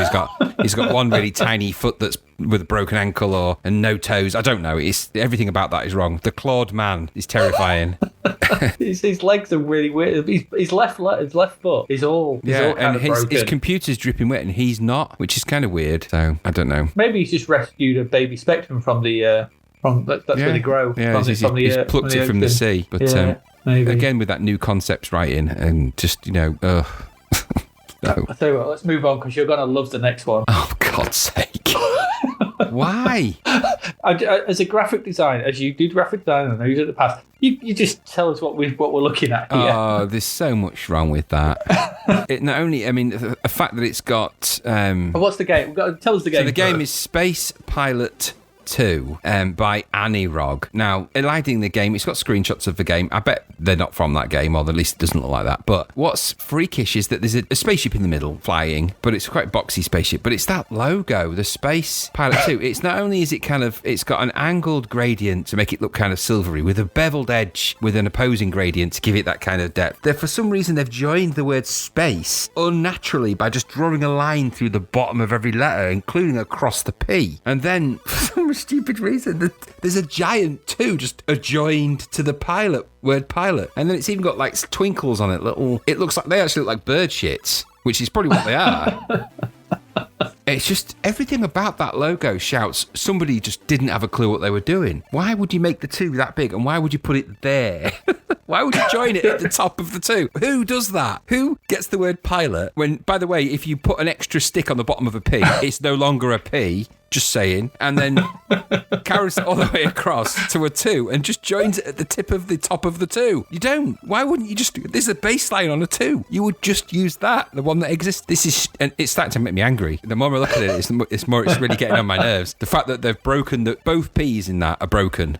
he's got one really tiny foot that's with a broken ankle and no toes. I don't know. Everything about that is wrong. The clawed man is terrifying. His legs are really weird. His left foot is all and broken. His computer's dripping wet and he's not, which is kind of weird. So I don't know. Maybe he's just rescued a baby Spectrum from the that's where they grow. Yeah, he's plucked it from the sea. But again with that new concepts writing and just No. I'll tell you what, let's move on because you're going to love the next one. Oh, God's sake. Why? As a graphic designer, as you do graphic design, I know you did in the past, you just tell us what we're looking at here. Oh, there's so much wrong with that. It not only, the fact that it's got... what's the game? Tell us the game. So the game is Space Pilot II by Anirog. Now, eliding the game, it's got screenshots of the game. I bet they're not from that game, or at least it doesn't look like that. But what's freakish is that there's a spaceship in the middle flying, but it's quite a boxy spaceship. But it's that logo, the Space Pilot 2. It's not only is it it's got an angled gradient to make it look kind of silvery, with a beveled edge with an opposing gradient to give it that kind of depth. For some reason, they've joined the word space unnaturally by just drawing a line through the bottom of every letter, including across the P. And then, for some stupid reason, there's a giant 2 just adjoined to the word pilot. And then it's even got like twinkles on it. It looks like they actually look like bird shits, which is probably what they are. It's just everything about that logo shouts somebody just didn't have a clue what they were doing. Why would you make the 2 that big, and why would you put it there? Why would you join it at the top of the 2? Who does that? Who gets the word pilot when, by the way, if you put an extra stick on the bottom of a P, it's no longer a P, just saying, and then carries it all the way across to a 2 and just joins it at the tip of the top of the 2. You don't. Why wouldn't you just... There's a baseline on a 2. You would just use that, the one that exists. And it's starting to make me angry. The more I look at it, it's really getting on my nerves. The fact that they've broken, that both P's in that are broken.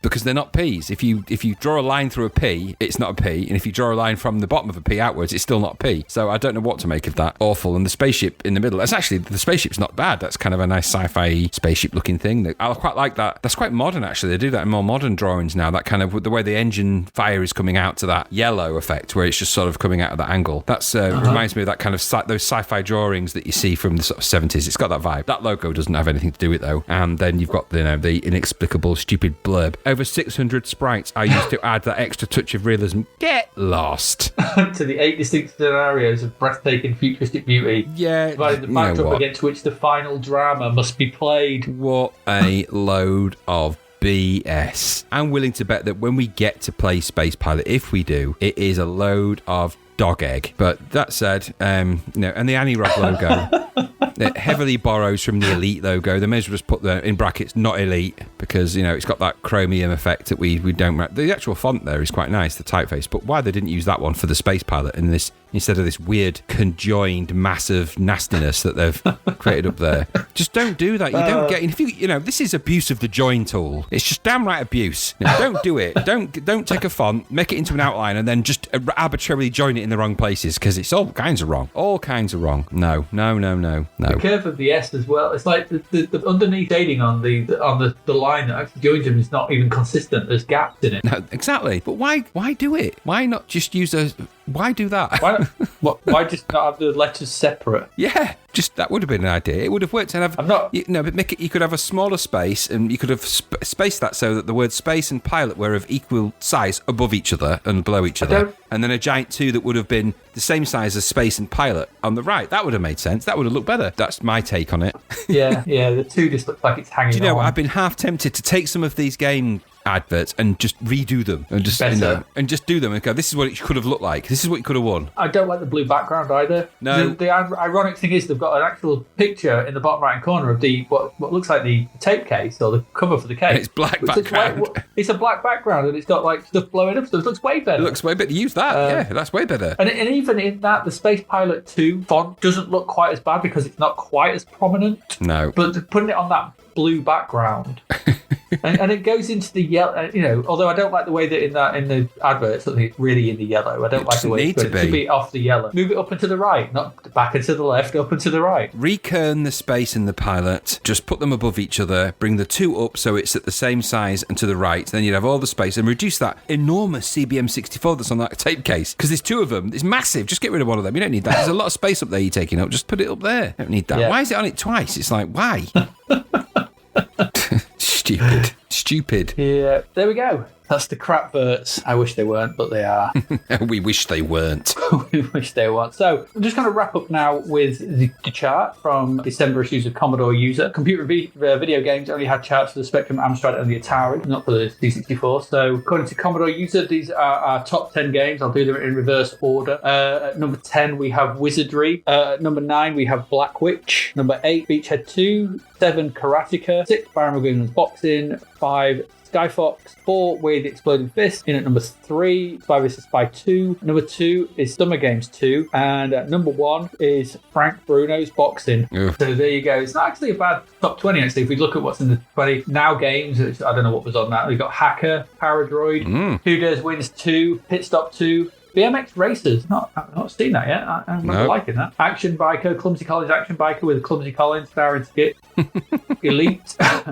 Because they're not P's. If you draw a line through a P, it's not a P. And if you draw a line from the bottom of a P outwards, it's still not a P. So I don't know what to make of that. Awful. And the spaceship in the middle, the spaceship's not bad. That's kind of a nice sci-fi spaceship looking thing. I quite like that. That's quite modern, actually. They do that in more modern drawings now. That kind of, the way the engine fire is coming out to that yellow effect, where it's just sort of coming out of that angle. That's reminds me of that kind of those sci-fi drawings that you see from the sort of 70s. It's got that vibe. That logo doesn't have anything to do with it, though. And then you've got the inexplicable, stupid blurb. Over 600 sprites are used to add that extra touch of realism. Get lost. To the 8 distinct scenarios of breathtaking futuristic beauty. Yeah. Providing the backdrop against which the final drama must be played. What a load of BS. I'm willing to bet that when we get to play Space Pilot, if we do, it is a load of dog egg. But that said, and the Anirog logo, it heavily borrows from the Elite logo. They may as well just put in brackets, not Elite, because, it's got that chromium effect that we don't... The actual font there is quite nice, the typeface, but why they didn't use that one for the Space Pilot in this, instead of this weird, conjoined, massive nastiness that they've created up there. Just don't do that. You don't get... If this is abuse of the join tool. It's just downright abuse. Don't do it. Don't take a font, make it into an outline, and then just arbitrarily join it in the wrong places, because it's all kinds of wrong. All kinds of wrong. No. The curve of the S as well. It's like the underneath shading on the line that actually joins them is not even consistent. There's gaps in it. No, exactly. But why do it? Why not just use why do that? Why just not have the letters separate? Yeah, just that would have been an idea. It would have worked. And but you could have a smaller space, and you could have spaced that so that the word space and pilot were of equal size above each other and below each other, and then a giant 2 that would have been the same size as space and pilot on the right. That would have made sense. That would have looked better. That's my take on it. Yeah, the 2 just looks like it's hanging. Do you know on. I've been half tempted to take some of these game adverts and just redo them and just and just do them and go, this is what it could have looked like, this is what you could have won. I don't like the blue background either. No. The ironic thing is they've got an actual picture in the bottom right corner of the what looks like the tape case or the cover for the case. And it's black background. It's a black background and it's got like stuff blowing up, so it looks way better. It looks way better. Use that. Yeah, that's way better. And even in that, the Space Pilot 2 font doesn't look quite as bad because it's not quite as prominent. No. But putting it on that blue background and it goes into the yellow, although I don't like the way that in the advert something it's really in the yellow. I don't like the way it should be off the yellow. Move it up and to the right, not back and to the left, up and to the right. Rekern the space in the pilot, just put them above each other, bring the 2 up so it's at the same size and to the right, then you'd have all the space, and reduce that enormous CBM64 that's on that tape case, because there's 2 of them. It's massive. Just get rid of one of them. You don't need that. There's a lot of space up there you're taking up. Just put it up there. You don't need that. Yeah. Why is it on it twice? It's like, why? Stupid. Yeah, there we go. That's the Crapverts. I wish they weren't, but they are. We wish they weren't. We wish they weren't. So I'm just going to wrap up now with the chart from December issues of Commodore User. Computer video games only had charts for the Spectrum, Amstrad, and the Atari, not for the C64. So according to Commodore User, these are our top 10 games. I'll do them in reverse order. At number 10, we have Wizardry. At number 9, we have Blackwyche. Number 8, Beachhead 2. 7, Karateka. 6, Warmongering Boxing. 5, Sky Fox. 4, Weird Exploding Fist. In at number 3, Spy vs. Spy 2. Number 2 is Summer Games 2. And at number 1 is Frank Bruno's Boxing. Oof. So there you go. It's not actually a bad top 20, actually. If we look at what's in the 20 now games, I don't know what was on that. We've got Hacker, Paradroid, Who Dares Wins 2, Pit Stop 2, BMX Racers. I've not seen that yet. I remember liking that. Action Biker, Clumsy Collins Action Biker with Clumsy Collins, starring Skip. Elite,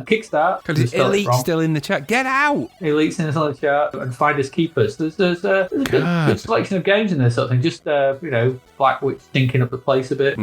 Kickstart. Elite still in the chat. Get out! Elite's in the chat. And Finders Keepers. There's a good selection of games in there, sort of thing. Just, Blackwyche stinking up the place a bit.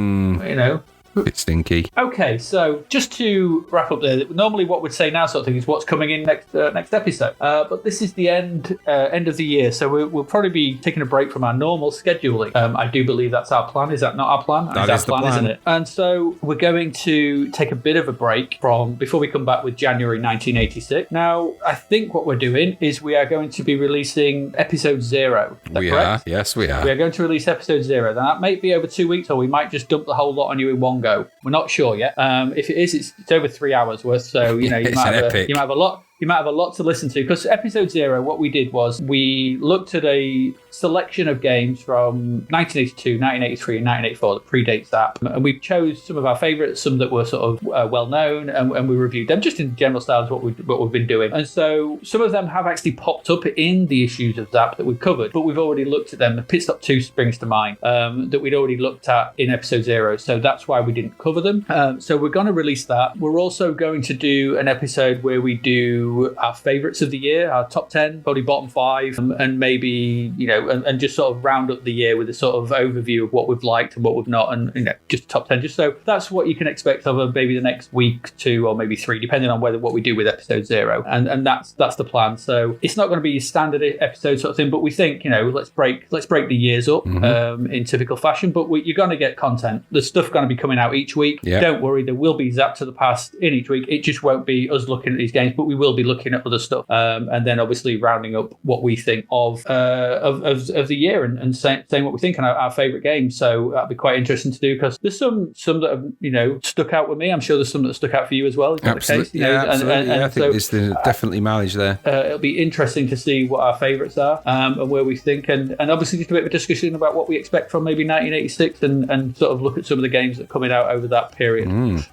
Bit stinky. Okay, so just to wrap up there, normally what we'd say now sort of thing is what's coming in next episode. But this is the end of the year, so we'll probably be taking a break from our normal scheduling. I do believe that's our plan. Is that not our plan? That is our plan, isn't it? And so we're going to take a bit of a break before we come back with January 1986. Now, I think what we're doing is we are going to be releasing episode 0. Is that correct? Yes, we are. We are going to release episode 0. Now, that might be over 2 weeks, or we might just dump the whole lot on you in one go. We're not sure yet. If it is, it's over 3 hours worth. So you might have a lot. You might have a lot to listen to, because episode 0, what we did was we looked at a selection of games from 1982, 1983, and 1984 that predates that. And we chose some of our favourites, some that were sort of well-known, and we reviewed them just in general style, what we've been doing. And so some of them have actually popped up in the issues of Zapped that we've covered, but we've already looked at them. The Pit Stop 2 springs to mind, that we'd already looked at in episode 0. So that's why we didn't cover them. So we're going to release that. We're also going to do an episode where we do our favourites of the year, our top 10, probably bottom 5, and maybe, and just sort of round up the year with a sort of overview of what we've liked and what we've not, and, just top 10. Just so that's what you can expect of maybe the next week, 2, or maybe 3, depending on what we do with episode 0. And that's the plan. So it's not going to be a standard episode sort of thing, but we think, let's break the years up in typical fashion, but you're going to get content. There's stuff going to be coming out each week. Yep. Don't worry, there will be Zapped to the Past in each week. It just won't be us looking at these games, but we will be looking at other stuff, and then obviously rounding up what we think of the year, and saying what we think on our favourite games. So that'll be quite interesting to do, because there's some that have stuck out with me. I'm sure there's some that stuck out for you as well. Is that absolutely, the case? absolutely. I think there's definitely mileage there. It'll be interesting to see what our favourites are, and where we think, and obviously just a bit of a discussion about what we expect from maybe 1986, and sort of look at some of the games that are coming out over that period.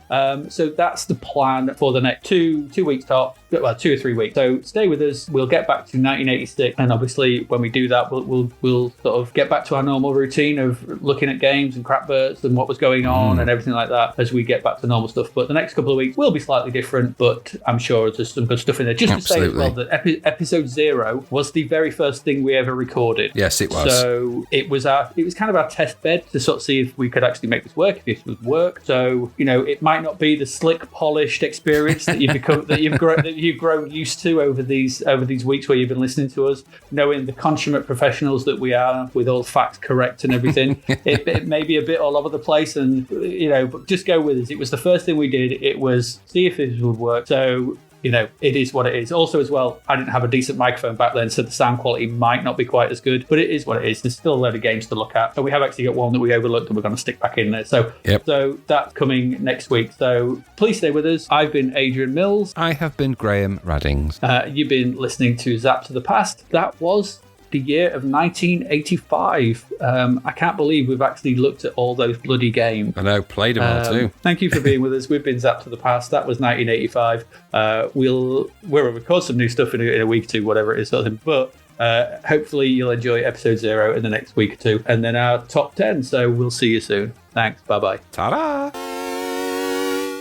So that's the plan for the next 2 weeks top. Well, 2 or 3 weeks. So stay with us. We'll get back to 1986, and obviously when we do that, we'll sort of get back to our normal routine of looking at games and Crapverts and what was going on and everything like that as we get back to normal stuff. But the next couple of weeks will be slightly different, but I'm sure there's some good stuff in there. Just to say as well that episode 0 was the very first thing we ever recorded. Yes, it was. So it was kind of our test bed to sort of see if we could actually make this work, if this would work. So it might not be the slick, polished experience that you've grown used to over these weeks where you've been listening to us, knowing the consummate professionals that we are, with all facts correct and everything. it may be a bit all over the place, and but just go with us. It was the first thing we did. It was see if this would work. So it is what it is. Also, as well, I didn't have a decent microphone back then, so the sound quality might not be quite as good, but it is what it is. There's still a load of games to look at. So we have actually got one that we overlooked that we're going to stick back in there. So that's coming next week. So please stay with us. I've been Adrian Mills. I have been Graham Raddings. You've been listening to Zapped to the Past. That was the year of 1985. I can't believe we've actually looked at all those bloody games. I know, played them all too. Thank you for being with us. We've been Zapped to the Past. That was 1985. We'll record some new stuff in a week or two, whatever it is, sort of thing. But hopefully you'll enjoy episode 0 in the next week or two, and then our top 10. So we'll see you soon. Thanks. Bye-bye. Ta-da!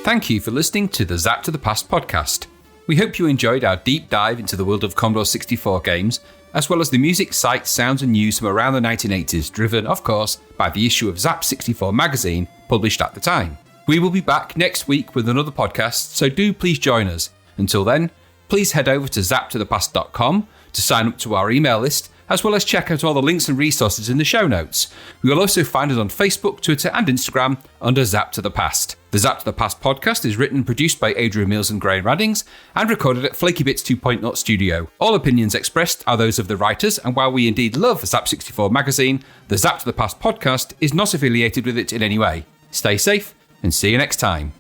Thank you for listening to the Zapped to the Past podcast. We hope you enjoyed our deep dive into the world of Commodore 64 games, as well as the music, sights, sounds and news from around the 1980s, driven, of course, by the issue of Zapped 64 magazine, published at the time. We will be back next week with another podcast, so do please join us. Until then, please head over to zappedtothepast.com to sign up to our email list, as well as check out all the links and resources in the show notes. You will also find us on Facebook, Twitter and Instagram under Zapped to the Past. The Zapped to the Past podcast is written and produced by Adrian Mills and Graham Raddings and recorded at Flaky Bits 2.0 studio. All opinions expressed are those of the writers, and while we indeed love Zapped 64 magazine, the Zapped to the Past podcast is not affiliated with it in any way. Stay safe and see you next time.